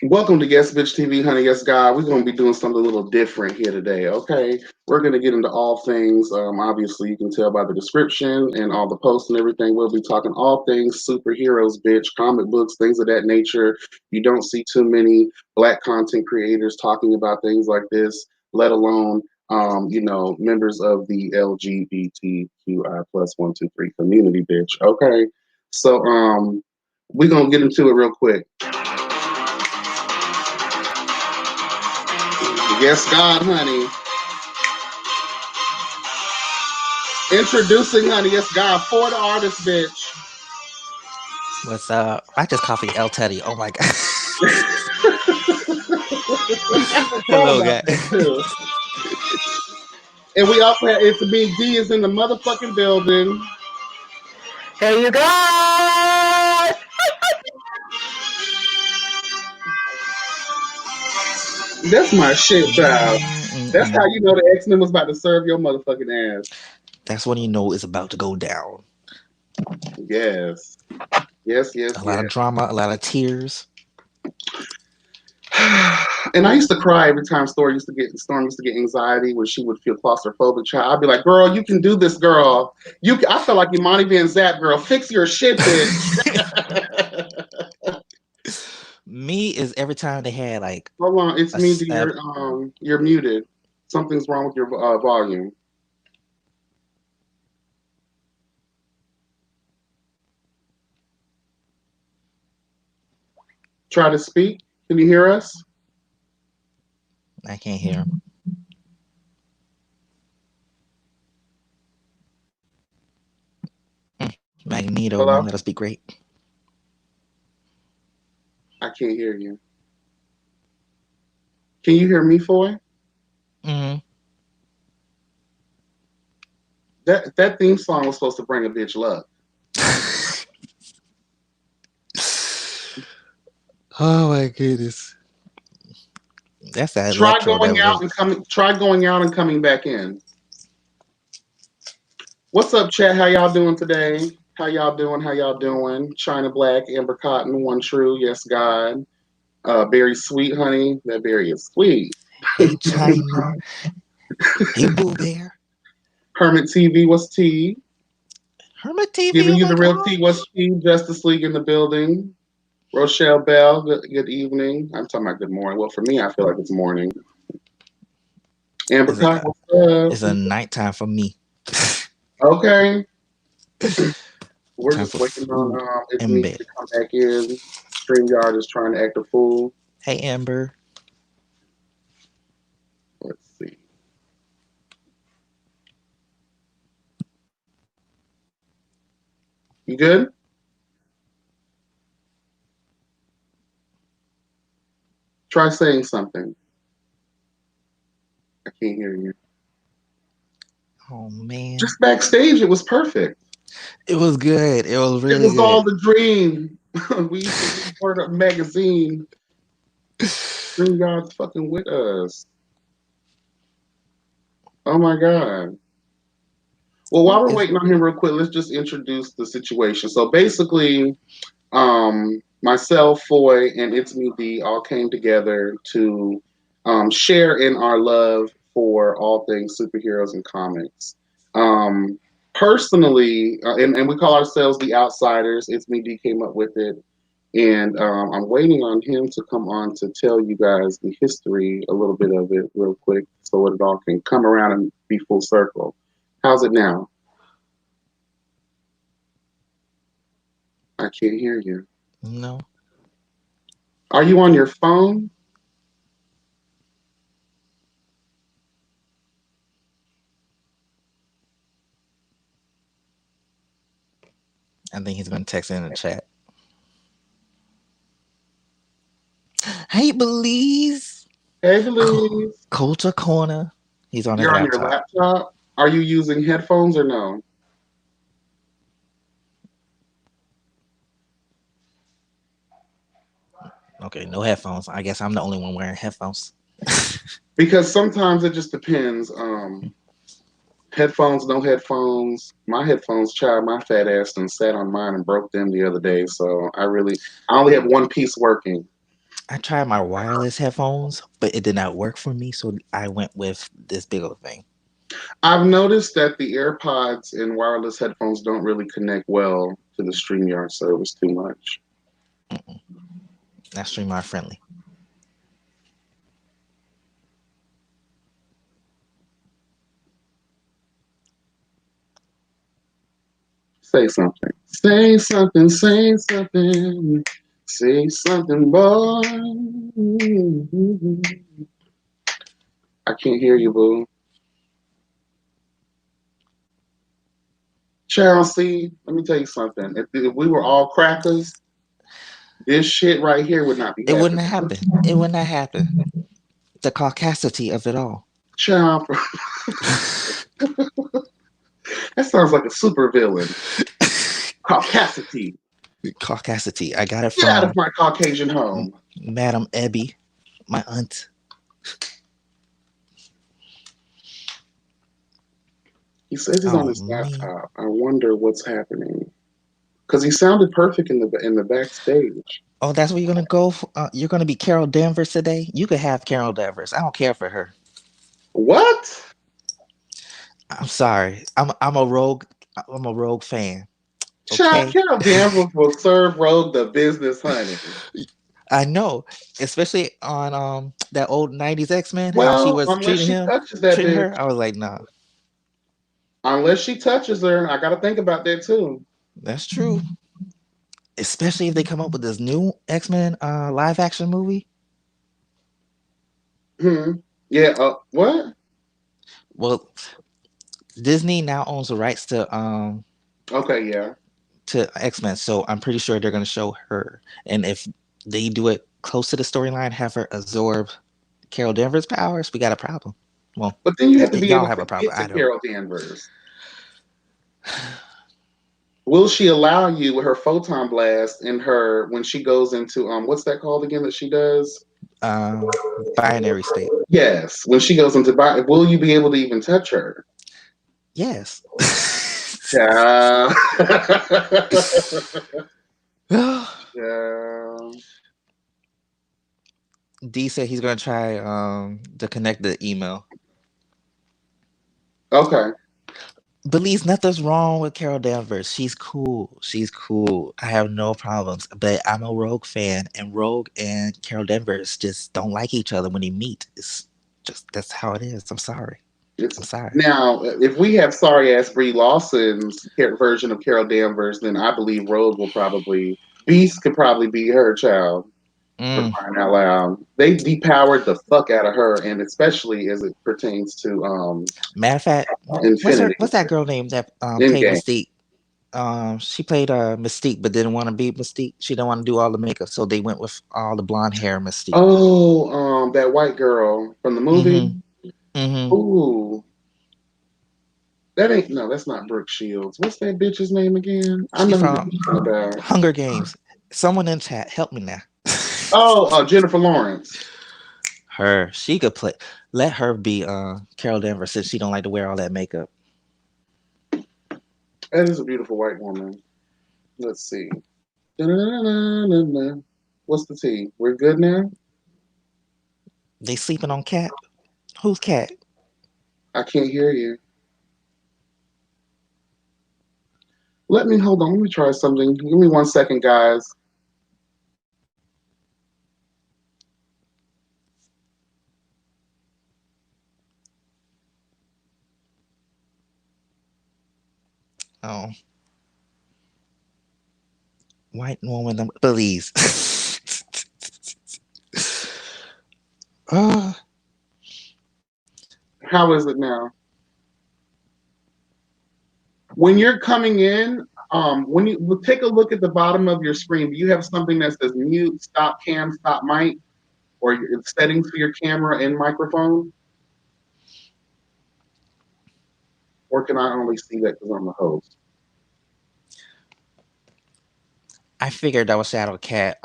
Welcome to Yes Bitch TV, honey. Yes, God. We're going to be doing something a little different here today, okay? We're going to get into all things. Obviously, you can tell by the description and all the posts and everything. We'll be talking all things superheroes, bitch, comic books, things of that nature. You don't see too many black content creators talking about things like this, let alone, members of the LGBTQI plus 123 community, bitch, okay? So, we're going to get into it real quick. Yes, God, honey. Introducing, honey. Yes, God. For the artist, bitch. What's up? I just copied El Teddy. Oh my god. I thought Hello, about guy. that too. And we also have It's Me D is in the motherfucking building. Hey, you guys! That's my shit, child. That's how Mm-mm. you know the X-Men was about to serve your motherfucking ass. That's when you know it's about to go down. Yes. Yes, yes, A lot of yes. drama, a lot of tears. And I used to cry every time Storm used to get anxiety when she would feel claustrophobic. Child, I'd be like, "Girl, you can do this, girl. I feel like Imani Van Zap, girl. Fix your shit, bitch." Me is every time they had like Hold on, it's a, me. s- a You're muted. Something's wrong with your volume. Try to speak. Can you hear us? I can't hear him. Magneto, won't Hello? let us be great. I can't hear you. Can you hear me, Foy? Mm. That theme song was supposed to bring a bitch luck. Oh my goodness. That's that Try electro that going was. out and coming. Try going out and coming back in. What's up, chat? How y'all doing today? How y'all doing? How y'all doing? China Black, Amber Cotton, One True, Yes God. Berry Sweet, honey. That berry is sweet. Hey China. Hey Boo Bear. Hermit TV, what's T? Hermit TV Giving was you the like, real oh. T, what's T? Justice League in the building. Rochelle Bell, good evening. I'm talking about good morning. Well, for me, I feel like it's morning. Amber It's a, Cox, what's it's a up? nighttime for me. Okay. We're Time just for waiting on food It's and Me bed. to come back in. StreamYard is trying to act a fool. Hey Amber. Let's see. You good? Try saying something. I can't hear you. Oh man. Just backstage, it was perfect. It was good. It was It really was all good. the dream. We used to read Word Up magazine. StreamYard's fucking with us. Oh my god. Well, Who while we're is waiting on him, real quick, let's just introduce the situation. So basically, myself, Foy, and It's Me D all came together to share in our love for all things superheroes and comics. Um, Personally, and we call ourselves the Outsiders. It's Me D came up with it, and I'm waiting on him to come on to tell you guys the history, a little bit of it, real quick, so it all can come around and be full circle. How's it now? I can't hear you. no? Are you on your phone? I think he's gonna text in the chat. Hey Belize. Hey, Co- Belize. Culture Corner. He's on his You're on your laptop. laptop. Are you using headphones or no? Okay, no headphones. I guess I'm the only one wearing headphones. Because sometimes it just depends. Headphones, no headphones. My headphones, child, my fat ass and sat on mine and broke them the other day. So I only have one piece working. I tried my wireless headphones, but it did not work for me, so I went with this big old thing. I've noticed that the AirPods and wireless headphones don't really connect well to the StreamYard service too much. Mm-mm. Not StreamYard friendly. Say something. Say something. Say something. Say something, boy. I can't hear you, boo. Chelsea, let me tell you something. If we were all crackers, this shit right here would not be It wouldn't happening. happen. It would not happen. The caucasity of it all. Child, that sounds like a super villain. Caucasity. Caucasity. I got it Get out of from my Caucasian home. Madam Ebby, my aunt. He says he's on Oh his man. laptop. I wonder what's happening. Because he sounded perfect in the backstage. Oh, that's where you're gonna go. You're gonna be Carol Danvers today. You could have Carol Danvers. I don't care for her. What? I'm sorry. I'm a rogue. I'm a rogue fan. Child, Okay. Carol Danvers will serve Rogue the business, honey. I know, especially on that old '90s X-Men, how she Well, was unless treating she him, touches that treating bitch. her. I was like, nah, Unless she touches her, I got to think about that too. that's true. Especially if they come up with this new X-Men live action movie. Hmm. Yeah. What? Well, Disney now owns the rights Okay. Yeah. to X-Men, so I'm pretty sure they're gonna show her. And if they do it close to the storyline, have her absorb Carol Danvers' powers, we got a problem. Well, But then you have to be y'all able have to a problem. get to I don't. Carol Danvers. Will she allow you with her photon blast and her when she goes into what's that called again that she does? Um, Binary state. Yes, when she goes into will you be able to even touch her? Yes. Yeah. Yeah. D said he's gonna try to connect the email. Okay. Believes nothing's wrong with Carol Danvers. She's cool. She's cool. I have no problems. But I'm a Rogue fan, and Rogue and Carol Danvers just don't like each other when they meet. It's just that's how it is. I'm sorry. It's I'm sorry. now if we have sorry ass Brie Lawson's version of Carol Danvers, then I believe Rogue will probably Beast could probably be her child. For Mm. crying out loud. They depowered the fuck out of her, and especially as it pertains to Matter of fact, Infinity what's that girl name that played Endgame. Mystique? She played Mystique, but didn't want to be Mystique. She didn't want to do all the makeup, so they went with all the blonde hair Mystique. Oh, that white girl from the movie. Mm-hmm. Mm-hmm. Ooh, that ain't no, that's not Brooke Shields. What's that bitch's name again? I She know who from you're talking about. Hunger Games. Someone in chat, help me now. Oh, Jennifer Lawrence. Her, she could play. Let her be Carol Danvers since she don't like to wear all that makeup. That is a beautiful white woman. Let's see. Da-na-na-na-na-na. What's the T? We're good now. They sleeping on Cat. Who's Cat? I can't hear you. Let me hold on. Let me try something. Give me 1 second, guys. Oh, white woman. Please. uh, How is it now? When you're coming in, when you take a look at the bottom of your screen, do you have something that says mute, stop cam, stop mic, or settings for your camera and microphone? Or can I only see that because I'm the host? I figured that was Shadow Cat.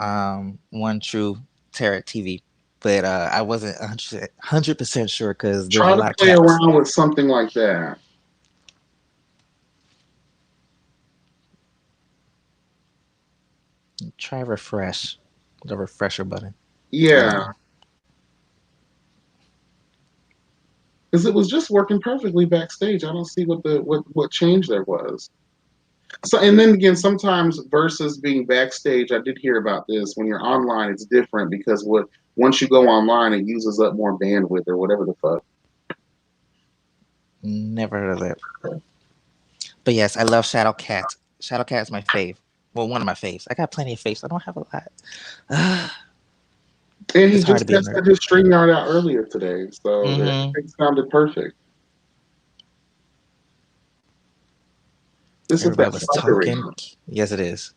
One true Terror TV, but I wasn't 100% sure because there's a Try to lot of play cats. around with something like that. Try refresh, the refresher button. Yeah, Um, because it was just working perfectly backstage. I don't see what change there was. So, and then again, sometimes versus being backstage, I did hear about this. When you're online, it's different because what once you go online, it uses up more bandwidth or whatever the fuck. never heard of that. But yes, I love Shadow Cat. Shadow Cat is my fave. Well, one of my faves. I got plenty of faves. I don't have a lot. And he It's hard to just be a nerd. tested his StreamYard out earlier today, so Mm-hmm. everything sounded perfect. This is Everybody that was fuckery. talking. Yes, it is.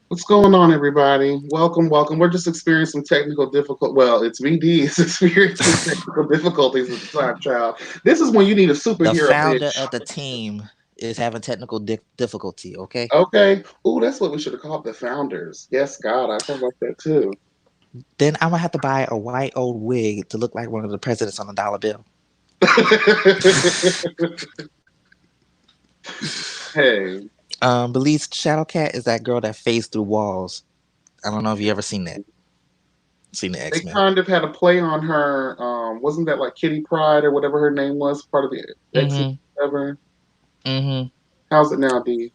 What's going on, everybody? Welcome, welcome. We're just experiencing technical difficult. Well, it's me, D, is experiencing technical difficulties at the time, child. This is when you need a The superhero founder bitch. of the team is having technical difficulty. Okay. Okay. Ooh, that's what we should have called the founders. Yes, God, I thought about that too. Then I'm gonna have to buy a white old wig to look like one of the presidents on the dollar bill. Hey, Belize Shadow Cat is that girl that phased through walls. I don't know if you ever seen that. Seen the they X Men. kind of had a play on her. Wasn't that like Kitty Pride or whatever her name was, part of the X Men? Mm-hmm. Whatever. Mm-hmm. How's it now, D?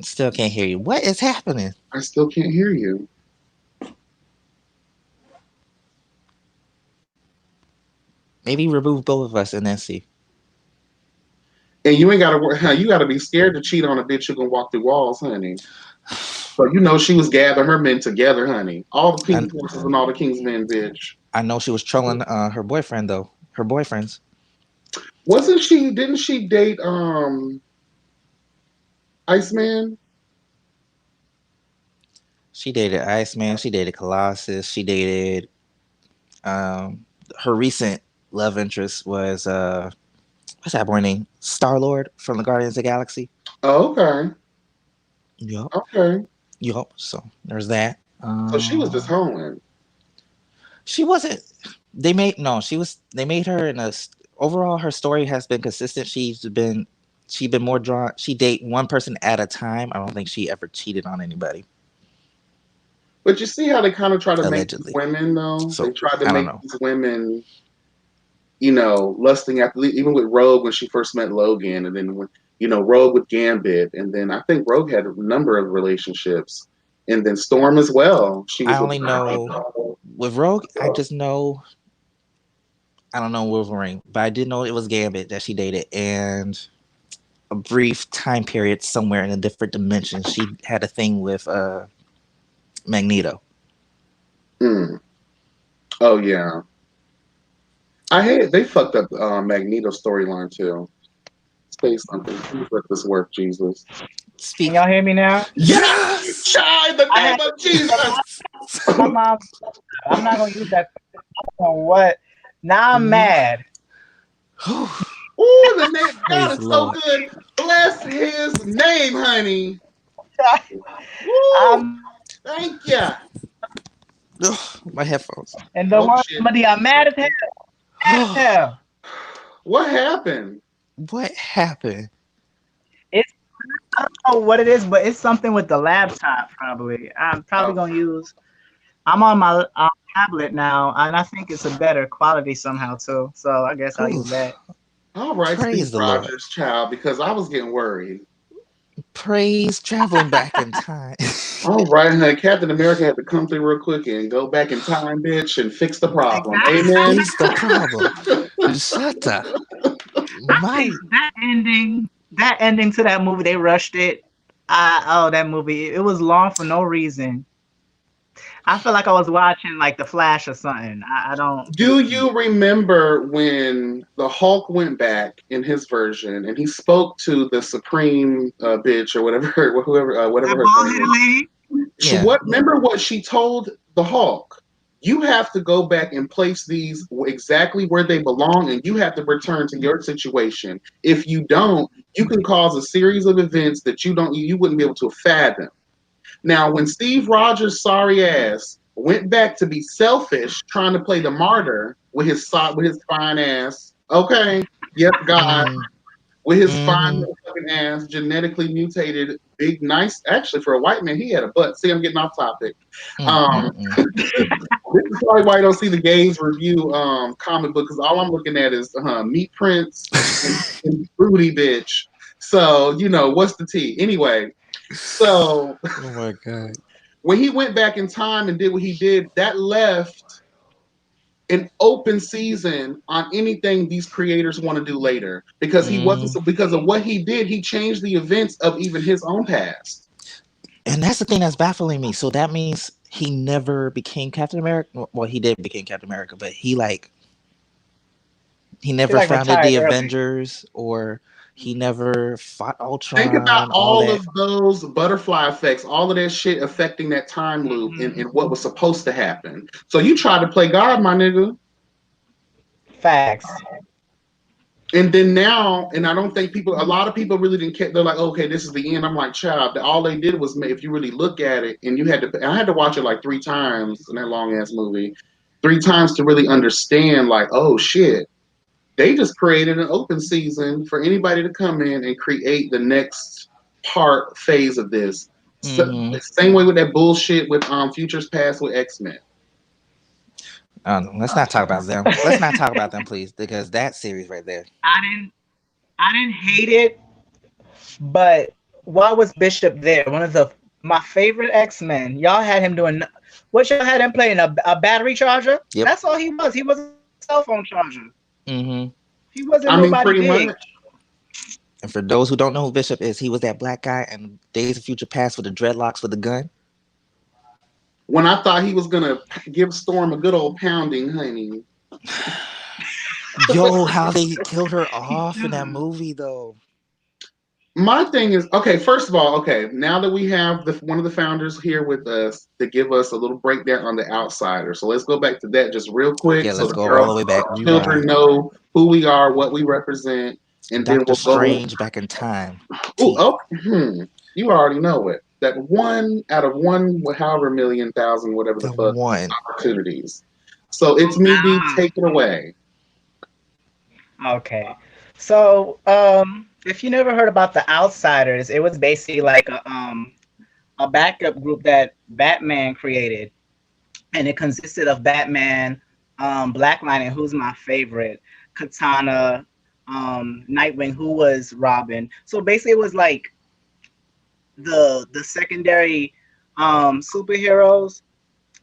Still can't hear you. What is happening? I still can't hear you. Maybe remove both of us and then see. And you ain't gotta worry. You gotta be scared to cheat on a bitch who can walk through walls, honey. So you know she was gathering her men together, honey. All the I pink horses and all the king's men, bitch. I know she was trolling her boyfriend though. Her boyfriends. Wasn't she? Didn't she date Iceman? She dated Iceman. She dated Colossus. She dated um her recent love interest was what's that boy name? Star Lord from the Guardians of the Galaxy. Oh, okay, Yup. okay. Yup. So there's that. So she was just hoeing. She wasn't. They made no. She was. They made her in a. Overall, her story has been consistent. She's been more drawn. She date one person at a time. I don't think she ever cheated on anybody. But you see how they kind of try to make these Allegedly. women, though? They So tried to I don't make know. these women, lusting after, even with Rogue when she first met Logan, and then Rogue with Gambit, and then I think Rogue had a number of relationships, and then Storm as well. She I was with. only know with Rogue. I just know. I don't know Wolverine, but I did know it was Gambit that she dated, and a brief time period somewhere in a different dimension, she had a thing with Magneto. Mm. Oh yeah, I hate they fucked up Magneto storyline too. Say something. Please let this work, Jesus. Can Speak. y'all hear me now? Yes, Yes. child, in the I name had of Jesus. my mom. I'm not gonna use that. What? Now I'm mad. Ooh, the name God Praise the is so Lord. good. Bless His name, honey. Woo! I'm Thank you. My headphones. and the Oh word shit. somebody. I'm mad as hell. Mad as hell. What happened? What happened? It's I don't know what it is, but it's something with the laptop. Probably. I'm probably Oh, gonna use. I'm on my tablet now, and I think it's a better quality somehow too. So I guess I'll Ooh, use that. all right, Steve praise the Lord. Rogers, child, because I was getting worried. Praise traveling back in time. All right, honey. Captain America had to come through real quick and go back in time, bitch, and fix the problem. Amen. Fix the problem. Shut up. I think My that ending to that movie, they rushed it. That movie, it was long for no reason. I feel like I was watching like The Flash or something. I don't. Do you remember when the Hulk went back in his version and he spoke to the Supreme bitch or whatever, whoever, whatever That her bald name headed was? lady. yeah. Remember what she told the Hulk? You have to go back and place these exactly where they belong, and you have to return to your situation. If you don't, you can cause a series of events that you wouldn't be able to fathom. Now, when Steve Rogers' sorry ass went back to be selfish, trying to play the martyr with his fine ass, okay, yep, God, Mm, with his fine Mm-hmm. motherfucking ass, genetically mutated, big, nice. Actually, for a white man, he had a butt. See, I'm getting off topic. Mm-mm-mm. This is probably why you don't see the gays review comic book because all I'm looking at is meat prints and fruity bitch. So what's the tea anyway? So Oh my god. when he went back in time and did what he did, that left an open season on anything these creators want to do later because he wasn't Mm-hmm. so because of what he did. He changed the events of even his own past. And that's the thing that's baffling me. So that means he never became Captain America. Well, he did become Captain America, but he He never like founded retired the early. Avengers, or he never fought Think about Ultron, all all that. of those butterfly effects, all of that shit affecting that time loop Hmm. and what was supposed to happen. So you tried to play God, my nigga. Facts. And then now, and I don't think a lot of people really didn't care. They're like, okay, this is the end. I'm like, child, all they did was, if you really look at it, and I had to watch it like 3 times in that long ass movie, 3 times to really understand, like, oh shit, they just created an open season for anybody to come in and create the next phase of this. So, Mm-hmm. same way with that bullshit with Futures Past with X-Men. Let's not talk about them. Let's not talk about them, please, because that series right there. I didn't hate it, but why was Bishop there? One of the my favorite X-Men. Y'all had him doing what? Y'all had him playing a battery charger. Yep. That's all he was. He was a cell phone charger. Mm-hmm. He wasn't I mean, nobody pretty big. much. And for those who don't know who Bishop is, he was that black guy in Days of Future Past with the dreadlocks with the gun. When I thought he was gonna give Storm a good old pounding, honey. Yo, how they killed her off in that Yeah. movie, though. My thing is, okay, first of all, okay, now that we have one of the founders here with us to give us a little breakdown on the outsider. So let's go back to that just real quick Yeah, so let's the go all girls, the way back. children Rewind. know who we are, what we represent, and then Doctor we'll go. Strange back in time. Oh, T. you already know it. That one out of one, however million thousand, whatever the The fuck, one. opportunities. So it's me, D. Take it away. Okay. So, if you never heard about the Outsiders, it was basically like a backup group that Batman created, and it consisted of Batman, Black Lightning, who's my favorite, Katana, Nightwing, who was Robin. So basically, it was like the secondary superheroes,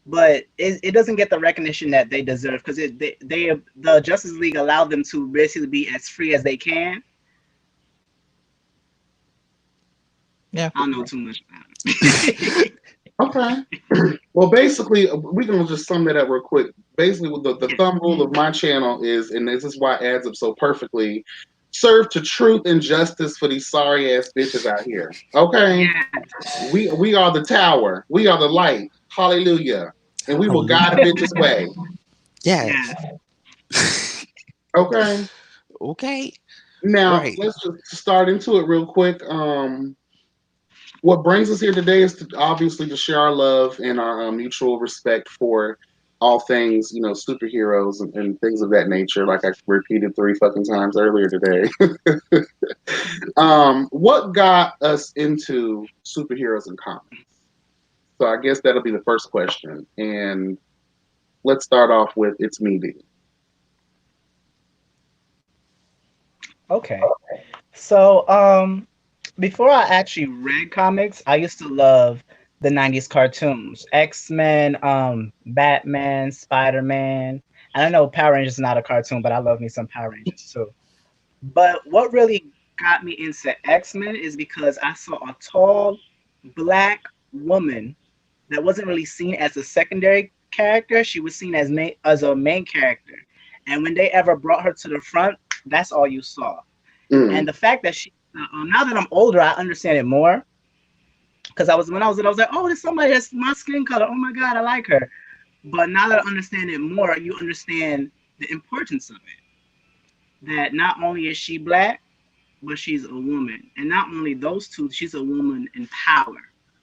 but it doesn't get the recognition that they deserve because the Justice League allowed them to basically be as free as they can. Yeah. I don't know too much about it. Okay. Well, basically, we're going to just sum that up real quick. Basically, the thumb rule of my channel is, and this is why it adds up so perfectly, serve to truth and justice for these sorry ass bitches out here. Okay? Yeah, We are the tower. We are the light. Hallelujah. And we will guide a Hallelujah. bitch's way. Yes. yes. Okay? Okay. Now, Right. let's just start into it real quick. What brings us here today is to obviously to share our love and our mutual respect for all things, superheroes and things of that nature. Like I repeated 3 fucking times earlier today. What got us into superheroes and comics? So I guess that'll be the first question. And let's start off with it's me, D. Okay. So, before I actually read comics, I used to love the 90s cartoons. X-Men, Batman, Spider-Man. And I know Power Rangers is not a cartoon, but I love me some Power Rangers too. But what really got me into X-Men is because I saw a tall black woman that wasn't really seen as a secondary character. She was seen as a main character. And when they ever brought her to the front, that's all you saw. And Mm, the fact that now that I'm older, I understand it more. Because when I was little, I was like, oh, there's somebody that's my skin color. Oh my God, I like her. But now that I understand it more, you understand the importance of it. That not only is she black, but she's a woman. And not only those two, she's a woman in power.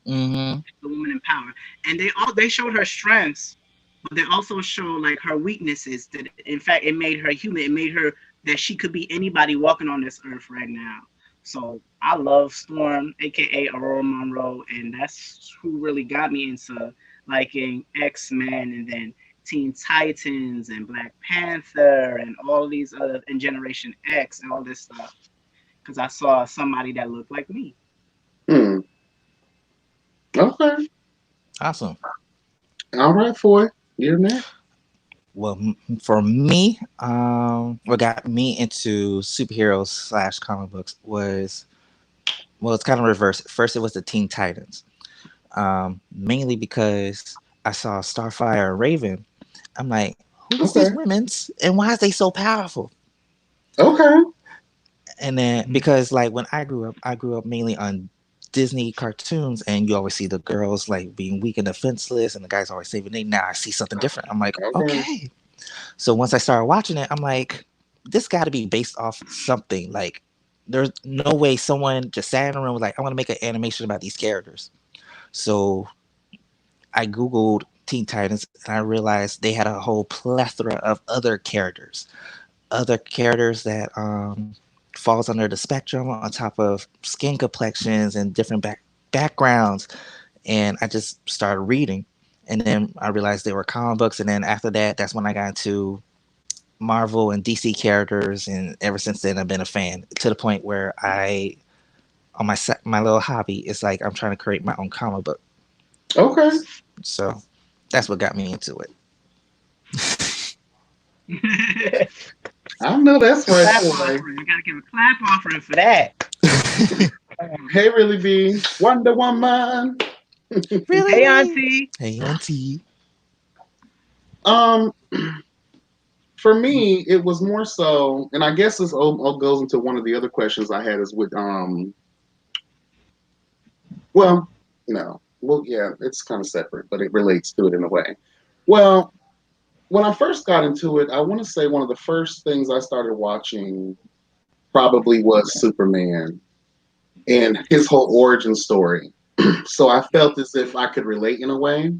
Mm-hmm. A woman in power. And they showed her strengths, but they also showed like her weaknesses. That in fact it made her human. It made her that she could be anybody walking on this earth right now. So I love Storm, aka Aurora Monroe, and that's who really got me into liking X-Men and then Teen Titans and Black Panther and all these other and Generation X and all this stuff. Because I saw somebody that looked like me. Hmm. Okay. Awesome. All right, Foy. You're next. Well, for me, what got me into superheroes slash comic books was, well, it's kind of reversed. First, it was the Teen Titans, mainly because I saw Starfire and Raven. I'm like, who is Okay. these women's and why is they so powerful? Okay. And then because like when I grew up mainly on Disney cartoons, and you always see the girls like being weak and defenseless, and the guys always saving them. Now I see something different. I'm like, Okay. okay. So once I started watching it, I'm like, this got to be based off something. Like, there's no way someone just sat in a room and was like, I want to make an animation about these characters. So I Googled Teen Titans and I realized they had a whole plethora of other characters that falls under the spectrum on top of skin complexions and different backgrounds. And I just started reading. And then I realized they were comic books. And then after that, that's when I got into Marvel and DC characters, and ever since then I've been a fan to the point where on my little hobby, it's like I'm trying to create my own comic book. Okay. So that's what got me into it. I know that's right, Clap Foy. offering. We gotta give a clap offering for that. Hey, really, B. Wonder Woman. Hey, Really? Auntie. Hey, Auntie. Um, for me, it was more so, and I guess this all goes into one of the other questions I had is with well, no, well, yeah, it's kind of separate, but it relates to it in a way. Well, when I first got into it, I want to say one of the first things I started watching probably was Superman and his whole origin story. So I felt as if I could relate in a way.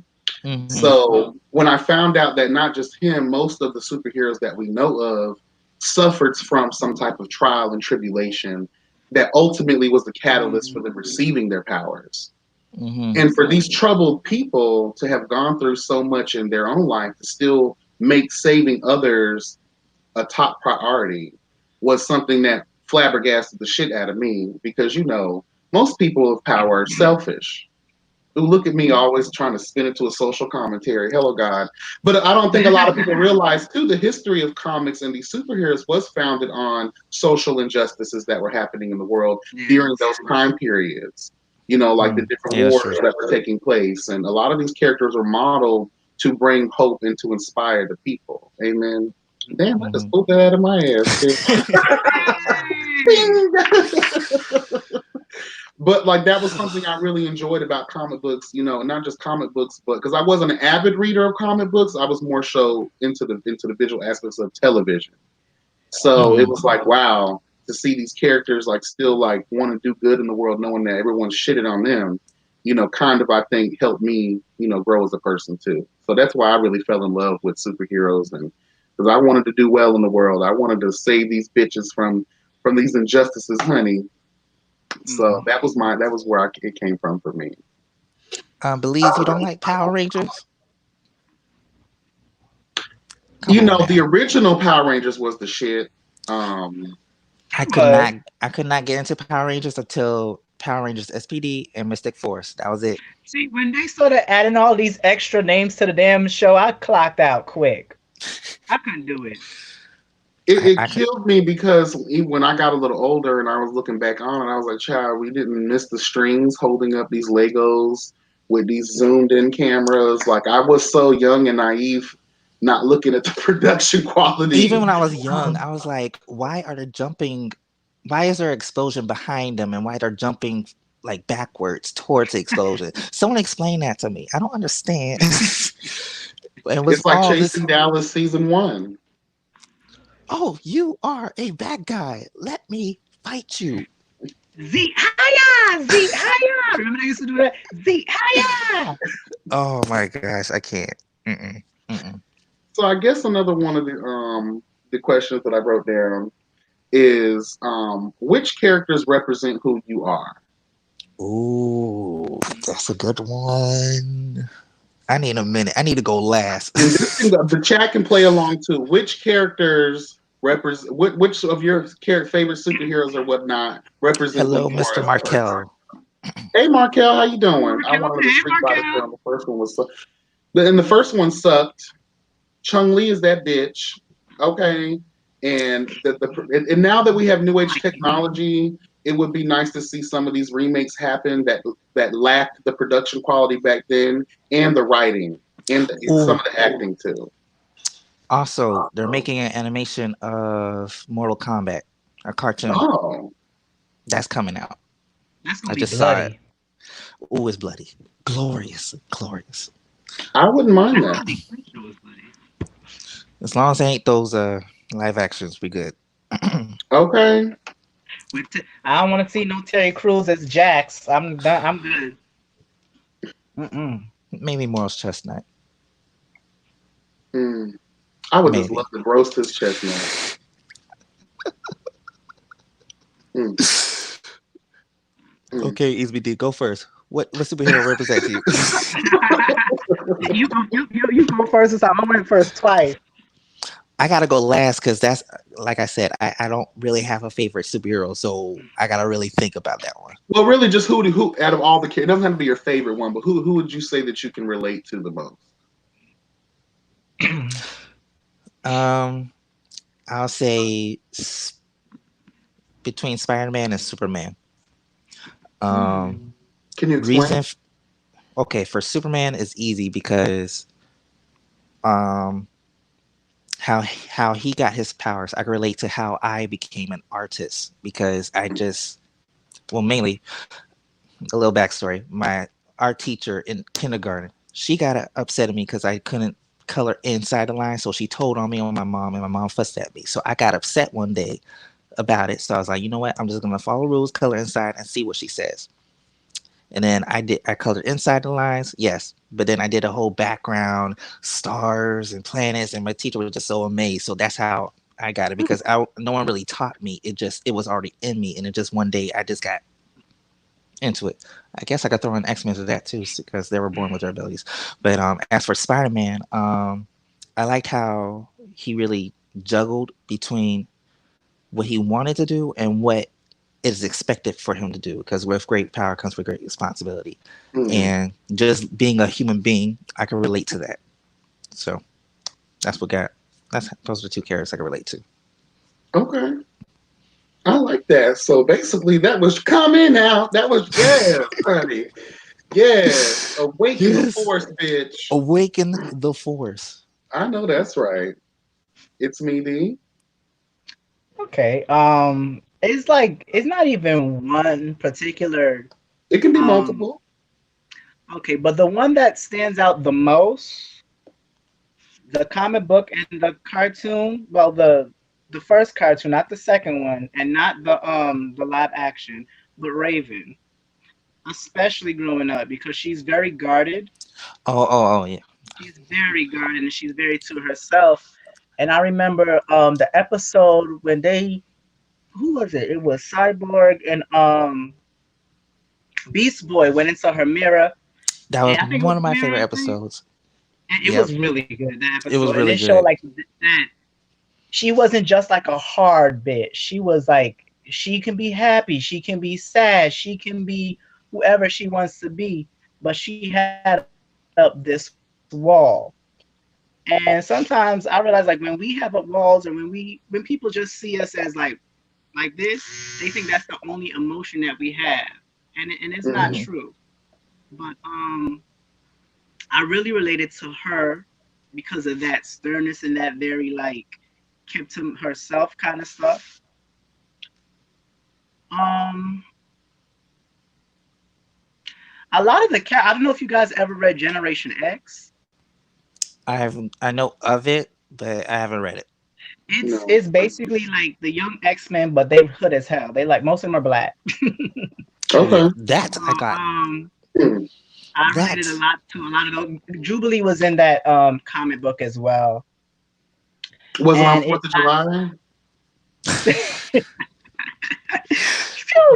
Mm-hmm. So when I found out that not just him, most of the superheroes that we know of suffered from some type of trial and tribulation that ultimately was the catalyst for them receiving their powers. Mm-hmm. And for these troubled people to have gone through so much in their own life to still make saving others a top priority was something that flabbergasted the shit out of me because, most people of power are selfish. Who look at me always trying to spin it to a social commentary. Hello, God. But I don't think a lot of people realize, too, the history of comics and these superheroes was founded on social injustices that were happening in the world during those time periods. Like the different Yeah, that's wars true. that were taking place. And a lot of these characters were modeled to bring hope and to inspire the people. Amen. Damn, I just Mm-hmm. pulled that out of my ass. Hey. But like that was something I really enjoyed about comic books, not just comic books, but because I wasn't an avid reader of comic books, I was more so into the visual aspects of television. So it Mm-hmm. was like, wow, to see these characters like still like want to do good in the world, knowing that everyone shitted on them, kind of I think helped me, grow as a person too. So that's why I really fell in love with superheroes, and because I wanted to do well in the world, I wanted to save these bitches from these injustices, honey. So Mhm. that was where it came from for me. Believe you don't like Power Rangers? Come on The now. original Power Rangers was the shit. Um, I could But not I could not get into Power Rangers until Power Rangers SPD and Mystic Force. That was it. see, when they started adding all these extra names to the damn show, I clocked out quick. I couldn't do it. it I could. killed me because when I got a little older and I was looking back on it, I was like, child, we didn't miss the strings holding up these Legos with these zoomed in cameras. Like I was so young and naive, not looking at the production Even quality. when I was young, I was like, why are they jumping? Why is there an explosion behind them, and why they're jumping like backwards towards the explosion? Someone explain that to me. I don't understand. It was It's like all this. Chasing Dallas season one. Oh, you are a bad guy. Let me fight you. Z Haya! Z Haya! Remember they used to do that? Z Haya! Oh my gosh, I can't. Mm-mm. Mm-mm. So I guess another one of the the questions that I wrote down is which characters represent who you are? Ooh, that's a good one. I need a minute. I need to go last. And this can the chat can play along too. Which characters represent which of your favorite superheroes or whatnot represent who Hello, you are Mr. as a person? Markel. Hey Markel, how you Hey, doing? I Markel. wanted to Hey, speak about it Markel. on the first one was and the first one sucked. Chung Li is that bitch. Okay. And and now that we have new age technology, it would be nice to see some of these remakes happen that lacked the production quality back then and the writing and some Ooh, of the acting too. also, they're making an animation of Mortal Kombat, a cartoon. Oh, That's coming out. That's I gonna be just saw it. bloody. Ooh, it's bloody. Glorious. Glorious. I wouldn't I mind that. don't think Creature was bloody. As long as it ain't those live actions, we good. Okay. I don't want to see no Terry Crews as Jax. I'm done. I'm good. Mm-mm. Maybe Morals Chestnut. Hmm. I would just love Maybe. to roast his chestnut. Mm, mm. Okay, ESBD, go first. What superhero represents you? You go first this time. I went first twice. I gotta go last because that's like I said, I don't really have a favorite superhero, so I gotta really think about that one. Well, really, just who out of all the kids, it doesn't have to be your favorite one, but who would you say that you can relate to the most? Um, I'll say between Spider-Man and Superman. Um, Hmm. Can you explain? reason, okay, for Superman is easy because um, how he got his powers. I can relate to how I became an artist because I just well mainly a little backstory. My art teacher in kindergarten, she got upset at me because I couldn't color inside the line, so she told on me on my mom, and my mom fussed at me. So I got upset one day about it. So I was like, you know what? I'm just gonna follow rules, color inside, and see what she says. And then I did. I colored inside the lines, yes, but then I did a whole background, stars and planets, and my teacher was just so amazed. So that's how I got it because no one really taught me. It was already in me, and it just one day I just got into it. I guess I could throw in X-Men to that too because they were born with their abilities. But as for Spider-Man, I liked how he really juggled between what he wanted to do and what is expected for him to do. Because with great power comes with great responsibility, Hmm. and just being a human being, I can relate to that. So that's what got. That's those are the two characters I can relate to. Okay. I like that. So basically, that was coming out. That was yes, honey. Yes. Awaken the Yes, force, bitch. awaken the force. I know that's right. It's me, D. Okay. It's not even one particular. It can be Um. multiple. Okay, but the one that stands out the most, the comic book and the cartoon. Well, the first cartoon, not the second one, and not the live action, but Raven, especially growing up because she's very guarded. Oh yeah. She's very guarded and she's very to herself. And I remember the episode when they who was it? It was Cyborg and Beast Boy went into her mirror, That and was I think it one was of the my mirror. favorite I think episodes. and it Yep, was really good that it was episode, and really it showed good. like that she wasn't just like a hard bitch. She was like she can be happy, she can be sad, she can be whoever she wants to be, but she had up this wall. And sometimes I realize like when we have up walls or when people just see us as like this, they think that's the only emotion that we have, and it's not Hmm. true. But I really related to her because of that sternness and that very like kept to herself kind of stuff. Um, a lot of the cat. I don't know if you guys ever read Generation X. I know of it, but I haven't read it. No. It's basically like the young X-Men, but they hood as hell. They like most of them are black. Oh yeah, Okay. that So I got. Hmm. I related a That lot to a lot of those. Jubilee was in that comic book as well. Was it on and it 4th of July? pew,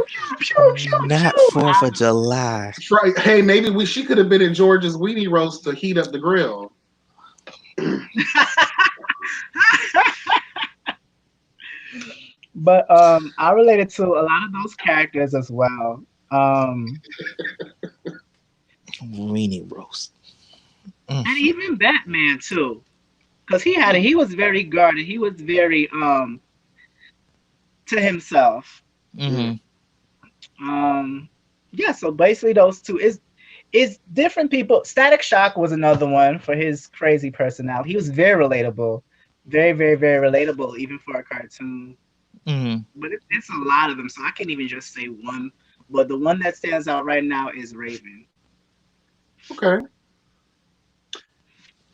pew, pew, pew, Not pew. 4th of July. Right. Hey, maybe she could have been in George's weenie roast to heat up the grill. But I related to a lot of those characters as well. Um, Weenie roast. Mm. and even Batman too, because he was very guarded. He was very to himself. Mm. Mm-hmm. Um, yeah. So basically, those two is different people. Static Shock was another one for his crazy personality. He was very relatable, very very very relatable, even for a cartoon. Mm-hmm. But it's a lot of them, so I can't even just say one. But the one that stands out right now is Raven. Okay.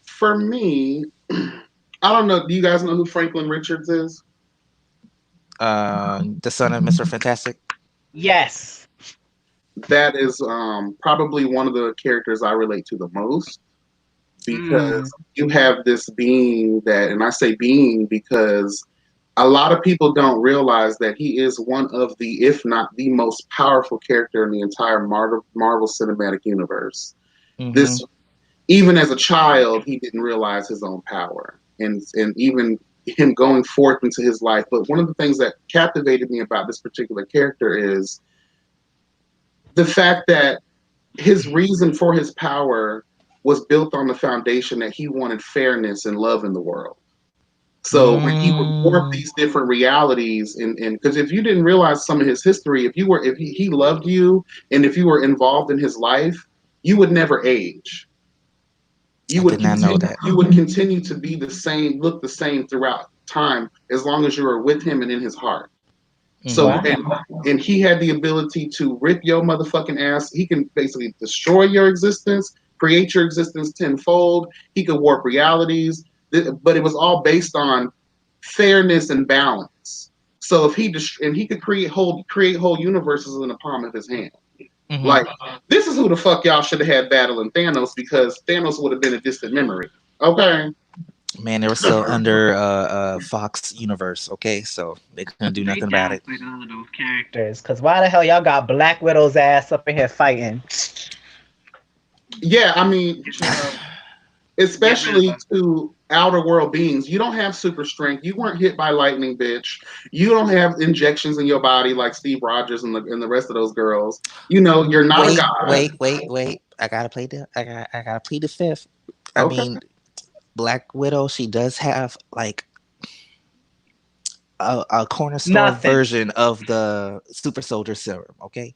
For me, I don't know. Do you guys know who Franklin Richards is? The son of Mr. Fantastic. Yes. That is probably one of the characters I relate to the most because Mm. you have this being that, and I say being because a lot of people don't realize that he is one of the, if not the most powerful character in the entire Marvel Cinematic Universe. Mm-hmm. This, even as a child, he didn't realize his own power, and even him going forth into his life. But one of the things that captivated me about this particular character is the fact that his reason for his power was built on the foundation that he wanted fairness and love in the world. So when he would warp Mm. these different realities, and because if you didn't realize some of his history, if he loved you, and if you were involved in his life, you would never age. I did not know that. You would continue to be the same, look the same throughout time, as long as you were with him and in his heart. Mm-hmm. So Wow. and he had the ability to rip your motherfucking ass. He can basically destroy your existence, create your existence tenfold. He could warp realities, but it was all based on fairness and balance. So if and he could create whole universes in the palm of his hand. Mm-hmm. Like this is who the fuck y'all should have had battling Thanos because Thanos would have been a distant memory. Okay. Man, they were still under Fox universe. Okay, so they couldn't do nothing They about it. downplayed all of those characters. Cause why the hell y'all got Black Widow's ass up in here fighting? Yeah, I mean, Get rid of especially her. to outer world beings. You don't have super strength. You weren't hit by lightning, bitch. You don't have injections in your body like Steve Rogers and the rest of those girls. You know, you're not a Wait, god. wait, wait, wait. I gotta plead the fifth. I Okay. mean, Black Widow, she does have like a corner store Nothing. version of the super soldier serum. Okay,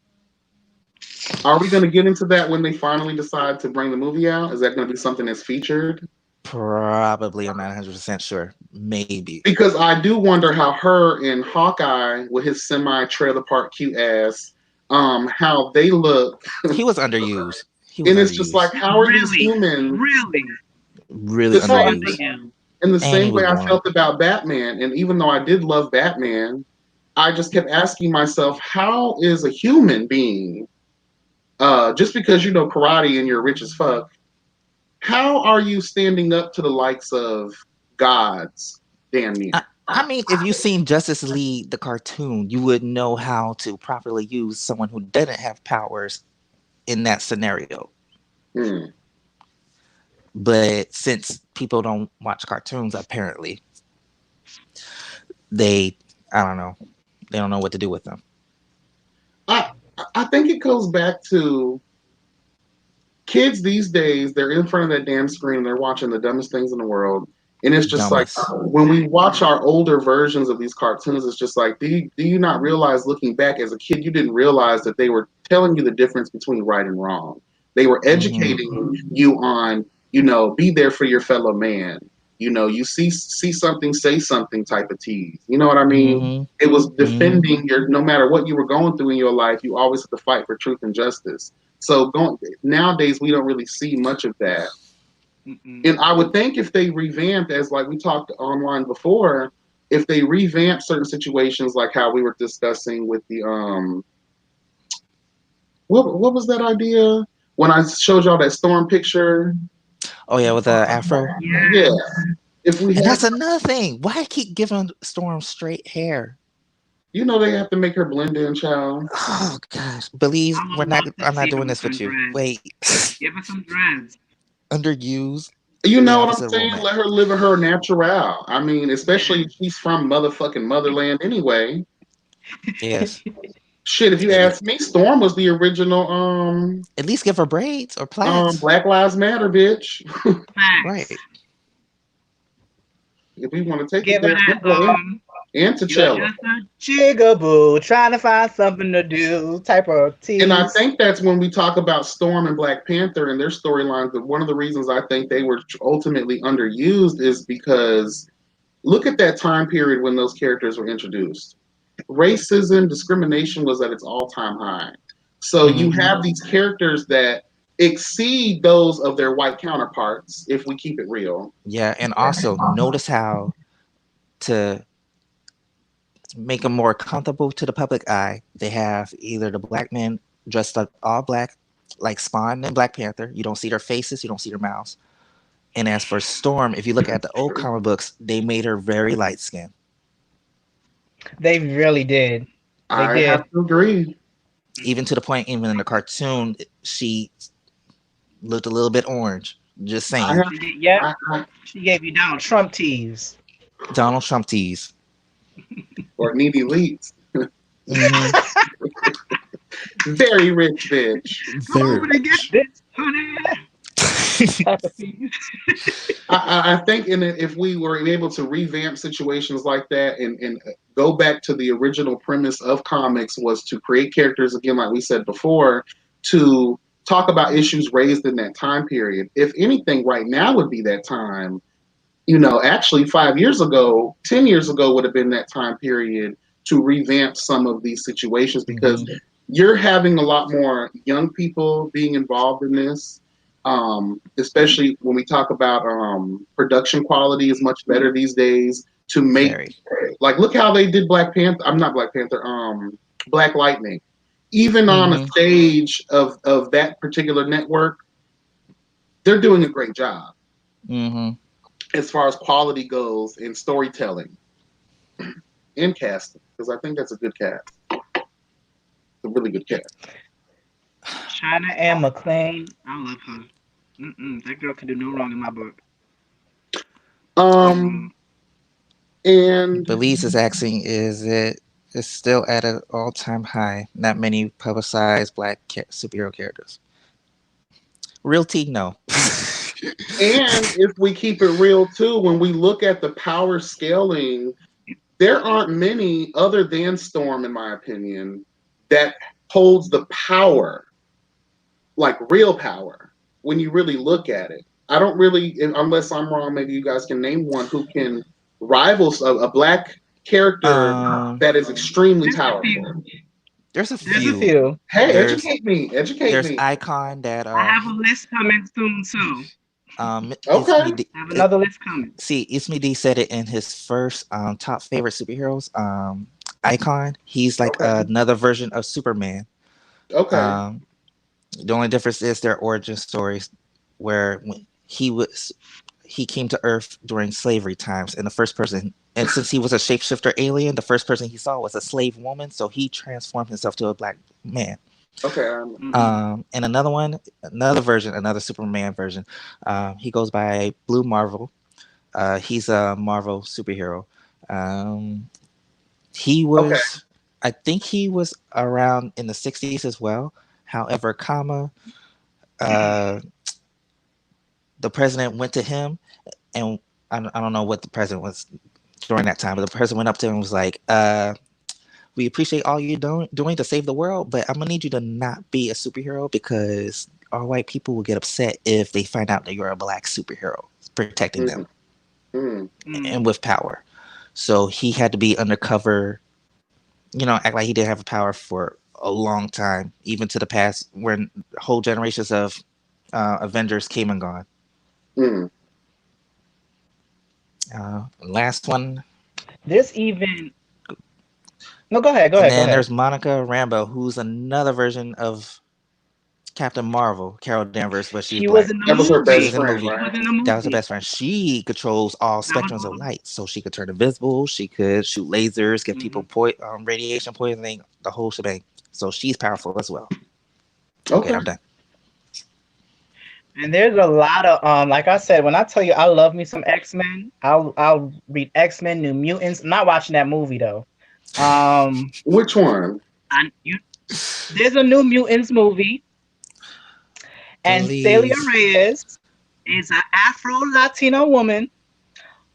Are we going to get into that when they finally decide to bring the movie out? Is that going to be something that's featured? probably. I'm not 100% sure. Maybe Because I do wonder how her and Hawkeye with his semi trailer park cute ass, how they look. he was underused. He was And it's just like, underused. how are these Really, humans really, Really the so same underused. underused. in the And he same way was I boring. felt about Batman? And even though I did love Batman, I just kept asking myself, how is a human being, just because you know karate and you're rich as fuck, how are you standing up to the likes of gods, damn I, near? I mean, if you seen Justice League the cartoon, you would know how to properly use someone who doesn't have powers in that scenario. Hmm. But since people don't watch cartoons, apparently they, I don't know, they don't know what to do with them. I I think it goes back to kids these days. They're in front of that damn screen. They're watching the dumbest things in the world, and it's just like Dumbest. when we watch our older versions of these cartoons, it's just like, do you not realize, looking back as a kid, you didn't realize that they were telling you the difference between right and wrong. They were Hmm. educating you on, you know, be there for your fellow man. You know, you see something, say something type of tease. You know what I mean? Hmm. It was Hmm. defending your, no matter what you were going through in your life, you always have to fight for truth and justice. So going nowadays, we don't really see much of that. Mm-mm. And I would think if they revamped, as like we talked online before, if they revamp certain situations, like how we were discussing with the what was that idea when I showed y'all that storm picture? Oh yeah, with the afro. Yeah, Yes. If we And had, that's another thing. Why keep giving Storm straight hair? they have to make her blend in, child. Oh gosh, Belize, I would love to I'm not see her doing with this some with you. dreads. Wait, Give her some dreads. underused, You the know what I'm opposite of saying? woman. Let her live her natural. I mean, especially Yeah. if she's from motherfucking motherland anyway. Yes, Shit, if you at, ask me, Storm was the original at least give her braids or plaits. Black Lives Matter bitch. Right. Facts. If we want to take it Give her there, that and you're T'Challa. just a jigaboo trying to find something to do type of And I tease. think that's when we talk about Storm and Black Panther and their storylines. That one of the reasons I think they were ultimately underused is because look at that time period when those characters were introduced. Racism, discrimination was at its all-time high. So you Hmm. have these characters that exceed those of their white counterparts, if we keep it real. Yeah, and also notice how to make them more comfortable to the public eye, they have either the black men dressed up all black, like Spawn and Black Panther. You don't see their faces, you don't see their mouths. And as for Storm, if you look at the old comic books, they made her very light skinned. They really did. They I have did. to agree. Even to the point, even in the cartoon, she looked a little bit orange. Just I saying. have, Yep. I, She gave you Donald Trump tease. Donald Trump tease. or Needy Leaks. Hmm. Very rich bitch. Come Very over to get rich. this, honey. Type of tease. I think if we were able to revamp situations like that and go back to the original premise of comics was to create characters again, like we said before, to talk about issues raised in that time period. If anything, right now would be that time. Actually, 5 years ago, 10 years ago would have been that time period to revamp some of these situations because Hmm. you're having a lot more young people being involved in this. Especially when we talk about production quality is much better these days to make Very. like look how they did Black Panther. I'm not Black Panther. Black Lightning. Even on a Hmm. stage of that particular network, they're doing a great job Hmm. as far as quality goes in storytelling and casting because I think that's a good cast. It's a really good cast. China and McClain. I love her. That girl can do no wrong in my book. No Um, wrong. and Belize is asking, is it is still at an all time high? Not many publicized black superhero characters. Real T, no. if we keep it real too, when we look at the power scaling, there aren't many other than Storm, in my opinion, that holds the power, like real power, when you really look at it. I don't really, unless I'm wrong, maybe you guys can name one who can rival a black character um, that is extremely There's a powerful. few. there's a There's a few. few. Hey, There's educate me, educate there's me. Icon that I have a list coming soon too. it's Okay, me. I have another list coming. See, it's me. D said it in his first top favorite superheroes. Icon. He's like okay, another version of Superman. okay, Um, the only difference is their origin stories, where when he came to Earth during slavery times, and the first person, and since he was a shapeshifter alien, the first person he saw was a slave woman, so he transformed himself to a black man. okay. And another one, another version, another Superman version, he goes by Blue Marvel. He's a Marvel superhero. Um, he Okay. was, I think he was around in the 60s as well. However, uh, the president went to him, and I don't know what the president was during that time, but the president went up to him and was like, we appreciate all you're doing to save the world, but I'm gonna need you to not be a superhero because all white people will get upset if they find out that you're a black superhero protecting them Mm, mm. and Mm. with power. So he had to be undercover, act like he didn't have power for a long time, even to the past when whole generations of Avengers came and gone. Mm. Last one, There's even no. Go ahead. Go and ahead. Go then ahead. there's Monica Rambeau, who's another version of Captain Marvel, Carol Danvers, but she's She was black. in the That was her She best was in movie. the friend, movie. She was right? in the That was her movie. best friend. She controls all That was spectrums of all. light, so she could turn invisible. She could shoot lasers, give Mhm. people radiation poisoning, the whole shebang. So she's powerful as well. Okay, Okay. I'm done. And there's a lot of like I said, when I tell you I love me some X-Men, I'll read X-Men, New Mutants. I'm not watching that movie though. Um, Which one? you, there's a New Mutants movie, and Celia Please, Reyes is an Afro Latina woman.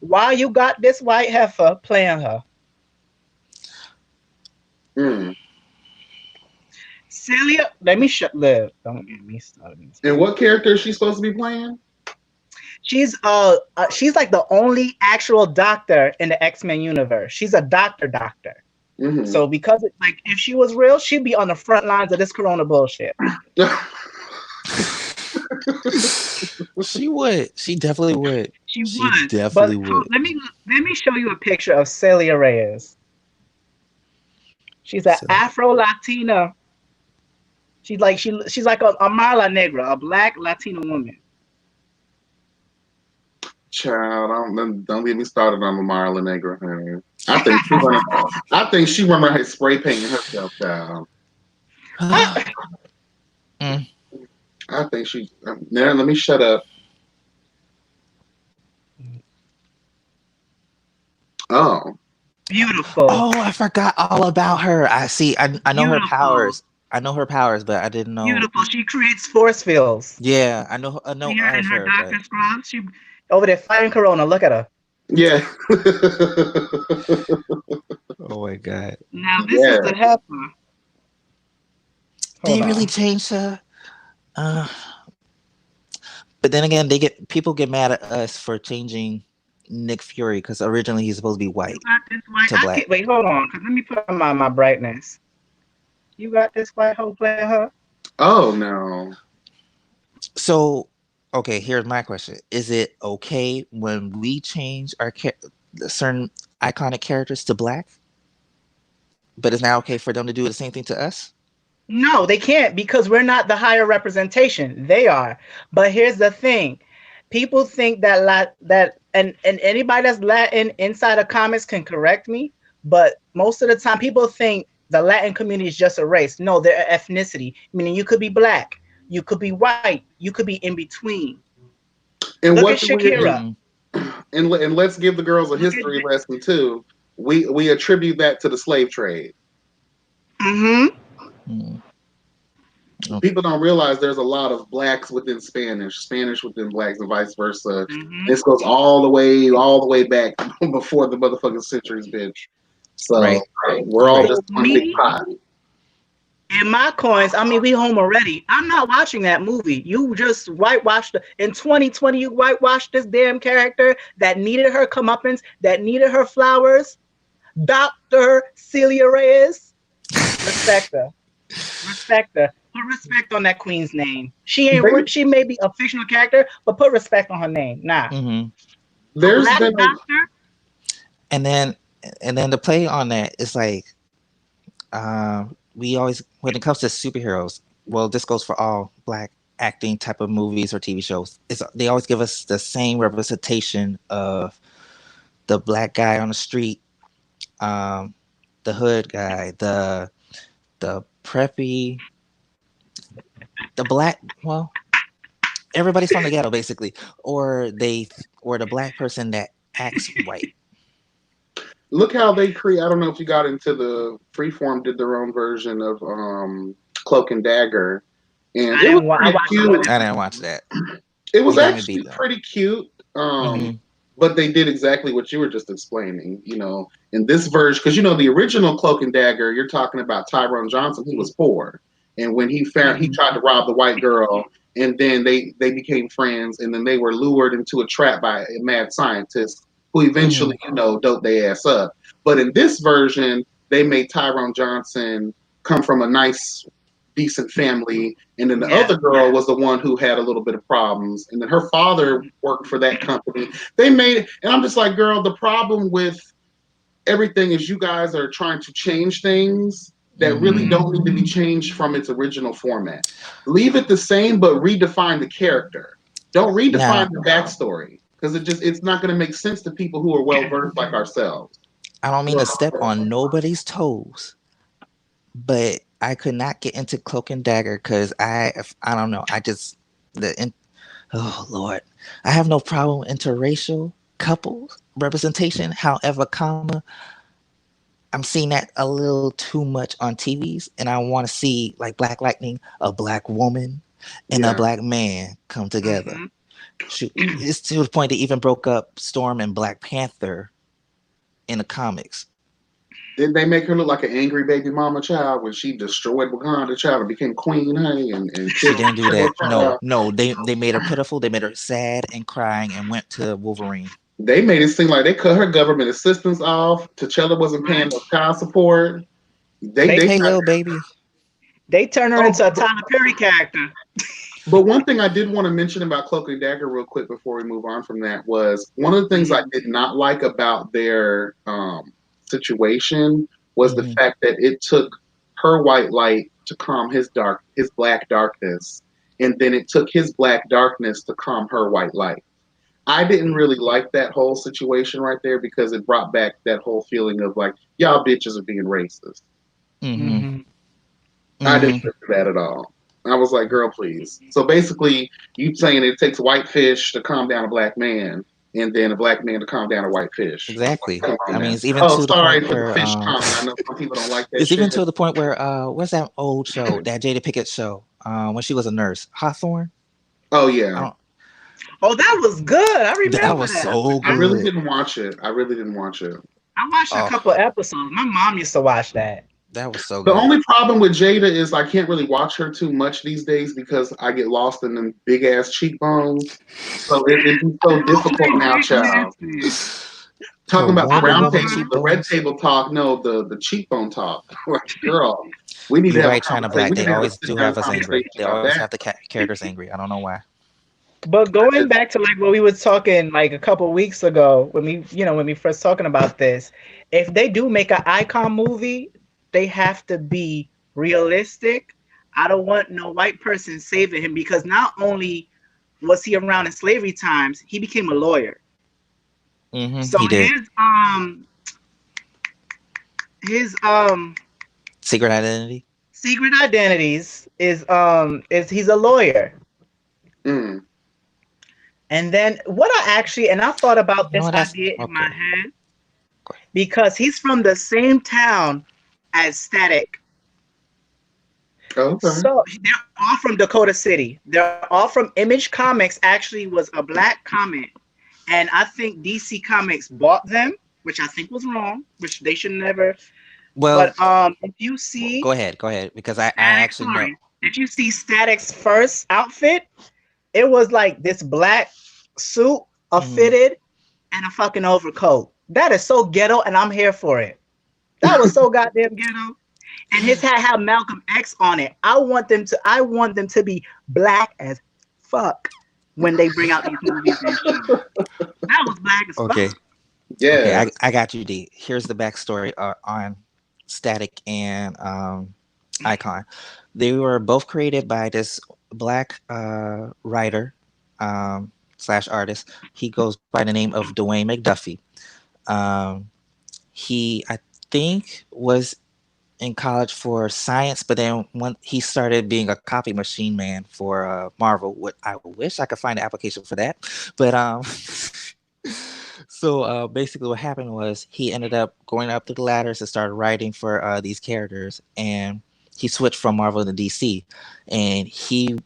Why you got this white heifer playing her? Mm. Celia, let me shut live. Don't get me started. And what character is she supposed to be playing? She's like the only actual doctor in the X-Men universe. She's a doctor. Hmm. So because like if she was real, she'd be on the front lines of this corona bullshit. she would. She definitely would. She She would. definitely But would. let me show you a picture of Celia Reyes. She's an So, Afro Latina. She's like a Marla Negra, a black Latina woman. Child, don't get me started on the Marla Negra. Honey. I think she running. I think she running her spray painting herself, child. mm. I think she. Now let me shut up. Oh, Beautiful, Oh, I forgot all about her. I see. I know her beautiful, powers. I know her powers, but I didn't know. beautiful. She creates force fields. Yeah, I know See her in of her her, but doctor scrubs. She over there fighting corona. Look at her. yeah, oh my god, Now this is yeah. the heifer. Hold they really on. changed her. Uh, but then again, people get mad at us for changing Nick Fury because originally he's supposed to be You white got this white. to I black. can't wait. Hold on, cause let me put on my brightness. You got this white hoe playing her. Oh no. So, okay, here's my question: is it okay when we change our certain iconic characters to black, but it's not okay for them to do the same thing to us? No, they can't because we're not the higher representation. They are. But here's the thing. People think that and anybody that's Latin inside of comics can correct me, but most of the time people think the Latin community is just a race. No, they're an ethnicity, meaning you could be black, you could be white, you could be in between. And Look at what do we? Shakira. Mm, And let's give the girls a Look at history lesson too. We attribute that to the slave trade. mm-hmm. mm, okay. People don't realize there's a lot of blacks within Spanish, Spanish within blacks, and vice versa. Mm-hmm. This goes all the way back before the motherfucking centuries, bitch. So Right. we're You're all right. just So one big me pot. and my coins, I mean, we home already. I'm not watching that movie. You just whitewashed in 2020. You whitewashed this damn character that needed her comeuppance, that needed her flowers. Dr. Celia Reyes, respect her, respect her. Put respect on that queen's name. She ain't. They, She may be a fictional character, but put respect on her name. Nah, Hmm. a there's black been a doctor. And then the play on that is like we always when it comes to superheroes. Well, this goes for all black acting type of movies or TV shows. They always give us the same representation of the black guy on the street, um, the hood guy, the preppy, the black. Well, everybody's from the ghetto basically, or the black person that acts white. look how they create. I don't know if you got into the Freeform did their own version of Cloak and Dagger, and I it was didn't. I pretty watched some of cute. I them. didn't watch that. It was You got me beat actually though. pretty cute. Hmm. But they did exactly what you were just explaining, in this version, because the original Cloak and Dagger, you're talking about Tyrone Johnson, he was poor. And when he Mhm. tried to rob the white girl, and then they became friends, and then they were lured into a trap by a mad scientist who Hmm. eventually, doped their ass up. But in this version, they made Tyrone Johnson come from a nice decent family, and then the Yeah. other girl was the one who had a little bit of problems, and then her father worked for that company. They made, and I'm just like, girl, the problem with everything is you guys are trying to change things that really Mm-hmm. don't need to be changed from its original format. Leave it the same, but redefine the character. Don't redefine Now, the backstory because it's not going to make sense to people who are well versed like ourselves. I don't mean Well, to step on nobody's toes, but I could not get into Cloak and Dagger because I don't know. I just the in, oh Lord, I have no problem with interracial couples representation. However, comma, I'm seeing that a little too much on TVs, and I want to see like Black Lightning, a black woman and a yeah. black man come together. Hmm. Shoot, it's to the point they even broke up Storm and Black Panther in the comics. Didn't they make her look like an angry baby mama child when she destroyed Wakanda child and became queen, honey, and She killed didn't do the that. No, child? no, they made her pitiful. They made her sad and crying, and went to Wolverine. They made it seem like they cut her government assistance off. T'Challa wasn't paying Right. no child support. They They Hey, tried. little baby. they turn her Oh, into a Tyler Perry character. but one thing I did want to mention about Cloak and Dagger real quick before we move on from that was one of the things I Hmm. did not like about their situation was the Hmm. fact that it took her white light to calm his black darkness, and then it took his black darkness to calm her white light. I didn't really like that whole situation right there because it brought back that whole feeling of like y'all bitches are being racist. Hmm. Hmm. I didn't Hmm. like that at all. I was like, girl, please. So basically, you saying it takes a white fish to calm down a black man, and then a black man to calm down a white fish. Exactly. Come on I mean, now. it's even Oh, to the sorry point for the where fish comment. I know some people don't like that it's even shit. to the point where what's that old show, that Jada Pickett show, when she was a nurse, Hawthorne. Oh I yeah, don't. Oh, that was good. I That remember was that. so I really good. didn't watch it. I really didn't watch it. I watched a Oh, couple episodes. My mom used to watch that. that was so The good. only problem with Jada is I can't really watch her too much these days because I get lost in them big ass cheekbones. So it'd be so difficult now, child. Listen, Her Talking about the I Wonder round love Woman table, her. the red cheekbones. table talk, no, the cheekbone talk. Like, girl, we need to You're have a right, China conversation. Black. We They need to have a always sit do down have us angry. conversation They about always that. have the characters angry. I don't know why. But I going just, back to like what we were talking like a couple weeks ago when we first talking about this, if they do make an icon movie, they have to be realistic. I don't want no white person saving him because not only was he around in slavery times, he became a lawyer. Hmm. So He did. his Secret Identity. secret identities is he's a lawyer. mm, And then what I actually and I thought about You know this what? That's idea in my okay. head Go ahead. because he's from the same town as Static. okay. So they're all from Dakota City. They're all from Image Comics. Actually, was a black comic, and I think DC Comics bought them, which I think was wrong, which they should never. Well, But if you go see ahead. Go ahead, because I Static, actually know. sorry, if you see Static's first outfit, it was like this black suit, a Hmm. fitted, and a fucking overcoat. That is so ghetto, and I'm here for it. That was so goddamn ghetto. And his hat had Malcolm X on it. I want them to be black as fuck when they bring out these movies and shows. That was black as Okay. fuck. Okay. Yes. I got you, D. Here's the backstory on Static and Icon. They were both created by this black writer slash artist. He goes by the name of Dwayne McDuffie. Um, he, I think, was in college for science, but then when he started being a copy machine man for Marvel, what I wish I could find an application for that. But so basically, what happened was he ended up going up the ladders and started writing for these characters, and he switched from Marvel to DC, and he,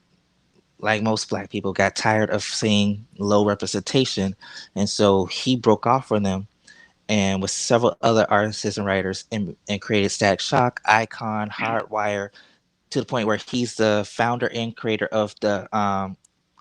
like most black people, got tired of seeing low representation, and so he broke off from them and with several other artists and writers, and created Static Shock, Icon, Hardwire, to the point where he's the founder and creator of the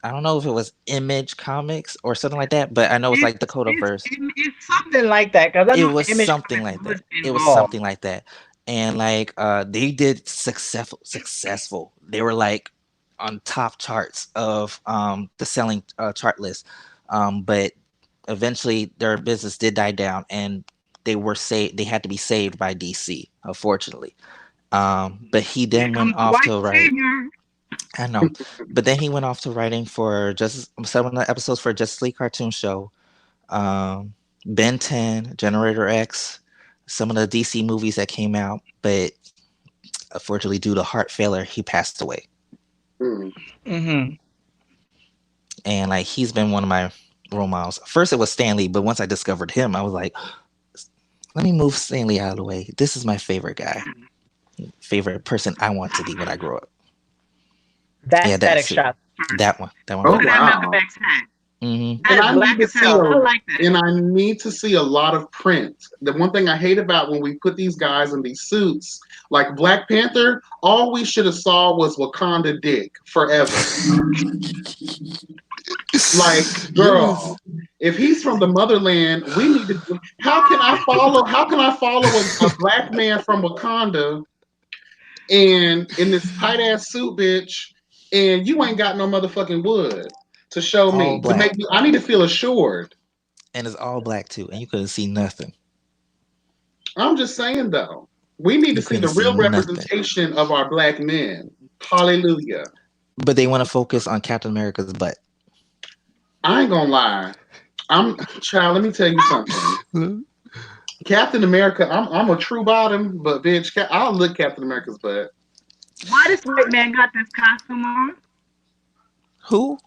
I don't know if it was Image Comics or something like that, but I know it's like Dakota Verse. It's something like that because I It know was Image something Comics like was that. It was involved. something like that. And like they did successful. They were like on top charts of the selling chart list. But eventually their business did die down, and they had to be saved by DC, unfortunately. But he Here then went comes the off white to write. savior. I know, but then he went off to writing for just some of the episodes for Justice League cartoon show, um, Ben 10, Generator X, some of the DC movies that came out. But unfortunately, due to heart failure, he passed away. Mm. Mm-hmm. And like he's been one of my role models. First, it was Stanley, but once I discovered him, I was like, let me move Stanley out of the way. This is my favorite guy, favorite person I want to be when I grow up. That Yeah, Static that's it. Shock. That one Oh right Look at there. that Malcolm wow. X hat. Hmm. And That is I need black to as see hell. I like that. I need to see a lot of print. The one thing I hate about when we put these guys in these suits, like Black Panther, all we should have saw was Wakanda dick forever. Like, Yes. girl, if he's from the motherland, we need to. How can I follow? How can I follow a black man from Wakanda and in this tight ass suit, bitch, and you ain't got no motherfucking wood to show All me to make black. me? I need to feel assured. And it's all black too. And you couldn't see nothing. I'm just saying though, we need to You see couldn't the see real nothing. representation of our black men. Hallelujah. But they want to focus on Captain America's butt. I ain't gonna lie. I'm child. Let me tell you something. Captain America. I'm a true bottom, but bitch, I'll look Captain America's butt. Why this white man got this costume on? Who?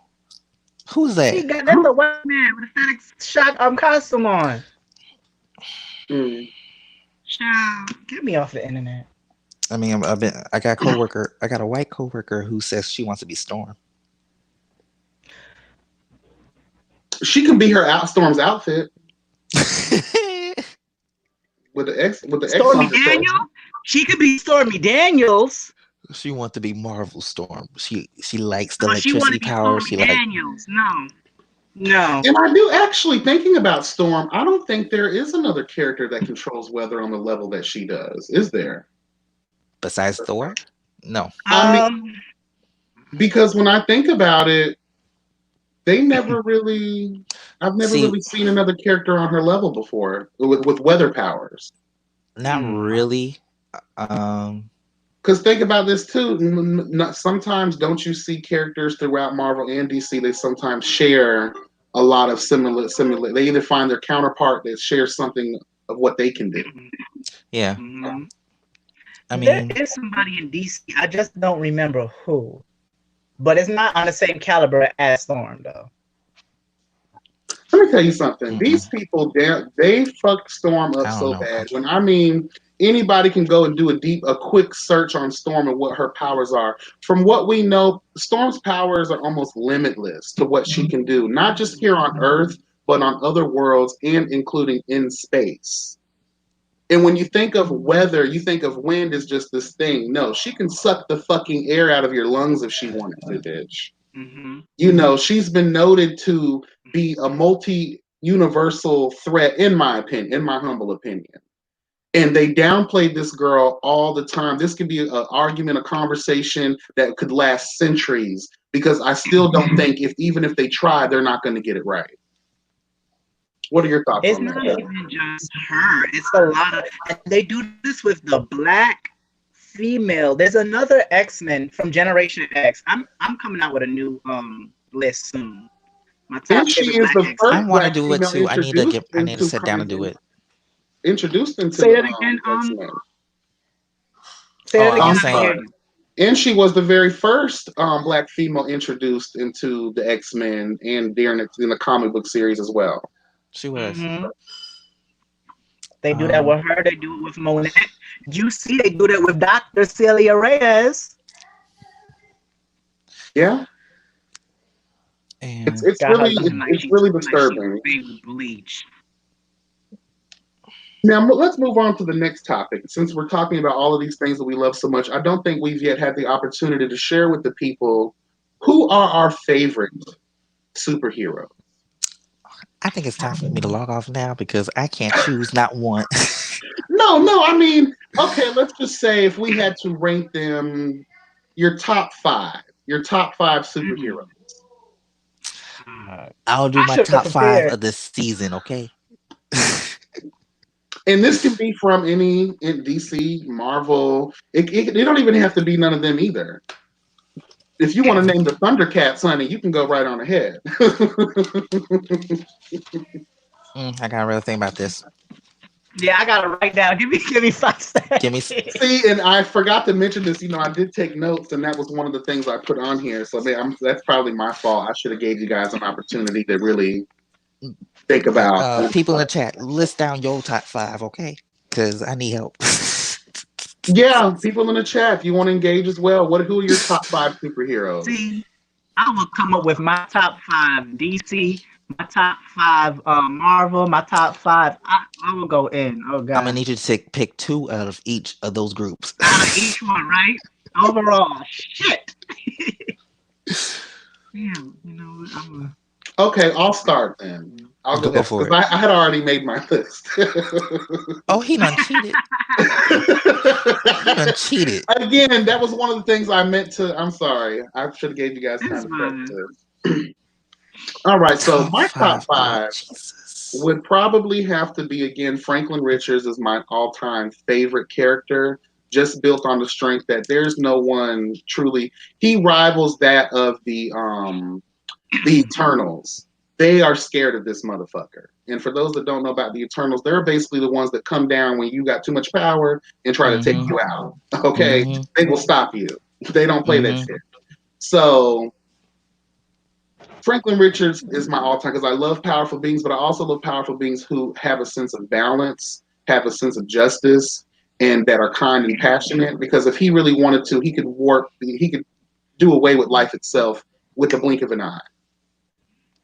Who's He that? got that's a white man with a Static Shock costume on. Mm. Child, get me off the internet. I mean, I got a white coworker who says she wants to be Storm. She can be her Storm's outfit with the X Stormy on her shoulder. Daniels? She could be Stormy Daniels. She wants to be Marvel Storm. She likes the No, she want electricity to be power. Stormy She like Daniels. No, no. And I do actually thinking about Storm. I don't think there is another character that controls weather on the level that she does. Is there? besides Thor. No, I mean, Um, because when I think about it, they never really. I've never see, really seen another character on her level before with weather powers. not really. Um, Because think about this too. Sometimes don't you see characters throughout Marvel and DC? They sometimes share a lot of similar. They either find their counterpart that shares something of what they can do. yeah. mhm. I There mean, is somebody in DC. I just don't remember who, but it's not on the same caliber as Storm though. Let me tell you something. mm-mm, These people, they fucked Storm up I don't so know. bad. When I mean anybody can go and do a quick search on Storm and what her powers are. From what we know, Storm's powers are almost limitless to what she can do, not just here on Earth, but on other worlds and including in space. And when you think of weather, you think of wind as just this thing. No, she can suck the fucking air out of your lungs if she wanted to, bitch. Mm-hmm. You know, she's been noted to be a multi-universal threat, in my opinion, in my humble opinion. And they downplayed this girl all the time. This could be an argument, a conversation that could last centuries because I still don't think even if they try, they're not going to get it right. What are your thoughts It's on not that? even just her. It's a lot of, and they do this with the black female. There's another X-Men from Generation X. I'm coming out with a new list soon. My top And she favorite is black the I first X-Men. want to black do it female too. I need to sit down and do it. introduced into Say the that again. X-Men. Say Oh, that I again. was I can hear saying. you. And she was the very first black female introduced into the X-Men and during in the comic book series as well. She was. Hmm. They do that Um, with her. They do it with Monet. You see, they do that with Dr. Celia Reyes. Yeah, and it's Got her really looking like it's really she disturbing. bathed with bleach. Now let's move on to the next topic. Since we're talking about all of these things that we love so much, I don't think we've yet had the opportunity to share with the people who are our favorite superheroes. I think it's time for me to log off now because I can't choose not one. No, I mean, okay, let's just say if we had to rank them, your top five Mm. superheroes. I'll do I my should have top five prepared. of this season, okay? And this can be from any in DC, Marvel. It don't even have to be none of them either. If you want to name the Thundercats, honey, you can go right on ahead. I gotta really think about this. Yeah, I gotta write down. Give me 5 seconds. Give me. See, and I forgot to mention this. I did take notes, and that was one of the things I put on here. So, that's probably my fault. I should have gave you guys an opportunity to really think about. People in the chat, list down your top five, okay? Because I need help. Yeah, people in the chat, if you want to engage as well, who are your top five superheroes? See, I will come up with my top five DC, my top five Marvel, my top five. I will go in. Oh I'm gonna God, need you to pick two out of each of those groups. out of each one, right? Overall, shit. Damn, you know what? Okay, I'll start then. I'll go Go ahead for because it. I had already made my list. Oh, he done cheated. He done cheated. Again, that was one of the things I meant to. I'm sorry. I should have gave you guys time It's to fine. practice. All right, so Top my top five, though. five Jesus. would probably have to be again Franklin Richards is my all-time favorite character, just built on the strength that there's no one truly. He rivals that of the Eternals. They are scared of this motherfucker. And for those that don't know about the Eternals, they're basically the ones that come down when you got too much power and try to take Mm-hmm. you out. Okay, Mm-hmm. they will stop you. They don't play that Mm-hmm. shit. So Franklin Richards is my all-time because I love powerful beings, but I also love powerful beings who have a sense of balance, have a sense of justice, and that are kind and passionate. Because if he really wanted to, he could do away with life itself with the blink of an eye.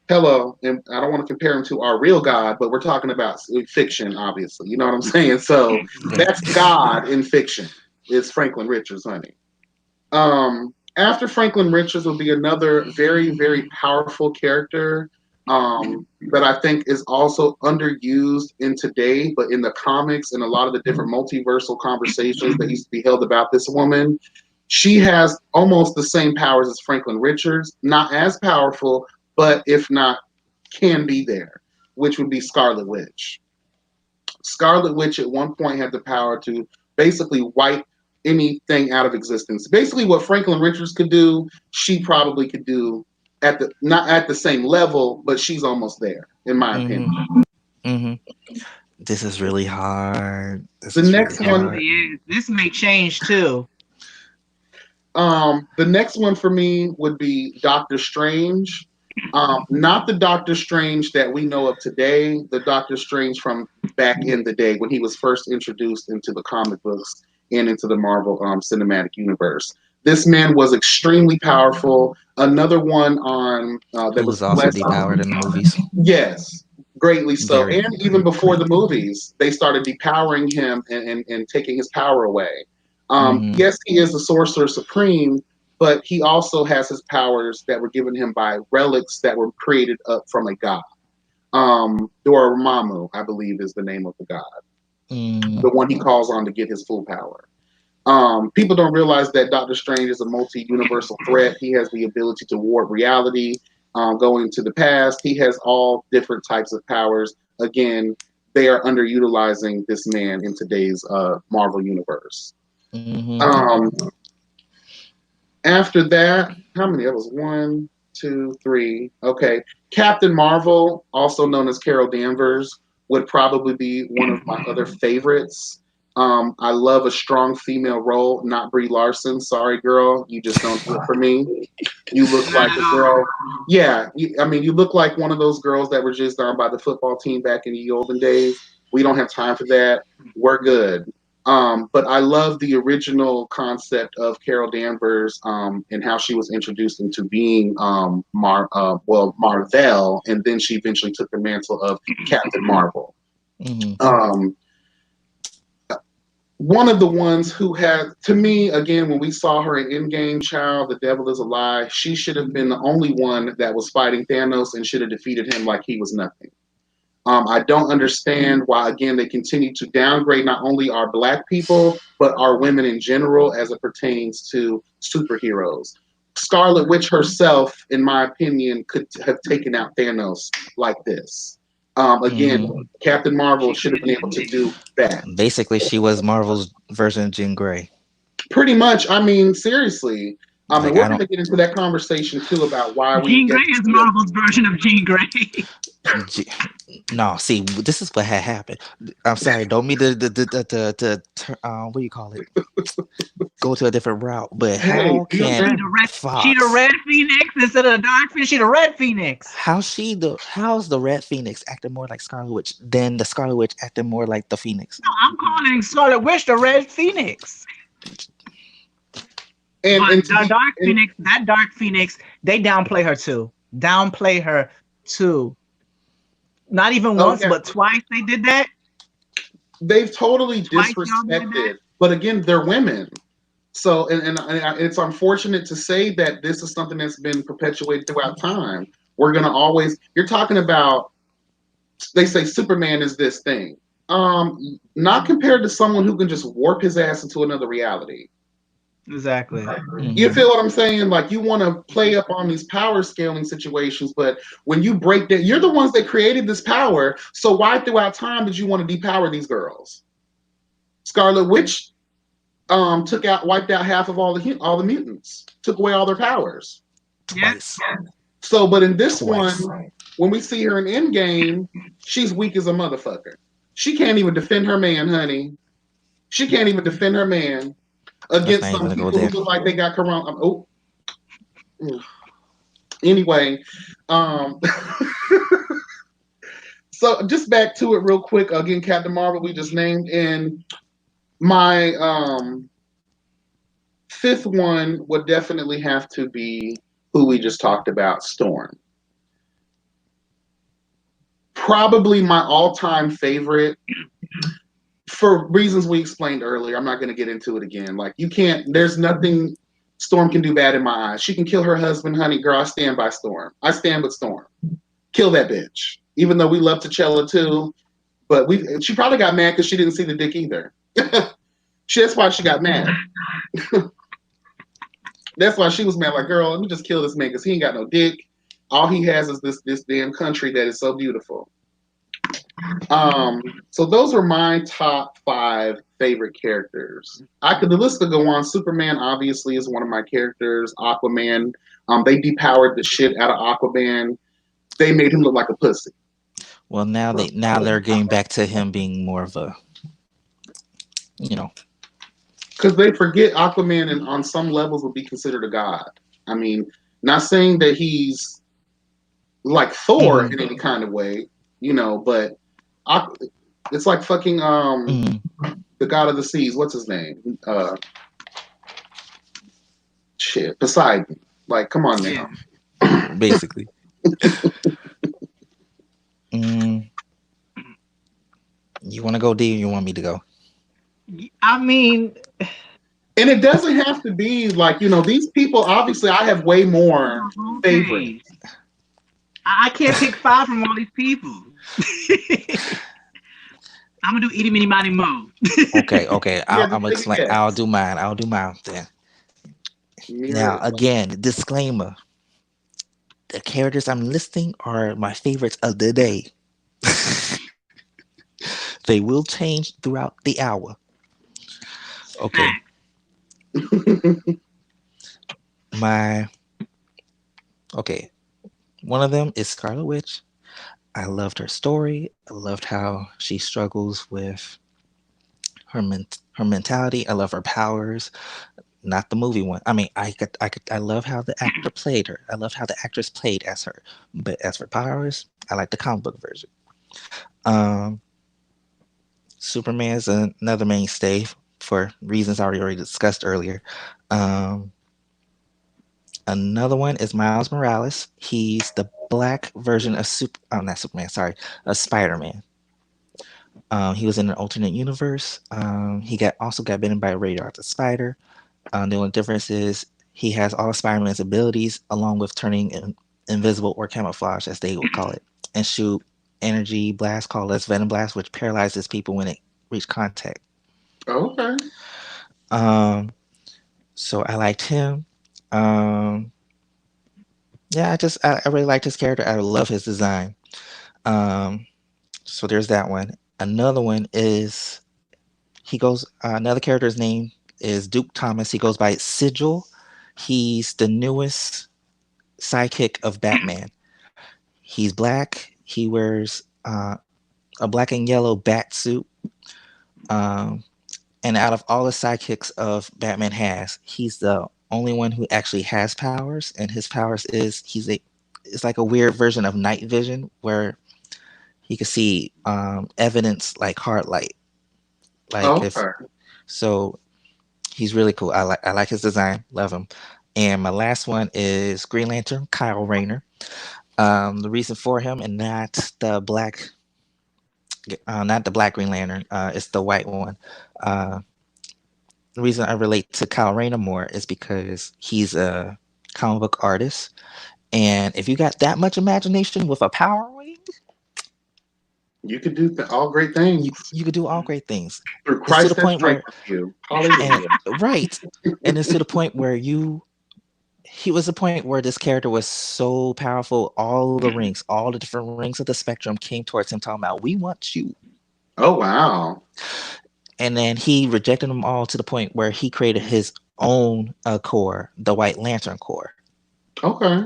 Hello, and I don't want to compare him to our real God, but we're talking about fiction, obviously. You know what I'm saying? So Right. that's God in fiction. Is Franklin Richards, honey. After Franklin Richards will be another very, very powerful character that I think is also underused in today, but in the comics and a lot of the different multiversal conversations that used to be held about this woman. She has almost the same powers as Franklin Richards, not as powerful, but if not, can be there, which would be Scarlet Witch. Scarlet Witch at one point had the power to basically wipe anything out of existence. Basically, what Franklin Richards could do, she probably could do at the not at the same level, but she's almost there, in my opinion. Mm-hmm. Mm-hmm. This is really hard. This The is really next It one, really hard. is. This may change too. the next one for me would be Doctor Strange. Not the Doctor Strange that we know of today, the Doctor Strange from back in the day when he was first introduced into the comic books and into the Marvel cinematic universe. This man was extremely powerful. Another one on that Who was was also less, depowered in the movies. yes, greatly so. Very And even before the movies, they started depowering him and taking his power away. Mm-hmm. Yes, he is the sorcerer supreme, but he also has his powers that were given him by relics that were created up from a god. Dormammu, I believe, is the name of the god, Mm-hmm. the one he calls on to get his full power. People don't realize that Doctor Strange is a multi-universal threat. He has the ability to warp reality, going to the past. He has all different types of powers. Again, they are underutilizing this man in today's Marvel universe. Mm-hmm. Um, After that, how many? That was one, two, three. Okay. Captain Marvel, also known as Carol Danvers, would probably be one of my other favorites. I love a strong female role, not Brie Larson. Sorry, girl, you just don't do it for me. You look Not like at a all. girl. Yeah, I mean, you look like one of those girls that were just on by the football team back in the olden days. We don't have time for that. We're good. But I love the original concept of Carol Danvers and how she was introduced into being Marvel, and then she eventually took the mantle of Captain Marvel. Mm-hmm. Um, One of the ones who had, to me, again, when we saw her in Endgame, Child, The Devil is a Lie, she should have been the only one that was fighting Thanos and should have defeated him like he was nothing. I don't understand why, again, they continue to downgrade not only our black people, but our women in general as it pertains to superheroes. Scarlet Witch herself, in my opinion, could have taken out Thanos like this. Again, Hmm. Captain Marvel She should have been able to do that. Basically, she was Marvel's version of Jean Grey. Pretty much. I mean, seriously. And Like we're I going don't. to get into that conversation too about why we Jean get Grey to is see her. Marvel's version of Jean Grey. G- No, see, this is what had happened. I'm sorry, don't mean what do you call it? Go to a different route. But Hey, how do your can She thing. the red, she the Fox? red phoenix instead of the dark phoenix. She the red phoenix. How's the Red Phoenix acting more like Scarlet Witch than the Scarlet Witch acting more like the Phoenix? No, I'm calling Scarlet Witch the red phoenix. But And to the be, dark and phoenix, that dark phoenix, they downplay her too. Downplay her too. Not even oh once, yeah, but twice they did that. they've totally Twice y'all did that. disrespected. But again, they're women. So, and it's unfortunate to say that this is something that's been perpetuated throughout time. We're gonna always. You're talking about. They say Superman is this thing. Not compared to someone who can just warp his ass into another reality. Exactly. You Hmm. feel what I'm saying? Like you want to play up on these power scaling situations, but when you break that, you're the ones that created this power. So why throughout time did you want to depower these girls? Scarlet Witch wiped out half of all the mutants, took away all their powers. Yeah. Twice. So, but in this Twice. one, when we see her in Endgame, she's weak as a motherfucker. She can't even defend her man, honey. She can't even defend her man Let's against not some even go people who there. look like they got corona. Oh, anyway, um, so just back to it real quick. Again, Captain Marvel we just named, and my fifth one would definitely have to be who we just talked about, Storm. Probably my all-time favorite for reasons we explained earlier. I'm not going to get into it again. Like you can't. There's nothing Storm can do bad in my eyes. She can kill her husband, honey. Girl, I stand by Storm. I stand with Storm. Kill that bitch. Even though we love T'Challa too, but she probably got mad because she didn't see the dick either. That's why she got mad. That's why she was mad. Like, girl, let me just kill this man because he ain't got no dick. All he has is this damn country that is so beautiful. So those are my top five favorite characters. The list could go on. Superman obviously is one of my characters. Aquaman. They depowered the shit out of Aquaman. They made him look like a pussy. Well, now they're getting back to him being more of a, you know. Because they forget Aquaman and on some levels would be considered a god. I mean, not saying that he's like Thor Hmm. in any kind of way, but it's like fucking Hmm. the god of the seas. What's his name? Shit, Poseidon. Like, come on Yeah. now. Basically. Mm, you want to go D or you want me to go? I mean, And it doesn't have to be like these people. Obviously, I have way more favorites. okay. I can't pick five from all these people. I'm gonna do itty bitty miny mo. Okay. Yeah, I'm just gonna take a explain. I'll guess. do mine. I'll do mine then. Me Now, ready. again, disclaimer: the characters I'm listing are my favorites of the day. They will change throughout the hour. Okay, my okay. One of them is Scarlet Witch. I loved her story. I loved how she struggles with her mentality. I love her powers. Not the movie one. I mean, I love how the actor played her. I love how the actress played as her. But as for powers, I like the comic book version. Um, Superman is another mainstay for reasons I already discussed earlier. Um, Another one is Miles Morales. He's the black version of not Superman. Sorry, of Spider Man. He was in an alternate universe. He got bitten by a radioactive spider. The only difference is he has all of Spider Man's abilities, along with turning invisible or camouflage, as they would call it, and shoot energy blast called as Venom Blast, which paralyzes people when it reach contact. Okay. Um, so I liked him. Um, yeah, I really liked his character. I love his design. Um, So there's that one. Another one is another character's name is Duke Thomas. He goes by Sigil. He's the newest sidekick of Batman. He's black. He wears a black and yellow bat suit. Um, and out of all the sidekicks of Batman he's the only one who actually has powers. And his powers is it's like a weird version of night vision where he can see evidence like hard light. Like if Okay. so, he's really cool. I like his design. Love him. And my last one is Green Lantern, Kyle Rayner. The reason for him, and not the black Green Lantern. It's the white one. The reason I relate to Kyle Rayner more is because he's a comic book artist, and if you got that much imagination with a power wing, You could do all great things you could do all great things. through It's to Christ the that point where, strengthens you. and Hallelujah. right, and it's to the point where he was a point where this character was so powerful. All the different rings of the spectrum came towards him, talking about, "We want you." Oh wow. And then he rejected them all to the point where he created his own core, the White Lantern core, Okay.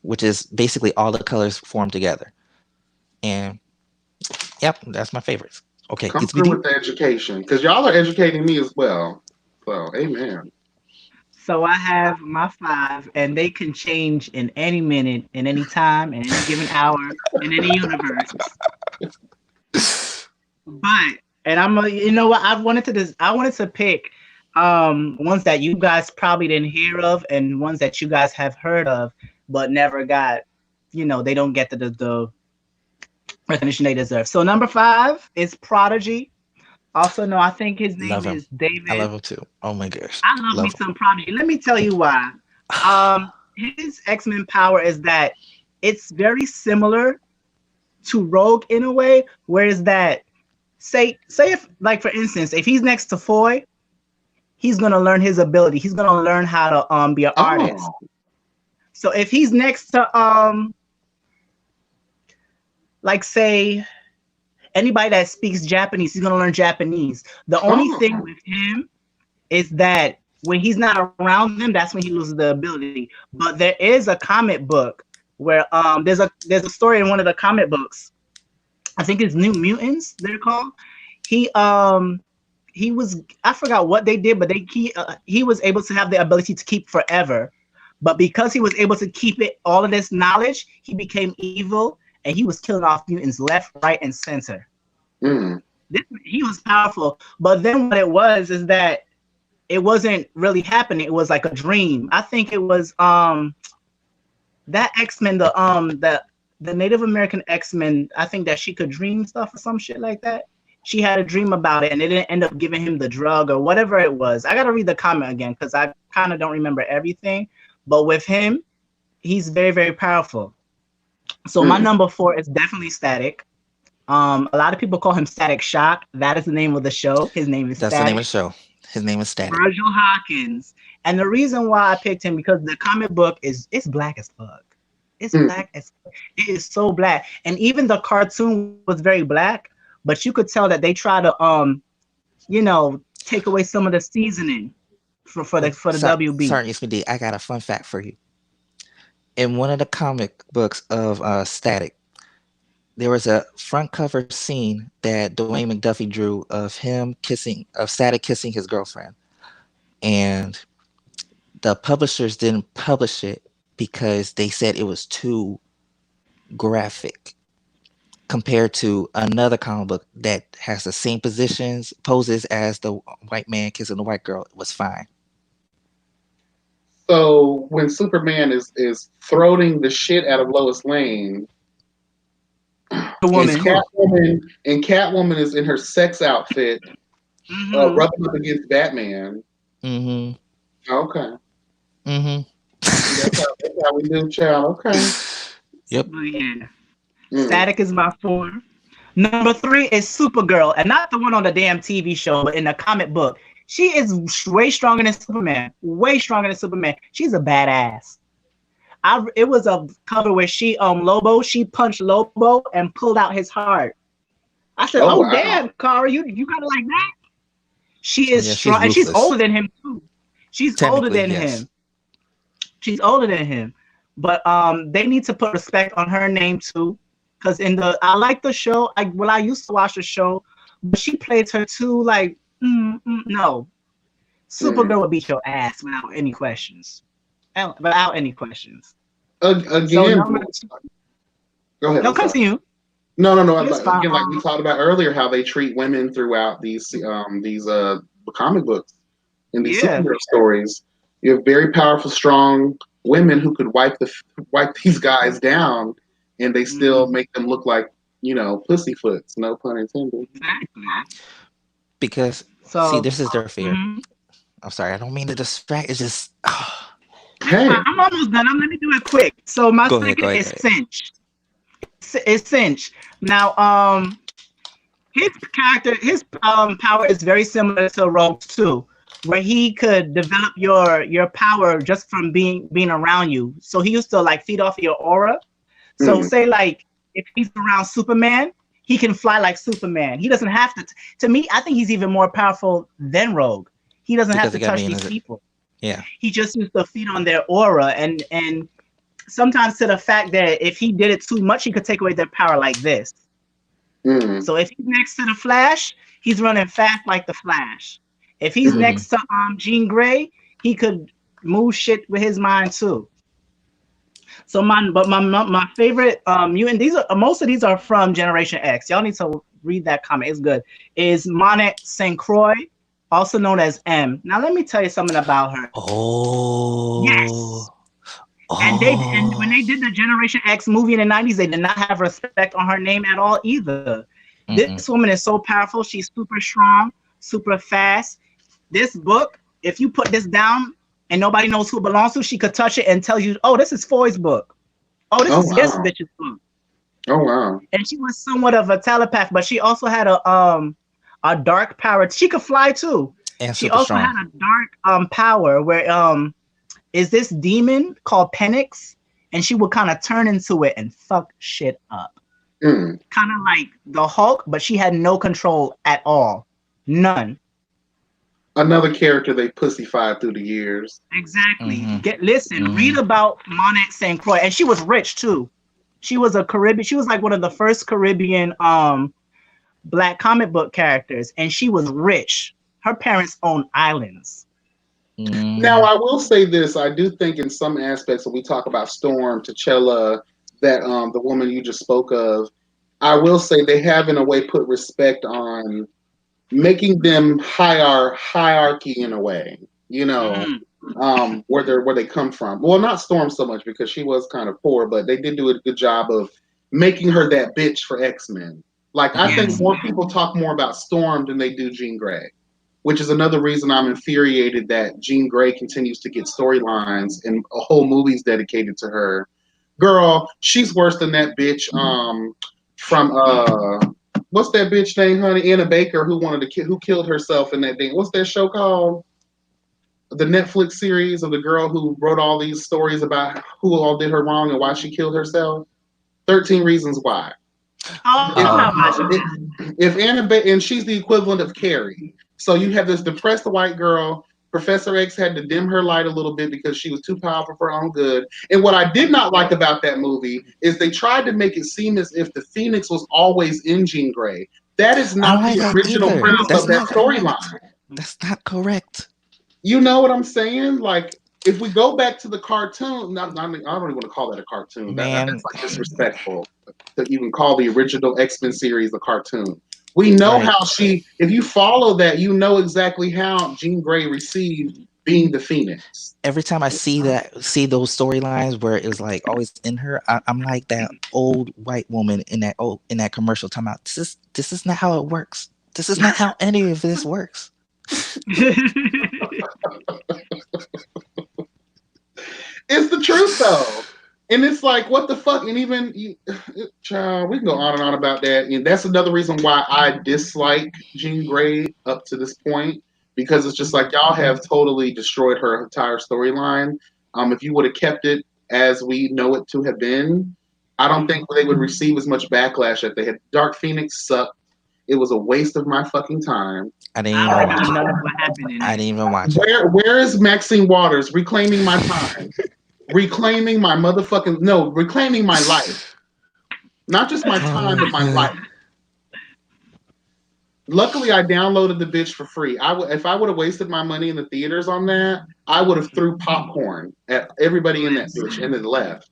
which is basically all the colors formed together. And yep, that's my favorites. Okay, Come it's through BD. with the education, because y'all are educating me as well. So, amen. So I have my five, and they can change in any minute, in any time, in any given hour, in any universe. But you know what? I wanted to pick ones that you guys probably didn't hear of, and ones that you guys have heard of, but never got. They don't get the recognition they deserve. So number five is Prodigy. Also, no, I think his Love name him. is I David. love him too. Oh my gosh, I love me love him. some Prodigy. Let me tell you why. His X-Men power is that it's very similar to Rogue in a way, whereas that say if, like, for instance, if he's next to Foy, he's gonna learn his ability. He's gonna learn how to be an artist. Oh. So if he's next to like, say, anybody that speaks Japanese, he's gonna learn Japanese. The only thing Oh. with him is that when he's not around them, that's when he loses the ability. But there is a comic book where there's a story in one of the comic books. I think it's New Mutants, they're called. He was, I forgot what they did, but he was able to have the ability to keep forever. But because he was able to keep all of this knowledge, he became evil, and he was killing off mutants left, right, and center. Mm. He was powerful. But then what it was is that it wasn't really happening. It was like a dream. I think it was that X-Men, the Native American X-Men, I think that she could dream stuff or some shit like that. She had a dream about it, and it didn't end up giving him the drug or whatever it was. I gotta read the comment again because I kind of don't remember everything. But with him, he's very, very powerful. So my number four is definitely Static. A lot of people call him Static Shock. That is the name of the show. His name is That's the name of the show. His name is Static. Virgil Hawkins. And the reason why I picked him because the comic book it's black as fuck. It's black as fuck. It is so black. And even the cartoon was very black, but you could tell that they try to take away some of the seasoning for the WB. Sorry, ItsMeDee. I got a fun fact for you. In one of the comic books of Static, there was a front cover scene that Dwayne McDuffie drew of Static kissing his girlfriend. And the publishers didn't publish it because they said it was too graphic compared to another comic book that has the same poses as the white man kissing the white girl. It was fine. So when Superman is throating the shit out of Lois Lane, The woman. Catwoman is in her sex outfit, rubbing up against Batman. Mm-hmm. Okay. Mm-hmm. That's how we do, child. Okay. Yep. But yeah. Static is my four. Number three is Supergirl, and not the one on the damn TV show, but in the comic book. She is way stronger than Superman. Way stronger than Superman. She's a badass. It was a cover where she punched Lobo and pulled out his heart. I said, Oh "Oh wow. damn, Kara, you got it like that." She Oh is yeah, she's strong, and she's ruthless. older than him too. She's older Technically, than yes. him. She's older than him. But they need to put respect on her name too. Cause I like the show. I used to watch the show, but she plays her too like no. Mm. Supergirl would beat your ass without any questions. Without any questions. So Again, number two, go ahead. no, I'm sorry. continue. No, no, no. It's fine. Again, like we talked about earlier, how they treat women throughout these comic books in these Yeah. superhero stories. You have very powerful, strong women who could wipe these guys down, and they still Mhm. make them look like pussyfoots. No pun intended. Exactly. Because see, So, this is their fear. mhm. I'm sorry, I don't mean to distract. It's just It's fine. Hey. I'm almost done. Let me do it quick. So my go ahead, go second ahead, go is ahead. Cinch. It's Cinch. Now, his character, his power is very similar to Rogue's too, where he could develop your power just from being around you. So he used to like feed off your aura. So Mm, say like if he's around Superman, he can fly like Superman. He doesn't have to. To me, I think he's even more powerful than Rogue. He doesn't have Because to it got touch me in these as people. yeah. He just used to feed on their aura, and sometimes to the fact that if he did it too much, he could take away their power like this. mm, So if he's next to the Flash, he's running fast like the Flash. If he's mm. Hmm. next to Jean Grey, he could move shit with his mind too. So my favorite mutant, these are most of these are from Generation X. Y'all need to read that comic. It's good. Is Monet St. Croix, also known as M. Now let me tell you something about her. Yes. Oh, And when they oh. did the Generation X movie in the 90s, they did not have respect on her name at all either. This Mm-mm. woman is so powerful. She's super strong, super fast. This book, if you put this down and nobody knows who it belongs to, she could touch it and tell you, oh, this is Foy's book. Oh, this Oh is this wow. bitch's book. Oh wow. And she was somewhat of a telepath, but she also had a dark power. She could fly too. And She super also strong. had a dark power where is this demon called Penix, and she would kind of turn into it and fuck shit up. Mm. Kind of like the Hulk, but she had no control at all. None. Another character they pussified through the years. Exactly. Mm-hmm. Listen, read Mm-hmm. about Monet St. Croix, and she was rich too. She was a Caribbean. She was like one of the first Caribbean black comic book characters, and she was rich. Her parents owned islands. Now, Mm-hmm. I will say this: I do think, in some aspects, when we talk about Storm, T'Challa, that the woman you just spoke of, I will say they have, in a way, put respect on making them hierarchy in a way. You know, Mm, where they come from. Well, not Storm so much because she was kind of poor, but they did do a good job of making her that bitch for X-Men. Like I think yes. Mm-hmm. more people talk more about Storm than they do Jean Grey, which is another reason I'm infuriated that Jean Grey continues to get storylines and a whole movie's dedicated to her. Girl, she's worse than that bitch from what's that bitch name, honey? Anna Baker, who killed herself in that thing. What's that show called? The Netflix series of the girl who wrote all these stories about who all did her wrong and why she killed herself. 13 Reasons Why. Oh, I'm If not Oh, watching if, that. if and she's the equivalent of Carrie. So you have this depressed white girl. Professor X had to dim her light a little bit because she was too powerful for her own good. And what I did not like about that movie is they tried to make it seem as if the Phoenix was always in Jean Grey. That is I don't not like the that original either. premise No. That's of that not correct. storyline. That's not correct. You know what I'm saying? Like, if we go back to the cartoon, I don't even want to call that a cartoon. That's Man, like disrespectful to even call the original X-Men series a cartoon. We know right. how if you follow that, you know exactly how Jean Grey received being the Phoenix. Every time I see those storylines where it's like always in her, I'm like that old white woman in that commercial talking about this is not how it works. This is not how any of this works. It's the truth, though. And it's like, what the fuck? And even, child, we can go on and on about that. And that's another reason why I dislike Jean Grey up to this point, because it's just like y'all have totally destroyed her entire storyline. If you would have kept it as we know it to have been, I don't think they would receive as much backlash that they had. Dark Phoenix sucked. It was a waste of my fucking time. I didn't I don't even remember watch it. none of what happened in I it. didn't even watch it. Where is Maxine Waters reclaiming my time? Reclaiming my motherfucking no, reclaiming my life. Not just my time, but my life. Luckily, I downloaded the bitch for free. If I would have wasted my money in the theaters on that, I would have threw popcorn at everybody in that bitch and then left.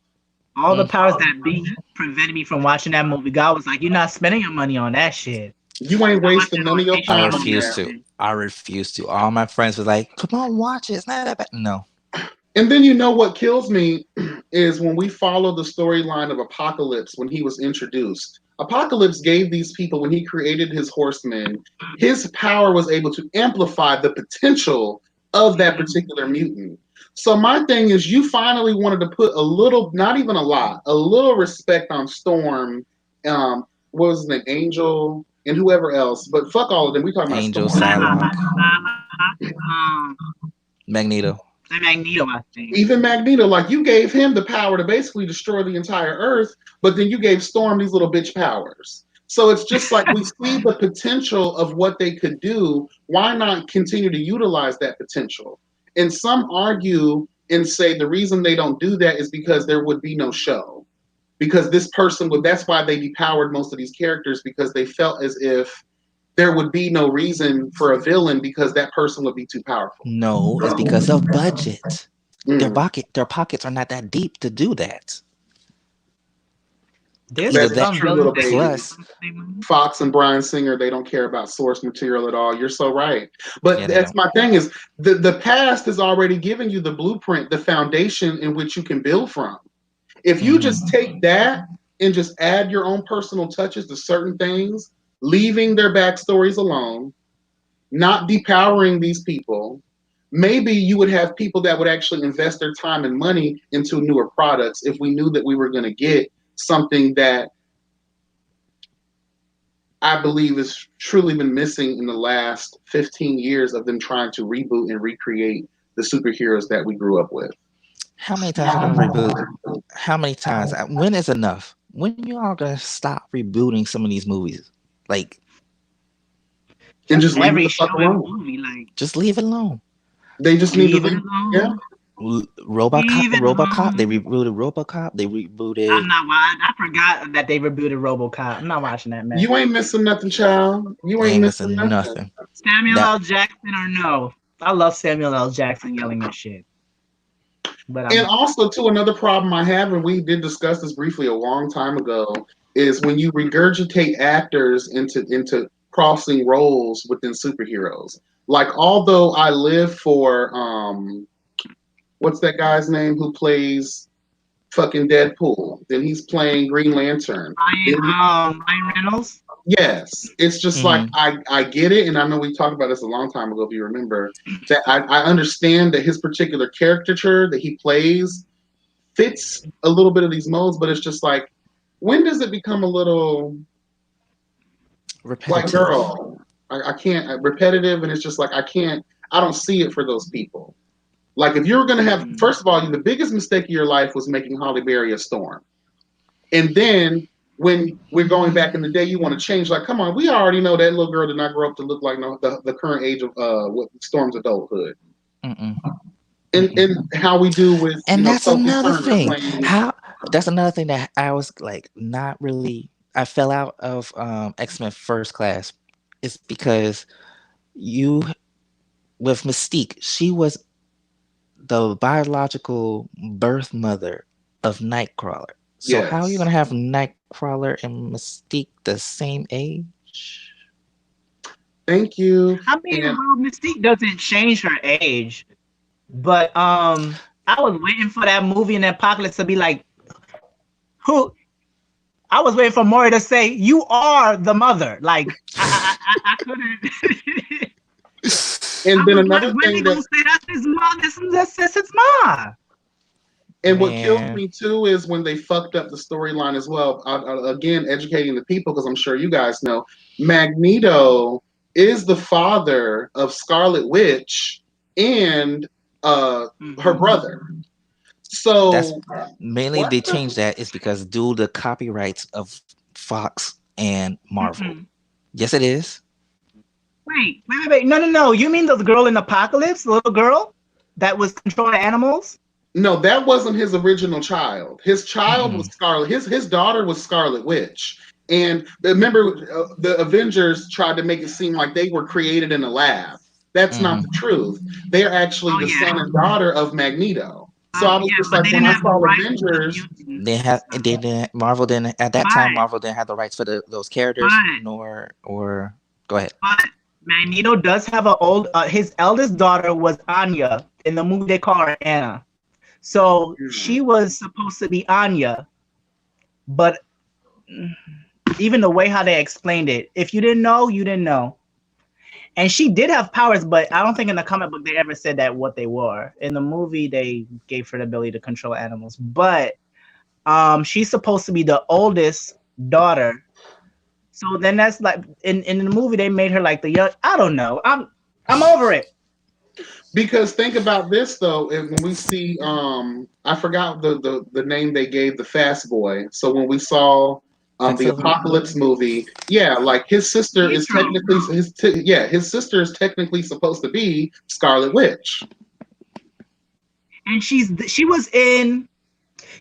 All the powers that be prevented me from watching that movie. God was like, "You're not spending your money on that shit." You ain't I watched wasting it none on of your I time on HBO refuse that. to. I refuse to. All my friends were like, "Come on, watch it. It's not that bad." No. And then you know what kills me is when we follow the storyline of Apocalypse when he was introduced. Apocalypse gave these people, when he created his horsemen, his power was able to amplify the potential of that particular mutant. So my thing is, you finally wanted to put a little, not even a lot, a little respect on Storm. What was his name, Angel, and whoever else. But fuck all of them. We talking about Angel, Storm. Psylocke, um, Magneto. and Magneto, I think. Even Magneto, like you gave him the power to basically destroy the entire Earth, but then you gave Storm these little bitch powers. So it's just like we see the potential of what they could do. Why not continue to utilize that potential? And some argue and say the reason they don't do that is because there would be no show. Because this person would, that's why they depowered most of these characters, because they felt as if there would be no reason for a villain because that person would be too powerful. No, it's because of budget. Mm. Their pockets are not that deep to do that. There's Either That is that some true, villains little that do baby. plus, some things. Fox and Bryan Singer, they don't care about source material at all. You're so right. But yeah, they that's don't. my thing is the past has already given you the blueprint, the foundation in which you can build from. If you Hmm. just take that and just add your own personal touches to certain things, leaving their backstories alone, not depowering these people, maybe you would have people that would actually invest their time and money into newer products if we knew that we were going to get something that I believe has truly been missing in the last 15 years of them trying to reboot and recreate the superheroes that we grew up with. How many times you gonna reboot? How many times? When is enough? When you all gonna stop rebooting some of these movies? Like, And Just just leave it every the show fuck and alone. movie, like just leave it alone. They just need to leave it leave. Yeah. alone. RoboCop. Leave it RoboCop. They alone. rebooted RoboCop. They rebooted. I'm not watching. I forgot that they rebooted RoboCop. I'm not watching that, man. You ain't missing nothing, child. You You ain't ain't missing missing nothing. nothing. Samuel That L. Jackson or no? I love Samuel L. Jackson yelling at shit, but I'm And not. also, too, another problem I have, and we did discuss this briefly a long time ago, is when you regurgitate actors into crossing roles within superheroes. Like, although I live for what's that guy's name who plays fucking Deadpool? Then he's playing Green Lantern. Then Ryan Reynolds. yes, it's just like hmm I get it, and I know we talked about this a long time ago. If you remember, that I understand that his particular caricature that he plays fits a little bit of these modes, but it's just like, when does it become a little like, repetitive. girl, I can't repetitive, and it's just like I don't see it for those people. Like, if you were gonna have, Mm. first of all, the biggest mistake of your life was making Holly Berry a Storm, and then when we're going back in the day, you want to change. Like, come on, we already know that little girl did not grow up to look like no, the current age of what Storm's adulthood, Mm-mm. and Mm-mm. how we do with And that's Sophie another Turner thing. playing. How that's another thing that I was like not really. I fell out of X-Men First Class. It's because you with Mystique, she was the biological birth mother of Nightcrawler. So how are you Yes, gonna have Nightcrawler and Mystique the same age? thank you. I mean, And well, Mystique doesn't change her age, but I was waiting for that movie in Apocalypse to be like, who? I was waiting for Maury to say, "You are the mother." Like I couldn't. I and then was like, another when he thing gonna that say that's his mom? That's his mom. and what kills Man, me too is when they fucked up the storyline as well. Again, educating the people, because I'm sure you guys know Magneto is the father of Scarlet Witch and her Mm-hmm. brother. that's So mainly what they the changed that is because due to the copyrights of Fox and Marvel. Mm-mm. Yes, it is. Wait. No. You mean the girl in Apocalypse, the little girl that was controlling animals? No, that wasn't his original child. His child was Mm-mm. Scarlet. His daughter was Scarlet Witch. And remember, the Avengers tried to make it seem like they were created in a lab. That's not the Mm-hmm. truth. They are actually Oh the yeah, son and daughter of Magneto. So I was yeah, just but like, they when didn't I have the saw rights to the Avengers, mutants They and have stuff. they didn't Marvel didn't at that time But Marvel didn't have the rights for those characters but nor or go ahead. but Magneto does have a old. His eldest daughter was Anya. In the movie, they call her Anna. So she was supposed to be Anya, but even the way how they explained it, if you didn't know, you didn't know. And she did have powers, but I don't think in the comic book they ever said that what they were. In the movie, they gave her the ability to control animals, but she's supposed to be the oldest daughter. So then that's like in the movie they made her like the young. I don't know. I'm over it. because think about this though, and when we see, I forgot the name they gave the Fast Boy. So when we saw the Quicksilver. Apocalypse movie, yeah, like his sister is Pietro, technically his sister is technically supposed to be Scarlet Witch. and she was in.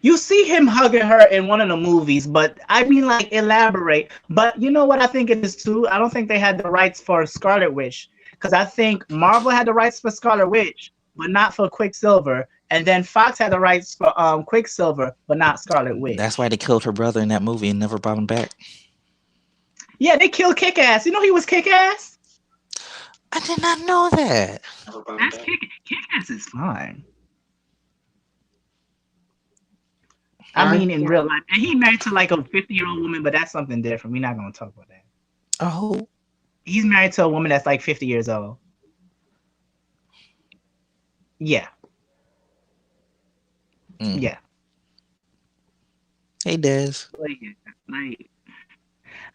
You see him hugging her in one of the movies, but I mean, like, elaborate. But you know what I think it is too? I don't think they had the rights for Scarlet Witch because I think Marvel had the rights for Scarlet Witch, but not for Quicksilver, and then Fox had the rights for Quicksilver, but not Scarlet That's why Witch. they killed her brother in that movie and never brought him back. Yeah, they killed Kick Ass. You know he was Kick Ass. I did not know that. That's Kick Ass is fine. I I mean, in real life, and he married to like a 50-year-old woman, but that's something different. We're not gonna talk about that. Oh. He's married to a woman that's like 50 years old. Yeah, Mm. yeah. Hey Des. Like,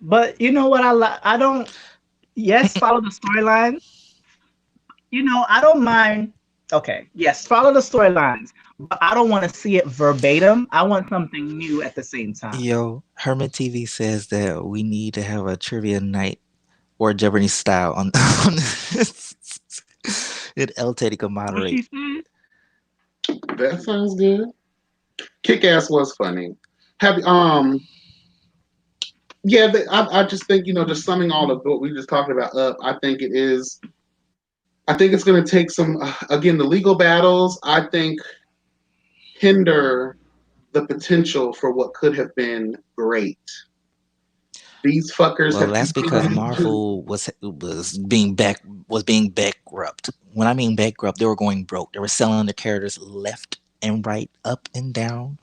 but you know what? I don't. Yes, follow the storyline. I don't mind. Okay, yes, follow the storylines, but I don't want to see it verbatim. I want something new at the same time. Yo, Hermit TV says that we need to have a trivia night or Jeopardy style on this. And El Teddy can What she moderate. said? that sounds good. Kick Ass was funny. Have yeah, I just think just summing all of what we just talked about up. I think it is. I think it's going to take some again the legal battles. I think hinder the potential for what could have been great. These fuckers Well, have that's because continued to. Marvel was being bankrupt. When I mean bankrupt, they were going broke. They were selling their characters left and right, up and down,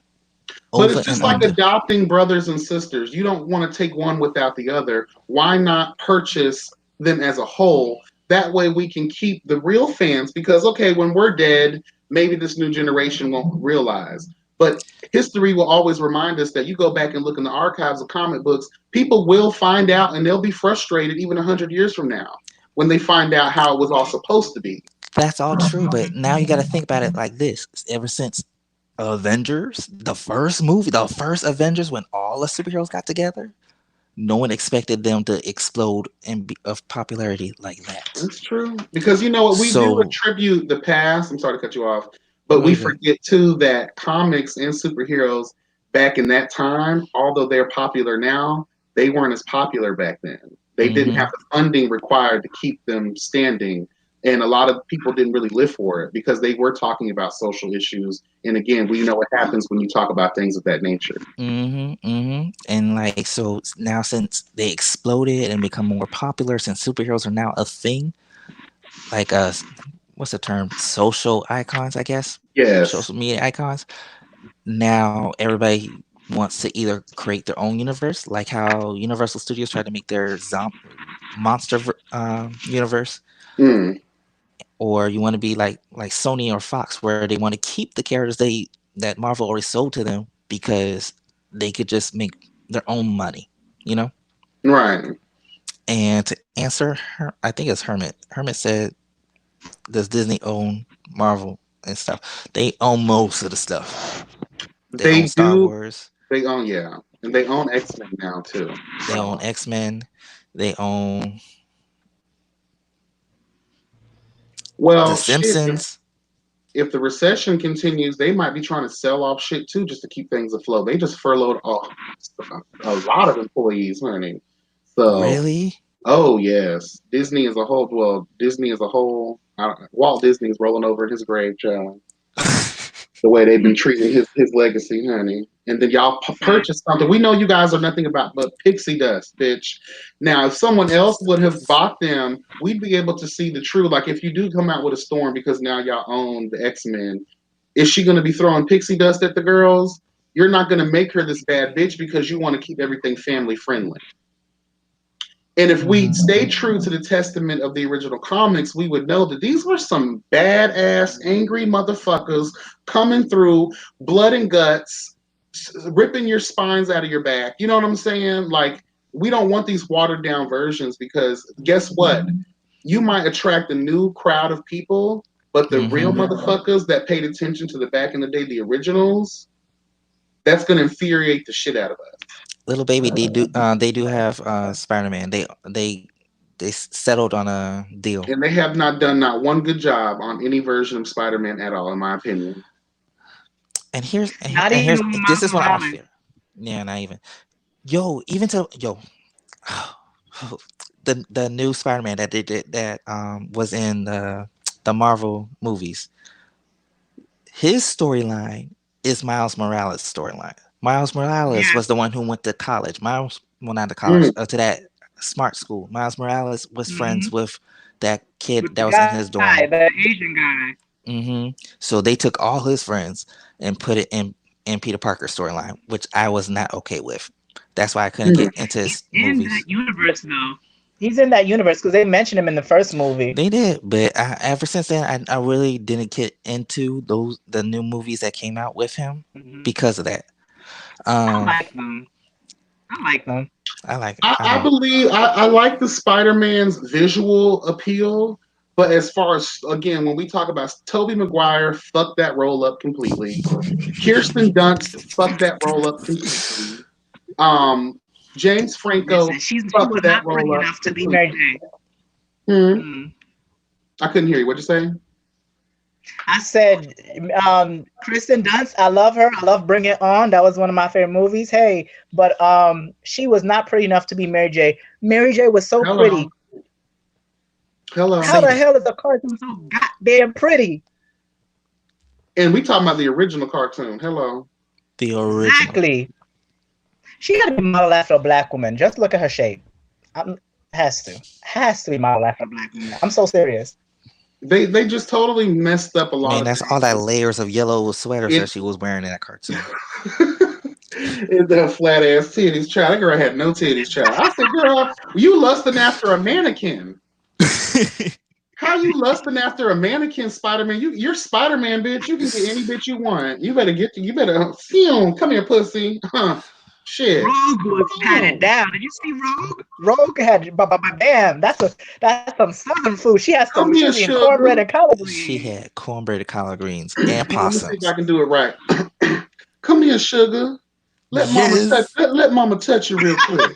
But over it's just and like under. adopting brothers and sisters. You don't want to take one without the other. Why not purchase them as a whole? That way we can keep the real fans because, okay, when we're dead, maybe this new generation won't realize. But history will always remind us that you go back and look in the archives of comic books, people will find out and they'll be frustrated even 100 years from now when they find out how it was all supposed to be. That's all true, but now you got to think about it like this. Ever since Avengers, the first movie, the first Avengers, when all the superheroes got together, no one expected them to explode and be of popularity like that. It's true. Because you know what? We do So, attribute the past. I'm sorry to cut you off, oh but no, we you're good. forget too that comics and superheroes back in that time, although they're popular now, they weren't as popular back then. They didn't Mm-hmm. have the funding required to keep them standing. And a lot of people didn't really live for it because they were talking about social issues. And again, we know what happens when you talk about things of that nature. Mm-hmm. Mm-hmm. And like so now since they exploded and become more popular, since superheroes are now a thing, like what's the term? Social icons, I guess. Yes. Social media icons. Now everybody wants to either create their own universe, like how Universal Studios tried to make their universe, Mm, or you want to be like Sony or Fox, where they want to keep the characters that Marvel already sold to them because they could just make their own money, you know. right. And to answer her, I think it's Hermit. Hermit said, "Does Disney own Marvel and stuff? They own most of the stuff. They own They Star do. Wars. They own, yeah. And they own X Men now too. They own So. X Men. They own The Well, shit. Simpsons. If the recession continues, they might be trying to sell off shit too, just to keep things afloat. They just furloughed a lot of employees, honey. So, Really? oh yes, Disney as a whole. Well, Disney as a whole. Walt Disney is rolling over in his grave, child. The way they've been treating his legacy, honey. And then y'all purchase something. We know you guys are nothing about but pixie dust, bitch. Now, if someone else would have bought them, we'd be able to see the true. Like, if you do come out with a storm because now y'all own the X-Men, is she going to be throwing pixie dust at the girls? You're not going to make her this bad bitch because you want to keep everything family friendly. And if we stay true to the testament of the original comics, we would know that these were some badass, angry motherfuckers coming through, blood and guts, ripping your spines out of your back. You know what I'm saying? Like, we don't want these watered down versions because guess what? You might attract a new crowd of people, but the real motherfuckers that paid attention to the back in the day, the originals, that's going to infuriate the shit out of us. Little baby, they do have Spider-Man. They settled on a deal. And they have not done not one good job on any version of Spider-Man at all, in my opinion. And here's Not and here's even this Miles is what I want to Morales. feel. Yeah, not even. Yo, even to yo, the new Spider-Man that they did that was in the Marvel movies. His storyline is Miles Morales' storyline. Miles Morales Yes. was the one who went to college. Not to college, Mm. to that smart school. Miles Morales was friends Hmm. with that kid With that the was in his guy, dorm. the Asian guy. So they took all his friends and put it in Peter Parker's storyline, which I was not okay with. That's why I couldn't Mm. get into He's his in that movies. universe though. He's in that universe because they mentioned him in the first movie. They did, but ever since then, I really didn't get into the new movies that came out with him Hmm. because of that. I Um, like them. I like them. I like it. I I don't. believe I like the Spider-Man's visual appeal, but as far as again, when we talk about Tobey Maguire, fuck that roll up completely. Kirsten Dunst, fuck that roll up completely. Um, James Franco, Listen, she fuck was that not roll pretty up enough to be Mary completely. J. Hmm. Mm. I couldn't hear you. What'd you say? I said, Kristen Dunst. I love her. I love Bring It On. That was one of my favorite movies. Hey, but she was not pretty enough to be Mary J. Mary J was so Hello, pretty. How hello. Say the that. hell is a cartoon so goddamn pretty? And we talking about the original cartoon. Hello. The original. Exactly. She got to be modeled after a black woman. Just look at her shape. Has to be modeled after a black woman. I'm so serious. They just totally messed up a lot Man, of that's all that things. layers of yellow sweaters It that she was wearing in that cartoon. Is that flat ass titties, child? That girl had no titties, child. I said, girl, you lusting after a mannequin. How you lusting after a mannequin, Spider Man? You're Spider Man, bitch. You can get any bitch you want. You better you better film. Come here, pussy. Huh? Shit. Had it down. Did you see Rogue? Rogue had bam. That's some southern food. Come She here, was eating cornbread sugar. and collard She greens. had cornbread, collard greens, and Let me see if I possums. can do it right. Come here, sugar. Yes. Let mama touch you real quick.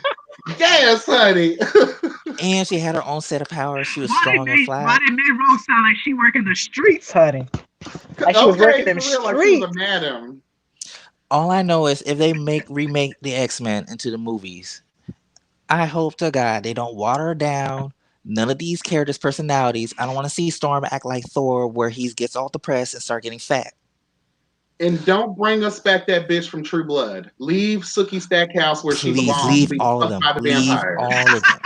Yes, honey. And she had her own set of powers. She was strong and Why flat. they made Rogue sound like she working the streets, honey? Like she was Okay, working them for real, like she was a streets. madam. All I know is if they remake the X-Men into the movies, I hope to God they don't water it down. None of these characters' personalities. I don't want to see Storm act like Thor, where he gets all depressed and start getting fat. And don't bring us back that bitch from True Blood. Leave Sookie Stackhouse where she Please belongs to leave be all of fucked them. by the Leave vampires. all of them.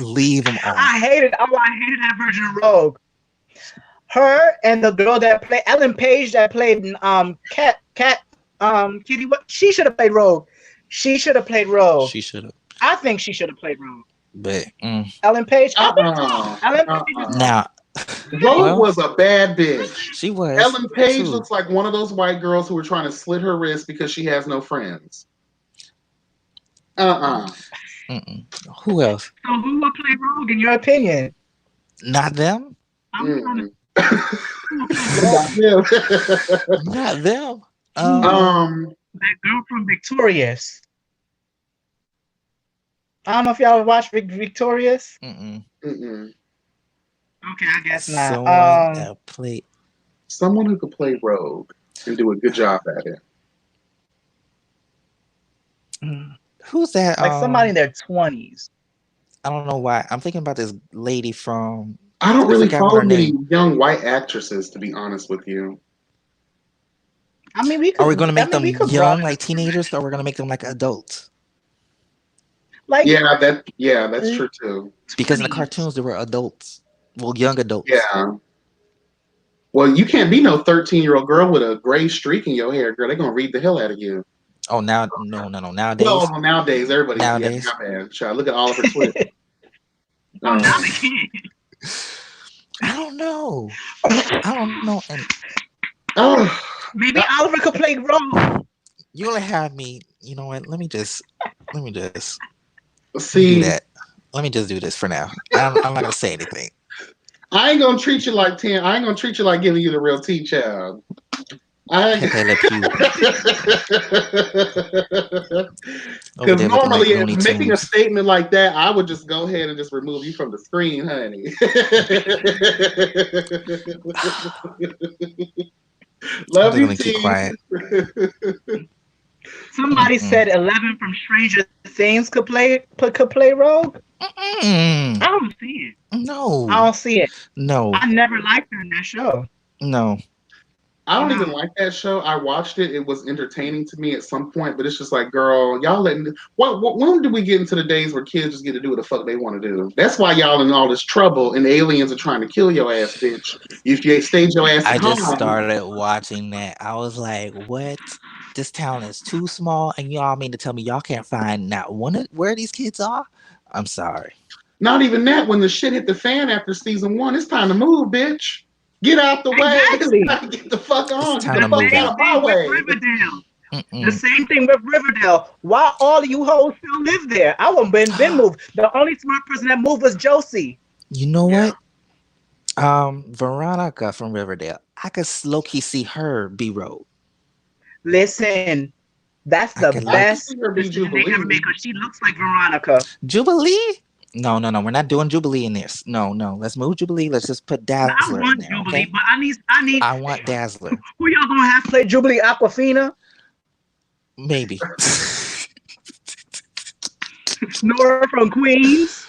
Leave them all. I hated that version of Rogue. Her and the girl that played Ellen Page that played Kitty. What she should have played Rogue. She should have played Rogue. She should have. I think she should have played Rogue. But Ellen Page. I think Uh-uh. Ellen Page is Uh-uh. now, Rogue well, was a bad bitch. she was Ellen Page too. looks like one of those white girls who were trying to slit her wrist because she has no friends. Uh-uh. Mm-mm. Who else? so who would play Rogue in your opinion? Not them. I'm trying Mm-mm. to who would play Rogue? Not them. Not them. Ooh, um, that girl from Victorious. I don't know if y'all watched Victorious. Mm-mm. Mm-mm. Okay, I guess not. Someone that played. Someone who could play Rogue and do a good job at it. Who's that? like somebody in their 20s. I don't know why. I'm thinking about this lady from. I don't I really forgot what follow her many name. young white actresses, to be honest with you. I mean, we Are we could. gonna I make mean, them we could young, broaden like the teenagers, or we're gonna make them like adults? like That's true too. Because in the 20s. cartoons there were adults, well, young adults. Yeah. Well, you can't be no 13-year-old girl with a gray streak in your hair, girl. They're gonna read the hell out of you. Oh, now no, no, no. Well, Nowadays, nowadays everybody, yeah, nowadays, my bad. Child, look at Oliver Twist. Oh, now Um, they can. I don't know. I don't know. And oh, Maybe Oliver could play Rogue. you only have me. You know what? Let me just, let me do see, that. Let me just do this for now. I'm not gonna say anything. I ain't gonna treat you like 10. I ain't gonna treat you like giving you the real tea, child. I ain't. Pepe Le Pew over Because there looking like normally, Looney making a Tunes. statement like that, I would just go ahead and just remove you from the screen, honey. I'm Love just you, gonna keep T. quiet. Somebody Mm-mm. said 11 from Stranger Things could play Rogue. I Mm-mm. don't see it. I No, don't see it. no, I never liked her in that show. no. I don't No. even like that show. I watched it. It was entertaining to me at some point, but it's just like, girl, y'all letting. When do we get into the days where kids just get to do what the fuck they want to do? That's why y'all in all this trouble and aliens are trying to kill your ass, bitch. If you stayed your ass at I just home. started watching that. I was like, what? This town is too small, and y'all mean to tell me y'all can't find not one of where these kids are? I'm sorry. Not even that. When the shit hit the fan after season one, it's time to move, bitch. Get out the way. It's Exactly. time to get the fuck It's on. Get time the to The fuck move out same out. of my thing with way. Riverdale. The Mm-mm. same thing with Riverdale. Why all of you hoes still live there? I wouldn't been moved. The only smart person that moved was Josie. You know Yeah. what? Veronica from Riverdale. I could low key see her be Rogue. Listen, that's the I could I low can key. best see her be decision they ever made Jubilee. because she looks like Veronica. Jubilee? No, no, no. We're not doing Jubilee in this. No, no. Let's move Jubilee. Let's just put I Dazzler in want there, Jubilee, okay? but I need I want Dazzler. who y'all gonna have play Jubilee Aquafina? Maybe. Nora from Queens.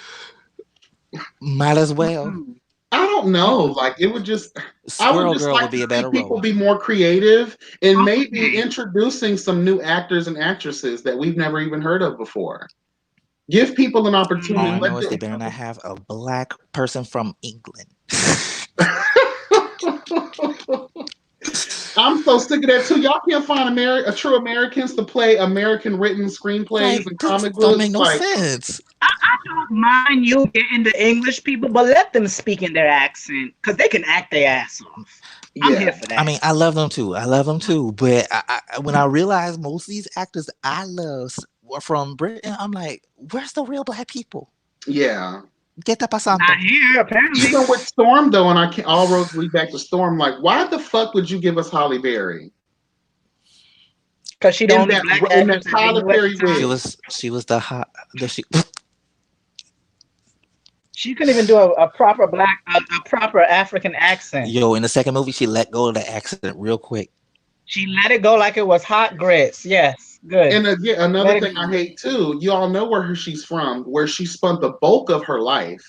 Might as well. Mm-mm. I don't know. Mm-mm. Like it would just. I would Squirrel just Girl like would to be a see better people role. be more creative and maybe Okay. introducing some new actors and actresses that we've never even heard of before. Give people an All opportunity. I Mm. know Let is they them. better not have a black person from England. I'm so sick of that too. Y'all can't find true Americans to play American written screenplays Like, and this comic don't make books. no Like, sense. I don't mind you getting the English people, but let them speak in their accent because they can act their ass off. I'm yeah, here for I that. mean, I love them too. I love them too. But when I realized most of these actors I love were from Britain, I'm like, where's the real black people? yeah. Get that Not pasando. here, apparently, Even with Storm though, and I can all roads lead back to Storm. Like, why the fuck would you give us Holly Berry because she the only that black in that actress in the Tyler U.S. Perry She wig? time. was she was the hot the she She couldn't even do a proper a proper African accent. yo in the second movie she let go of the accent real quick. She let it go like it was hot grits. Yes, good. And again, Let another it thing go. I hate too. You all know where she's from, where she spent the bulk of her life,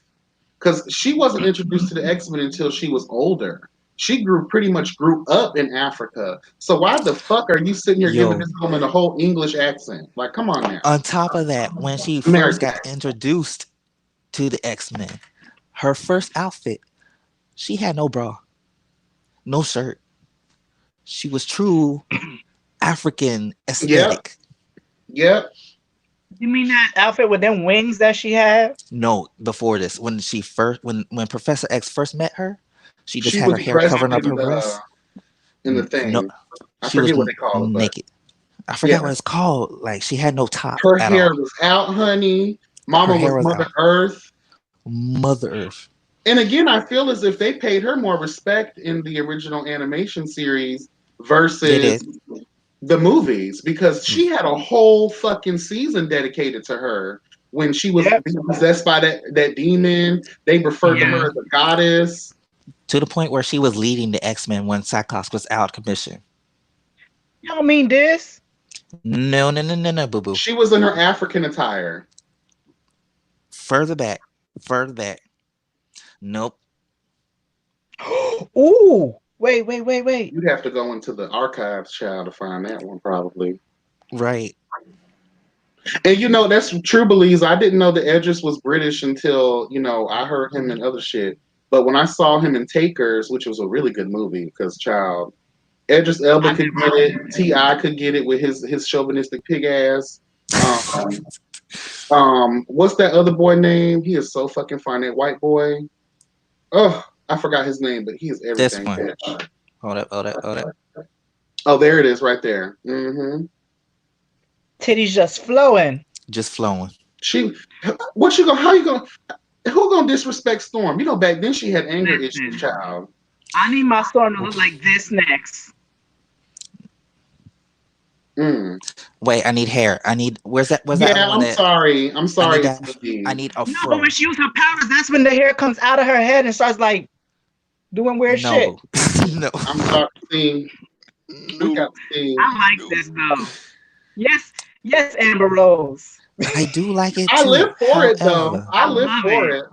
because she wasn't introduced to the X-Men until she was older. She pretty much grew up in Africa. So why the fuck are you sitting here giving Yo, this woman a whole English accent? Like, come on now, on top of that, when she first American got accent. introduced to the X-Men, her first outfit, she had no bra, no shirt. She was true African Yep, aesthetic. yep. You mean that outfit with them wings that she had? No, before this, when she first when Professor X first met her, she just She had her was hair dressed covering up her breasts. in the No, thing. I she was forget what they call it, but naked. I yeah, forgot what it's called. Like she had no top her at hair all. was out, honey. Her Mama hair was was Mother out. Earth. Mother Earth. And again, I feel as if they paid her more respect in the original animation series They versus did. the movies because she had a whole fucking season dedicated to her when she was Yep. being possessed by that demon. They referred to Yeah. her as a goddess. To the point where she was leading the X-Men when Cyclops was out of commission. Y'all mean this? No, no, no, no, no, boo boo. She was in her African attire. Further back. Further back. Nope. Ooh. Wait. You'd have to go into the archives, child, to find that one probably. Right. And that's true, Belize. I didn't know that Edris was British until I heard him in other shit. But when I saw him in Takers, which was a really good movie, because child, Edris Elba I could never. get it, Ti could get it with his chauvinistic pig ass. Um, what's that other boy name? He is so fucking fine. That white boy. Oh, I forgot his name, but he is This everything, one. bitch. Hold up. Oh, there it is, right there. Mm-hmm. Titties just flowing. Just flowing. She, what you gonna? How you gonna? Who gonna disrespect Storm? Back then she had anger issues, Listen, child. I need my storm to look Oof. like this next. Mm. Wait, I need hair. I need. Where's that other Yeah, one I'm that sorry. I'm I sorry, need it's that? I me. need a No, but when fro. she uses her powers, that's when the hair comes out of her head and starts like doing weird No, shit. boo. No. I'm sorry. See, we No. got to see. I like No. this though. Yes, Amber Rose. I do like it I too. live for it though. However, I I live love for it. it.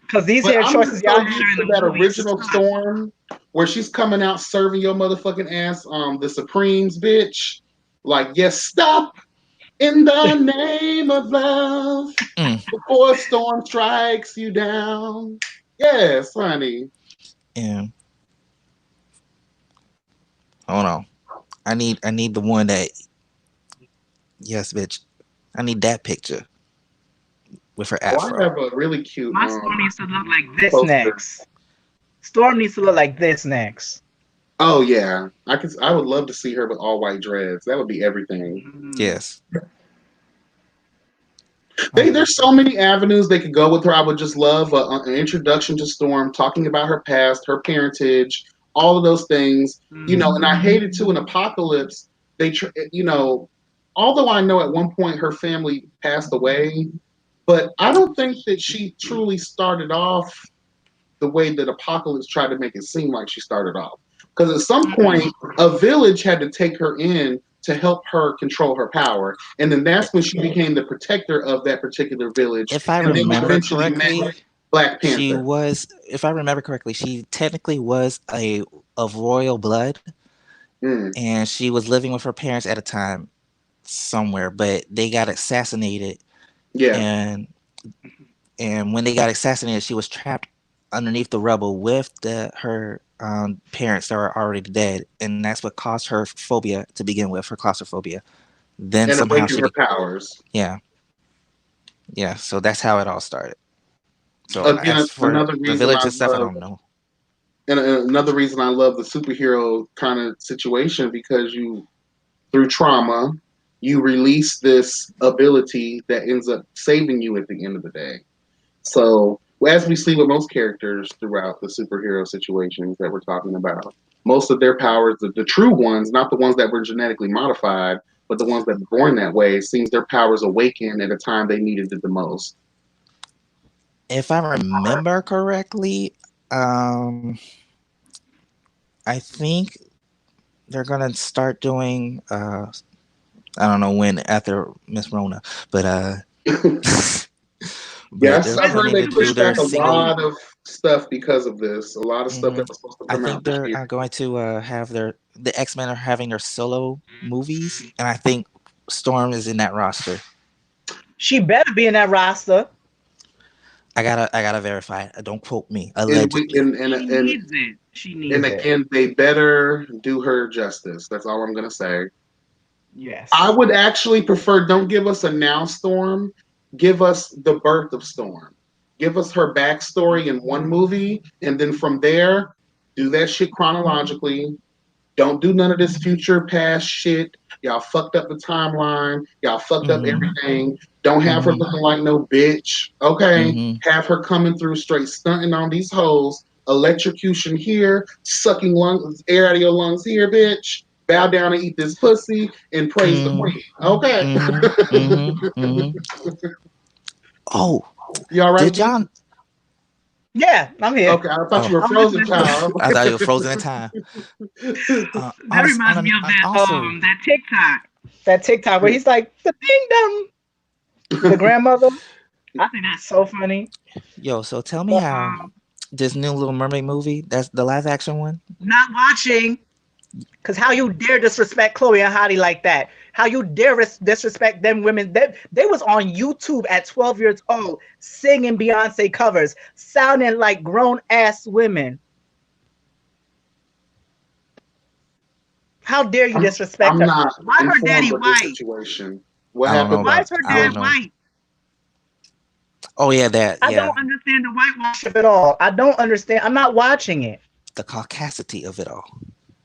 Cause these But hair I'm choices just so y'all used had her in to the that movies original suck. Storm where she's coming out serving your motherfucking ass, the Supremes, bitch. Like, yes, stop in the name of love mm, before a storm strikes you down. Yes, honey. and hold on. I need the one that yes, bitch. I need that picture with her Oh, I afro. have a really cute My storm needs to look like this poster. next. Storm needs to look like this next. Oh yeah, I would love to see her with all white dreads. That would be everything. Mm. Yes. Oh, There's so many avenues they could go with her. I would just love an introduction to Storm, talking about her past, her parentage, all of those things. And I Mm. hated too in Apocalypse. Although I know at one point her family passed away, but I don't think that she truly started off the way that Apocalypse tried to make it seem like she started off. Because at some point, a village had to take her in to help her control her power. And then that's when she became the protector of that particular village. if I And then we remember eventually met correctly, Black she Panther. was. If I remember correctly, she technically was a of royal blood, Mm, and she was living with her parents at a time somewhere, but they got assassinated, yeah. and when they got assassinated, she was trapped underneath the rubble with her parents that were already dead, and that's what caused her phobia to begin with, her claustrophobia. Then And somehow awaken her powers. yeah, yeah. So that's how it all started. So Again, as for another the reason village I itself, I love don't know. and another reason I love the superhero kind of situation because through trauma, you release this ability that ends up saving you at the end of the day. So, as we see with most characters throughout the superhero situations that we're talking about, most of their powers, the true ones, not the ones that were genetically modified, but the ones that were born that way, it seems their powers awaken at a time they needed it the most. If I remember correctly, um, I think they're gonna start doing. I don't know when after Miss Rona, but but Yes, they're I've It's heard planning they to been do pushed their back a pushed. single. lot of stuff because of this. A lot of stuff hmm that was supposed to I come out think this they're year. going to have the X-Men are having their solo movies, and I think Storm is in that roster. She better be in that roster. I gotta verify it. Don't quote me. And we Allegedly. She needs it. She and needs it. again, they better do her justice. That's all I'm gonna say. I Yes. would actually prefer don't give us a now Storm, give us the birth of Storm. Give us her backstory in one movie, and then from there, do that shit chronologically. Don't do none of this future past shit. Y'all fucked up the timeline. Y'all fucked up hmm everything. Don't have her hmm looking like no bitch. Okay? hmm Have her coming through straight stunting on these hoes. Electrocution here, sucking lungs, air out of your lungs here, bitch. Bow down and eat this pussy and praise the hmm queen. Okay. hmm hmm hmm Oh, You all right, did D? y'all? Yeah, I'm here. Okay, I thought you Oh, were I'm frozen, listening. child. I thought you were frozen in time. That reminds me of Also, that TikTok. That TikTok where he's like the ding dong, the grandmother. I think that's so funny. yo, so tell me But how this new Little Mermaid movie, that's the live action one. not watching. Cause how you dare disrespect Chloe and Hottie like that? How you dare disrespect them women? They was on YouTube at 12 years old singing Beyonce covers, sounding like grown ass women. How dare you I'm disrespect I'm her? not Why her daddy informed of this white? situation. What I don't know happened? Why is about. her I don't dad know. white? Oh yeah, that I yeah, don't understand the whitewash of it all. I don't understand. I'm not watching it. the caucasity of it all.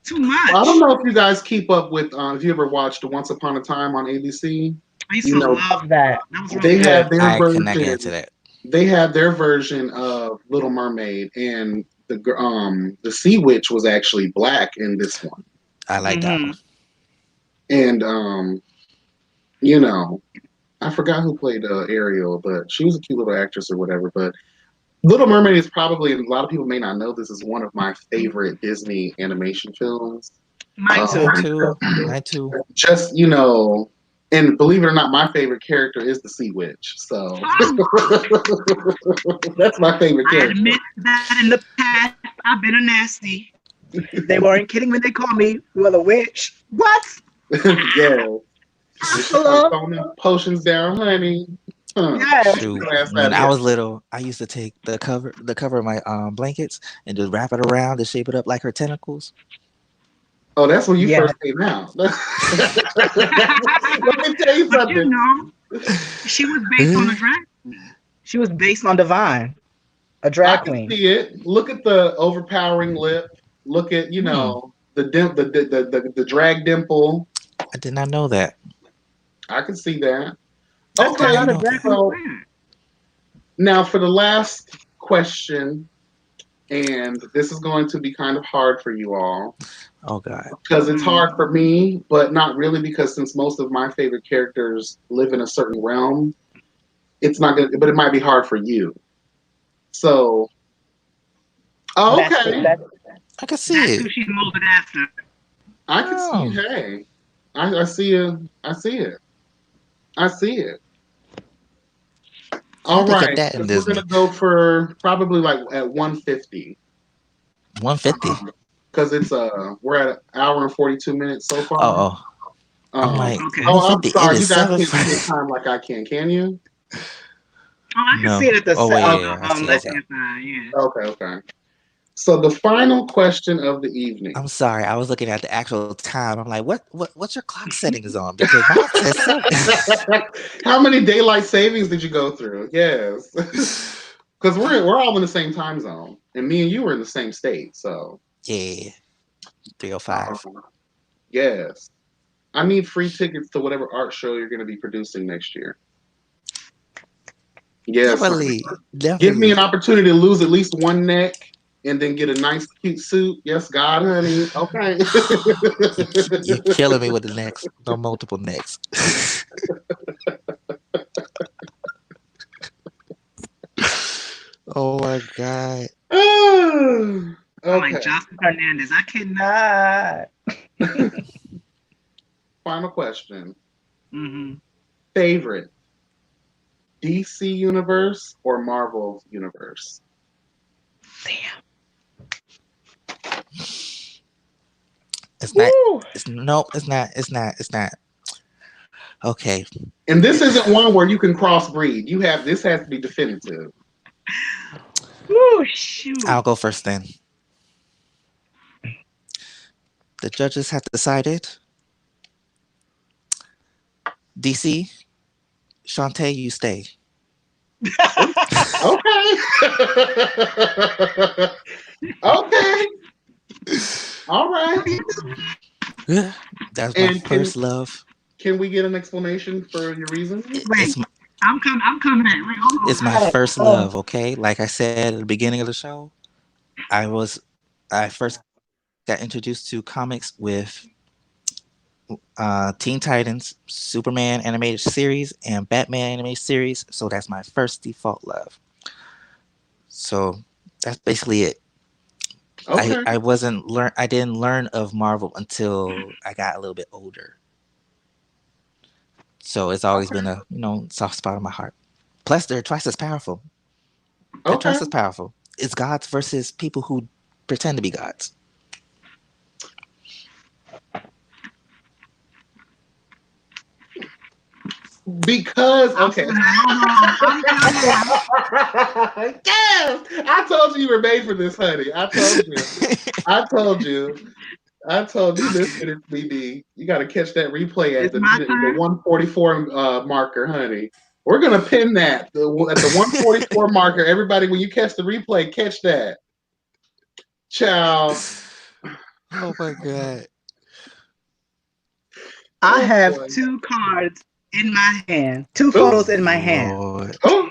Too Well, I don't much. know if you guys keep up with. If you ever watched Once Upon a Time on ABC, I used you to know love that. That was real they good. have their I cannot get into version. that. They have their version of Little Mermaid, and the Sea Witch was actually black in this one, I like that Hmm. one. and you know, I forgot who played Ariel, but she was a cute little actress or whatever. But Little Mermaid is probably, and a lot of people may not know this, is one of my favorite Disney animation films. Mine Um, too. Mine too. Mine too. just and believe it or not, my favorite character is the Sea Witch. So Oh, that's my favorite I character. admit that in the past I've been a nasty. They weren't kidding when they called me well a witch. What? Yeah, when she started Ursula? throwing them potions down, honey. Huh. Yeah. Get Shoot. your ass out When of I here. was little, I used to take the cover of my blankets and just wrap it around and shape it up like her tentacles. Oh, that's when you Yeah. first came out. Let me tell you But you something. know, she was based on a Hmm. drag. She was based on Divine, a I drag can queen. see it. Look at the overpowering lip. Look at the drag dimple. I did not know that. I can see that. That's Did why a Okay, not lot of know drag that. queens so wear it. now for the last question, and this is going to be kind of hard for you all Oh God. because it's Mm. hard for me, but not really because since most of my favorite characters live in a certain realm, it's not gonna. But it might be hard for you. So, That's okay, I can see that's who it. she's molded after. I can see. Oh, Hey, I see you. I see it. I see it. I All have to get right, that in we're gonna Disney. go for probably like at 150. 150. Because it's we're at an hour and 42 minutes so Oh, far. oh. I'm Um, like Okay. oh, I'm 150. It sorry, is you guys seven. can't see the time like I can you? Oh, I can see No. it at the Oh wait, Okay, yeah, I see left that. hand side. Yeah. okay. So the final question of the I'm evening. sorry. I was looking at the actual time. I'm like, what's your clock settings on? Because mine says seven. How many daylight savings did you go through? Yes, because we're all in the same time zone, and me and you were in the same state. So Yeah, 305. um, yes, I need free tickets to whatever art show you're going to be producing next year. Yes, honey. Definitely, Give me an definitely. opportunity to lose at least one neck and then get a nice cute suit. Yes, God, honey. Okay. You killing me with the next, no multiple next. Oh my god. I'm like Okay. Justin Hernandez. I cannot. Final question. Hmm. Favorite DC universe or Marvel universe? Damn. It's not. Woo. It's nope. It's not. It's not. It's not. Okay. And this isn't one where you can crossbreed. You have this has to be definitive. Woo. Shoot. I'll go first then. The judges have decided. DC, Shantae, you stay. Okay. Okay. All right. That's my And first love. can we get an explanation for your reason? It- Wait. It's my, I'm coming in. Wait. Hold on. it's my Hold on. first love. Okay, like I said at the beginning of the show, I was I first got introduced to comics with Teen Titans, Superman animated series, and Batman animated series. So that's my first default love. So that's basically it. Okay. I didn't learn of Marvel until I got a little bit older. So it's always Okay. been a soft spot in my heart. Plus, they're twice as powerful. They're Okay. twice as powerful. It's gods versus people who pretend to be gods. Because I'm okay. still here. Hold on. I'm still here. Yes, I told you you were made for this, honey. I told you. I told you. I told you this minute, BD. You got to catch that replay at It's the my minute the turn. 144 marker, honey. We're gonna pin that at the 144 marker. Everybody, when you catch the replay, catch that. Child. Oh my god. I Oh have boy. two cards in my hand, two Oh, photos in my hand. Lord. oh.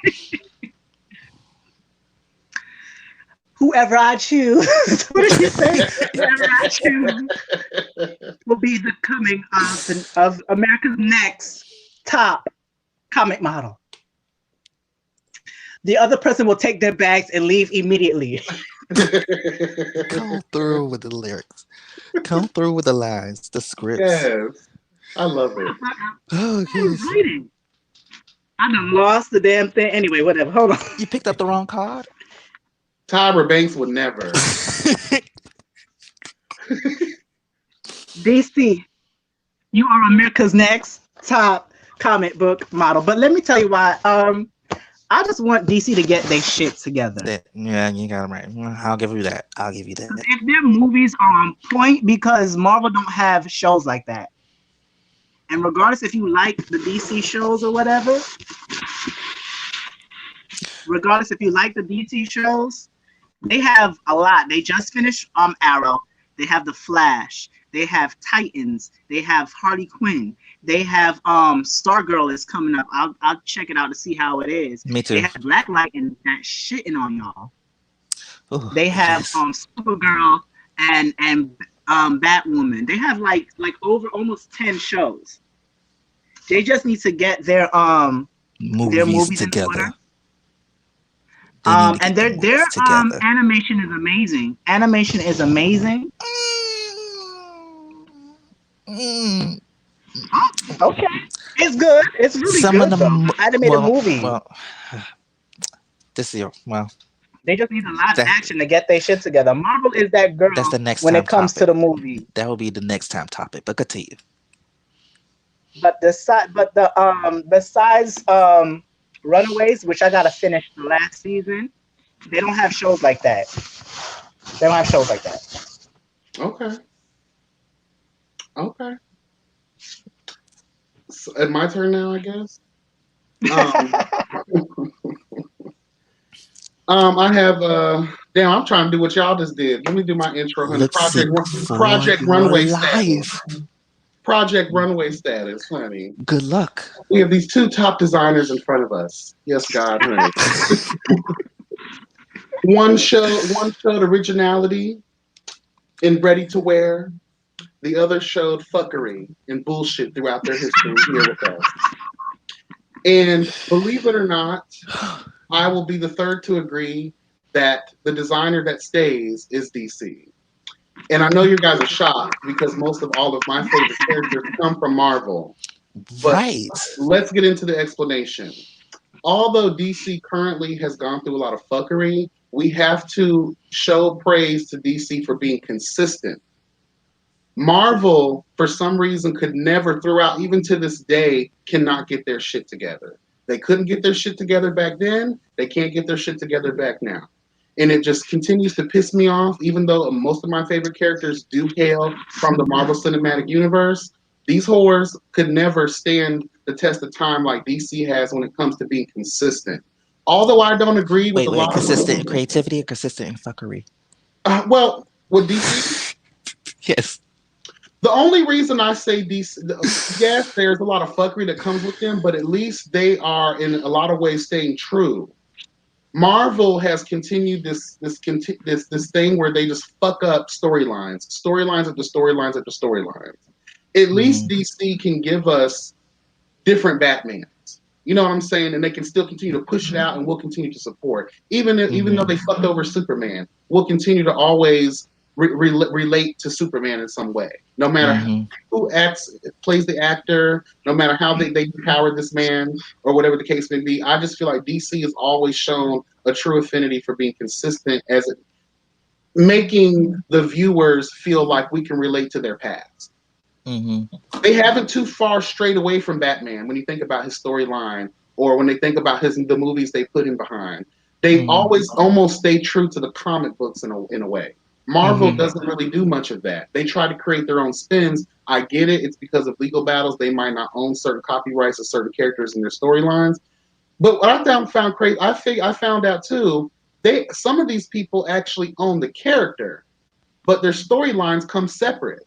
Whoever I choose, what did you say? Whoever I choose will be the coming of America's next top comic model. The other person will take their bags and leave immediately. Come through with the lyrics. Come through with the lines, the scripts. Yes, I love it. Oh I was goodness. reading. I done lost the damn thing. Anyway, whatever. Hold on. You picked up the wrong card? Tyra Banks would never. DC, you are America's next top comic book model. But let me tell you why. I just want DC to get their shit together. Yeah, you got it right. I'll give you that. I'll give you that. If their movies are on point, because Marvel don't have shows like that. And regardless if you like the DC shows or whatever, regardless if you like the DC shows, they have a lot. They just finished Arrow. They have the Flash. They have Titans. They have Harley Quinn. They have Stargirl is coming up. I'll check it out to see how it is. Me They too. have Black Lightning that shitting on y'all. Oh, They have yes. Supergirl and Batwoman. They have like over almost 10 shows. They just need to get their Movies movies in order. together. They need to And get the their movies together. animation is amazing. Animation is amazing. Mm. Oh, okay, it's good. It's really Some of good though. them, Animated movies. this year, well, They just need a lot of that action to get their shit together. Marvel is that that's girl the next when time it comes to topic. the movies. That will be the next time topic. But continue. Besides Runaways, which I gotta finish the last season, they don't have shows like that. They don't have shows like that. Okay. Okay. So, my turn now, I guess. Um, I have damn, I'm trying to do what y'all just did. Let me do my intro, honey. Lipstick for Project your Runway status. life. Project Runway status, honey. Good luck. We have these two top designers in front of us. Yes, God, honey. One showed originality in ready to wear. The other showed fuckery and bullshit throughout their history here with us. And believe it or not, I will be the third to agree that the designer that stays is DC. And I know you guys are shocked because most of all of my favorite characters come from Marvel. But Right. let's get into the explanation. Although DC currently has gone through a lot of fuckery, we have to show praise to DC for being consistent. Marvel, for some reason, could never, throughout, even to this day, cannot get their shit together. They couldn't get their shit together back then. They can't get their shit together back now. And it just continues to piss me off, even though most of my favorite characters do hail from the Marvel Cinematic Universe. These whores could never stand the test of time like DC has when it comes to being consistent. Although I don't agree with a Wait. lot Consistent in of, creativity or consistent in fuckery? well, with DC, Yes. the only reason I say DC, yes, there's a lot of fuckery that comes with them, but at least they are in a lot of ways staying true. Marvel has continued this thing where they just fuck up storylines after storylines after storylines. At least Mm, DC can give us different Batmans. You know what I'm saying? And they can still continue to push it out, and we'll continue to support. Even though mm-hmm, they fucked over Superman, we'll continue to always relate to Superman in some way. No matter mm-hmm, who plays the actor, no matter how they empower this man or whatever the case may be. I just feel like DC has always shown a true affinity for being consistent as it making the viewers feel like we can relate to their past. mm-hmm, They haven't too far strayed away from Batman when you think about his storyline or when they think about the movies they put him behind. They've mm-hmm, always almost stayed true to the comic books in a way. Marvel mm-hmm. doesn't really do much of that. They try to create their own spins. I get it. It's because of legal battles. They might not own certain copyrights of certain characters in their storylines. But what I found crazy, I found out too. Some of these people actually own the character, but their storylines come separate.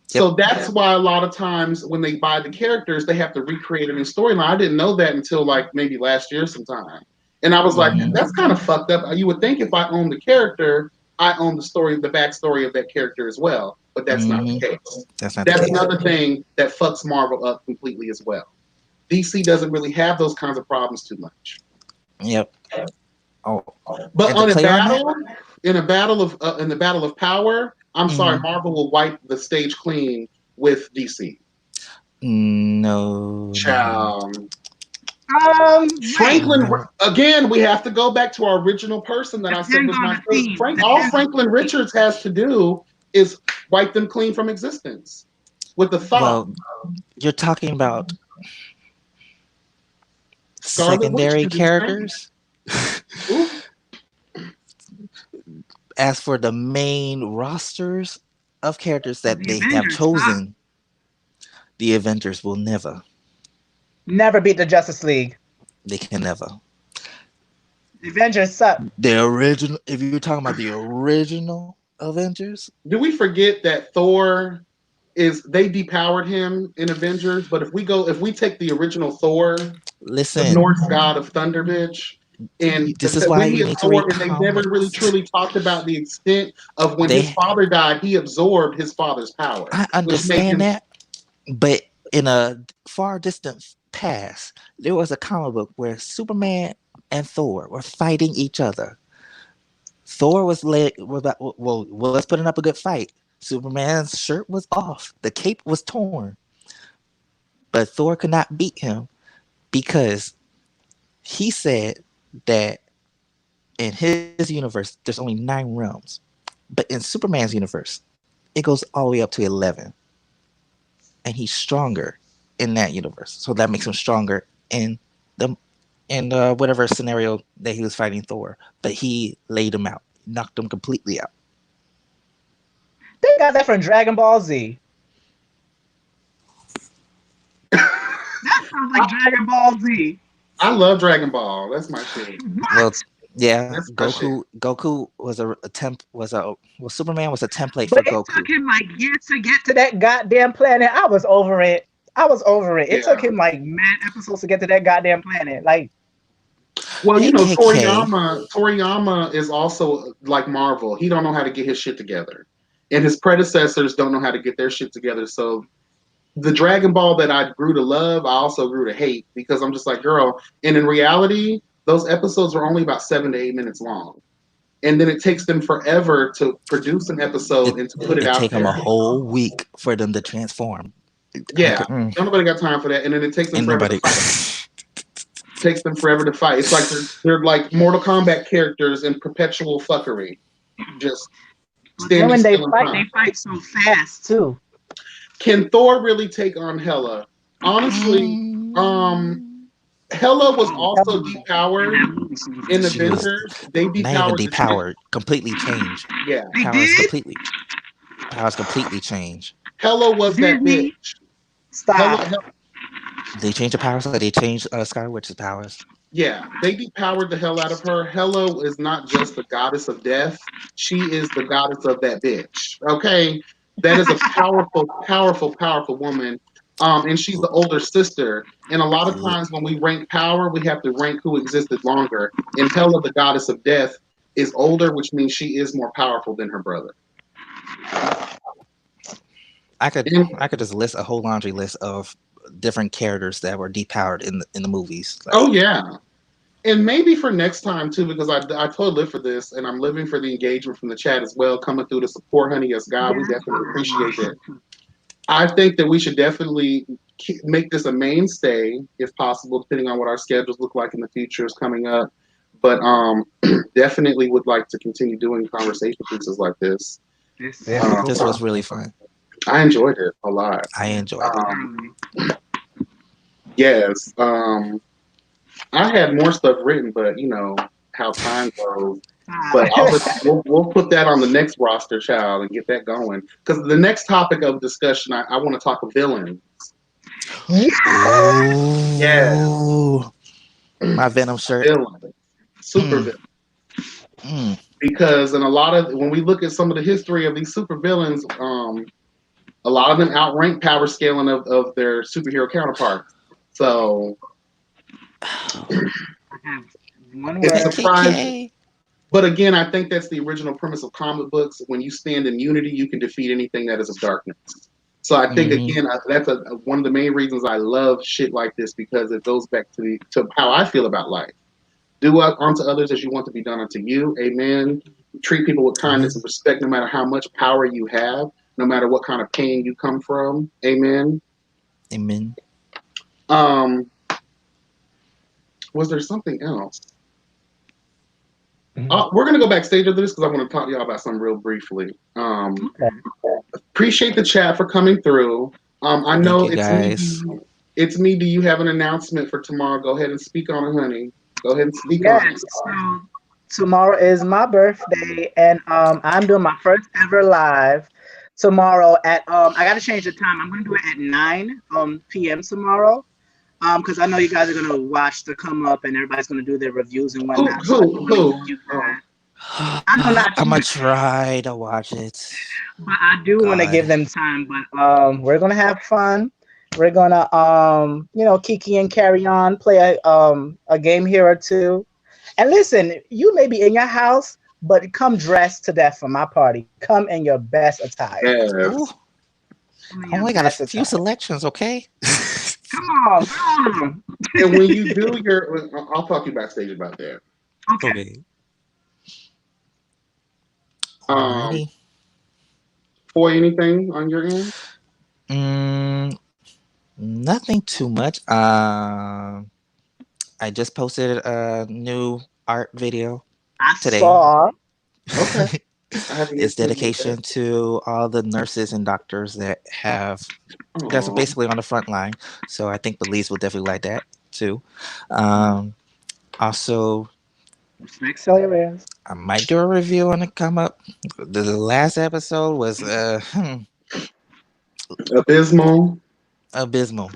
So Yep. that's why a lot of times when they buy the characters, they have to recreate a new storyline. I didn't know that until like maybe last year sometime. And I was like, Mm-hmm, that's kind of fucked up. You would think if I own the character, I own the story, the backstory of that character as well. But that's not mm-hmm. the case. That's not the That's case. another thing that fucks Marvel up completely as well. DC doesn't really have those kinds of problems too much. Yep. Oh, But and to on a play on that, battle, in the battle of power, I'm sorry, mm-hmm. Marvel will wipe the stage clean with DC. No, no, Child. Wait. Franklin, no. again, we have to go back to our original person that I said Depends was on my the first. theme. All Depends on Franklin the theme. Richards has to do is wipe them clean from existence with the thought. Well, you're talking about Scarlet Witch secondary can do the same. characters. Ooh. As for the main rosters of characters Of that the they have Avengers, huh? chosen, the Avengers will never. Never beat the Justice League. They can never. The Avengers suck. The original. If you're talking about the original Avengers, Do we forget that Thor is they depowered him in Avengers? But if we take the original Thor, the listen. Norse god of thunder, bitch. And This is why when you he need to read absorbed, and they never really comics. truly talked about the extent of when his They, father died, he absorbed his father's power, I which made understand him. that, but in a far distant past, there was a comic book where Superman and Thor were fighting each other. Thor was putting up a good fight. Superman's shirt was off. The cape was torn. But Thor could not beat him because he said that in his universe there's only 9 realms. But in Superman's universe, it goes all the way up to 11. And he's stronger in that universe. So that makes him stronger the in whatever scenario that he was fighting Thor. But he laid him out, knocked him completely out. They got that from Dragon Ball Z. That sounds like I, Dragon Ball Z. I love Dragon Ball. That's my shit. Well, What? yeah, That's my shit. Goku was a temp was a well Superman was a template for But it Goku. took him like years to get to that goddamn planet. I was over it. I was over it. It took Yeah. him like mad episodes to get to that goddamn planet. Like, Well, Hey KK. Toriyama is also like Marvel. He don't know how to get his shit together, and his predecessors don't know how to get their shit together. So the Dragon Ball that I grew to love, I also grew to hate because I'm just like, girl. And in reality, those episodes are only about 7 to 8 minutes long, and then it takes them forever to produce an It episode and to put it it out take him a there. whole week for them to transform. I Yeah, could, nobody got time for that, and then it takes them ain't forever to nobody. fight. Takes them forever to fight. It's like they're like Mortal Kombat characters in perpetual fuckery, just but then standing when still in they time. fight so fast too. Can Thor really take on Hela? Honestly, um, Mm, Hela was Oh, hell also no. In depowered that movie, she was in she was Avengers. They not even depowered the chick. depowered, completely changed. Yeah, They Powers did? completely powers completely changed. Hela was that Disney? bitch. Stop. They changed the powers, so they changed Sky Witch's powers. Yeah, they depowered the hell out of her. Hela is not just the goddess of death; she is the goddess of that bitch. Okay, that is a powerful, powerful, powerful woman. And she's the older sister. And a lot of L- times when we rank power, we have to rank who existed longer. And Hela, the goddess of death, is older, which means she is more powerful than her brother. And I could just list a whole laundry list of different characters that were depowered in the movies. oh Like, yeah, and maybe for next time too, because I totally live for this, and I'm living for the engagement from the chat as well, coming through to support Honey Yes God. We definitely appreciate that. I think that we should definitely make this a mainstay, if possible, depending on what our schedules look like in the future is coming up. But definitely would like to continue doing conversation pieces like this. Yes, Um, this was really fun. I enjoyed it a lot. I enjoyed it. Um, yes, I had more stuff written, but you know how time goes. But we'll put that on the next roster, child, and get that going. Because the next topic of discussion, I want to talk of villains. Yeah, Ooh, my Venom shirt. villains, super Mm, villains. mm. Because in a lot of when we look at some of the history of these super villains, a lot of them outrank power scaling of their superhero counterparts. So one it's word. surprising. KKK. But again, I think that's the original premise of comic books. When you stand in unity, you can defeat anything that is of darkness. So I think Hmm. again, that's one of the main reasons I love shit like this because it goes back to how I feel about life. Do unto others as you want to be done unto you. Amen. Treat people with kindness Amen. and respect, no matter how much power you have, no matter what kind of pain you come from. Amen. Amen. Um, was there something else? We're gonna go backstage with this because I want to talk to y'all about something real briefly. Appreciate the chat for coming through. I Thank know you it's me. guys. It's me. Do you have an announcement for tomorrow? Go ahead and speak on it, honey. Go ahead and speak on Yes. it. So tomorrow is my birthday, and I'm doing my first ever live tomorrow at I gotta change the time. I'm gonna do it at 9 p.m. tomorrow. Because I know you guys are gonna watch the come up, and everybody's gonna do their reviews and Who? whatnot. So I do Who? want to Who? give you Oh, guys. I know not I'm gonna you, try to watch it. but I do want to give God. them time. But we're gonna have fun. We're gonna kiki and carry on, play a game here or two. And listen, you may be in your house, but come dressed to death for my party. Come in your best attire. Ooh, yes. Come in I your only got a best few attire. selections, okay? Come on, come on. And when you do your, I'll talk to you backstage about that. Okay. Okay. Um, Alrighty. for anything on your end? Mm, nothing too much. I just posted a new art video I today. saw. Okay, I haven't It's yet to look at dedication to all the nurses and doctors that's that. basically on the front line. So I think Belize will definitely like that too. Um, Also, Respect Celebrians. I might do a review on the come up. The last episode was Abysmal. abysmal,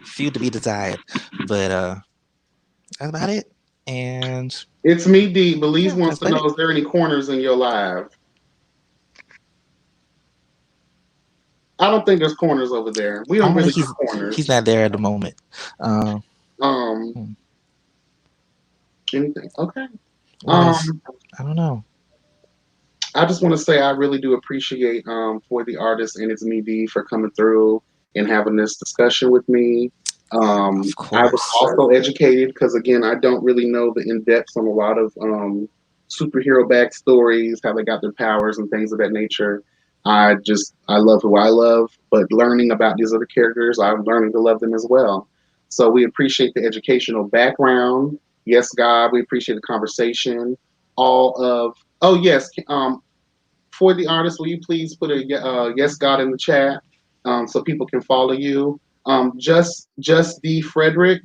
few to be desired, but that's about it. And It's me, D. Belize yeah, wants that's to about know: it. is there any corners in your live? I don't think there's corners over there. We I don't don't really think do he's corners. not there at the moment. Um, Hmm, anything? Okay. what else? Um, I don't know. I just want to say I really do appreciate for the artist and it's me D for coming through and having this discussion with me. Of I was course. also educated because again I don't really know the in depths on a lot of superhero backstories, how they got their powers and things of that nature. I love who I love, but learning about these other characters, I'm learning to love them as well. So we appreciate the educational background. Yes, God, we appreciate the conversation. All of oh yes, for the artist, will you please put a yes God in the chat so people can follow you? Just the Frederick.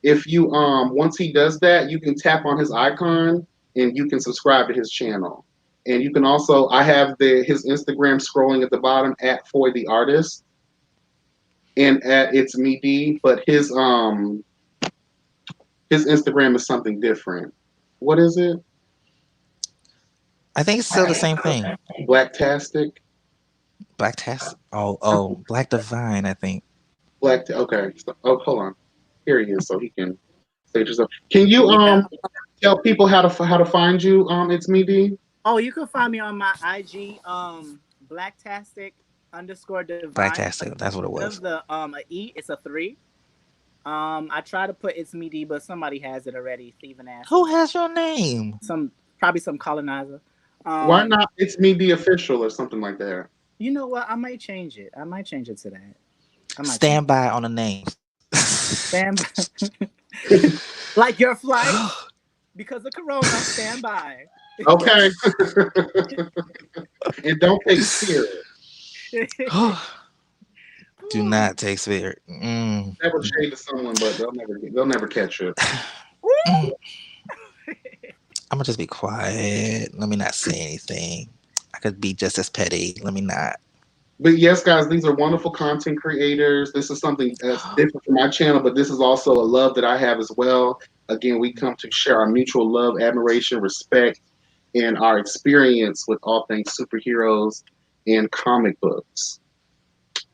If you once he does that, you can tap on his icon and you can subscribe to his channel. And you can also I have his Instagram scrolling at the bottom at for the artist and at it's me D, but his Instagram is something different. What is it? I think it's still the same thing. Blacktastic. Black Test. Oh, Black Divine. I think. Okay. So, oh, hold on. Here he is, so he can stage yourself. Can you Yeah. tell people how to find you? It's me, D. Oh, you can find me on my IG, Blacktastic underscore divine. Fantastic. That's what it Of was. the a E, it's a three. I try to put it's me D, but somebody has it already. Thieving Who asses. has your name? Some probably some colonizer. Why Um, not? It's me, the official, or something like that. you know what? I might change it. I might change it to that. I might change Stand by on the names. it. Stand by. Like your flight because of Corona. Stand by. Okay, and don't take spirit. Do not take spirit. Never shade to someone, but they'll never catch it. I'm gonna just be quiet. Let me not say anything. I could be just as petty. Let me not. But yes, guys, these are wonderful content creators. This is something that's different from my channel, but this is also a love that I have as well. Again, we come to share our mutual love, admiration, respect, and our experience with all things superheroes and comic books.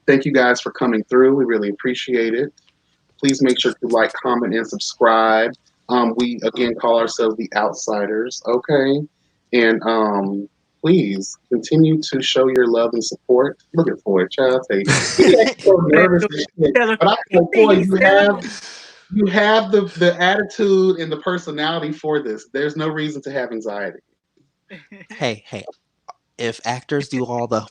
Thank you guys for coming through. We really appreciate it. Please make sure to like, comment, and subscribe. We again call ourselves the Outsiders, okay? And please continue to show your love and support. Look at Floyd, child. Say he acts so nervous and shit. But I feel like Floyd, you have the attitude and the personality for this. There's no reason to have anxiety. Hey. If actors do all the,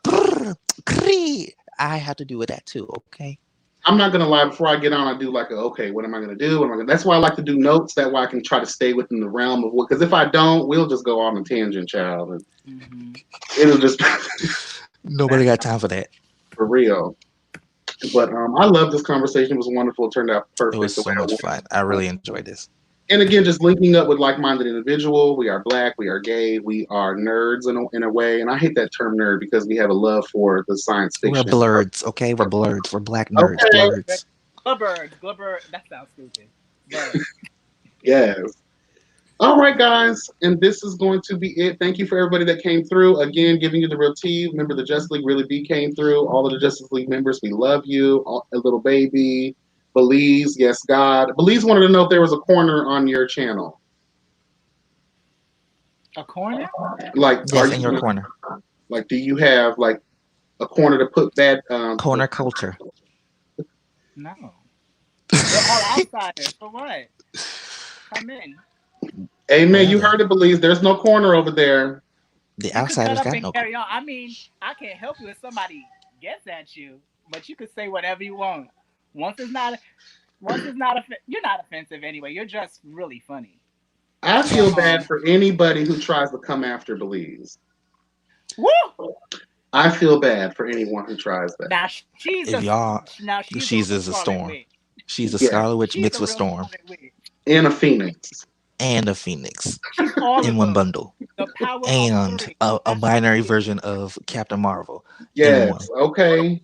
I have to do with that too. Okay. I'm not gonna lie. Before I get on, I do like, okay, what am I gonna do? What am I gonna? That's why I like to do notes. That way I can try to stay within the realm of what. Because if I don't, we'll just go on a tangent, child, and it'll just Nobody got time for that. for real. But I love this conversation. It was wonderful. It turned out It was perfect the way so it much went. fun. I really enjoyed this. And again, just linking up with like-minded individual. We are black. We are gay. We are nerds in a way. And I hate that term nerd because we have a love for the science We're fiction. blurreds, okay? We're blurreds. We're black nerds, Okay. blurreds. Glubber. That sounds stupid. But Yes. All right, guys, and this is going to be it. Thank you for everybody that came through. Again, giving you the real tea. Remember, the Justice League really be came through. All of the Justice League members, we love you. A little baby, Belize, yes, God. Belize wanted to know if there was a corner on your channel. a corner? Like, are Yes, in your you corner. like? Do you have like a corner to put bad? Corner culture. No. They're all outsiders. For what? Come in. Amen. You Whatever. heard it, Belize. There's no corner over there. The You can shut outsiders up got and no. carry on. I mean, I can't help you if somebody gets at you, but you can say whatever you want. Once it's not, you're not offensive anyway. You're just really funny. I But feel bad for anybody who tries to come after Belize. woo! I feel bad for anyone who tries that. Now she's If the y'all, she's the she's real is a Scarlet storm. Witch. She's a Yeah, Scarlet Witch She's mixed the with real Storm Scarlet Witch. and a phoenix. and a Phoenix She's all in of one them. bundle. The power of And three. a That's how binary she is. version of Captain Marvel in Yes. one. Okay.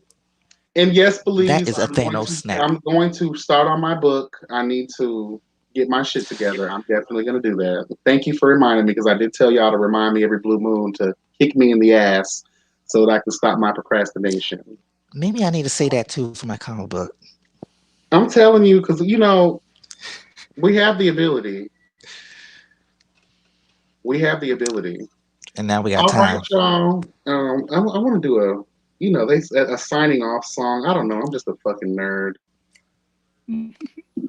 And yes, That please, is a Thanos snap. I'm going to start on my book. I need to get my shit together. I'm definitely going to do that. Thank you for reminding me because I did tell y'all to remind me every blue moon to kick me in the ass so that I can stop my procrastination. Maybe I need to say that too for my comic book. I'm telling you because we have the ability. We have the ability. And now we got All right, time. y'all. I want to do a signing off song. I don't know. I'm just a fucking nerd.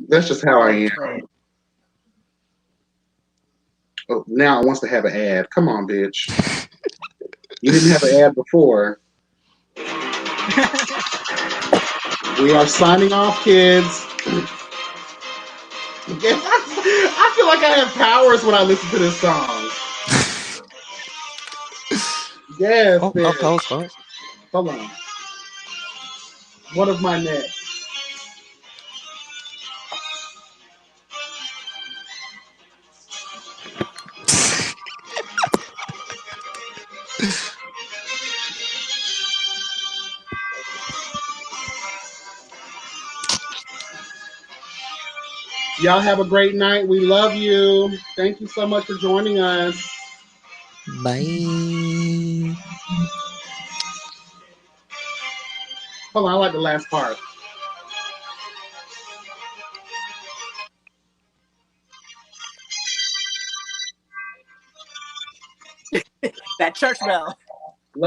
That's just how I Well am. said. Oh, now it wants to have an ad. Come on, bitch. You didn't have an ad before. We are signing off, kids. Yes, I feel like I have powers when I listen to this song. Yes, Oh, bitch. pose. Hold on. One of my next. Y'all have a great night. We love you. Thank you so much for joining us. Bye. Hold on, I like the last part. That church bell.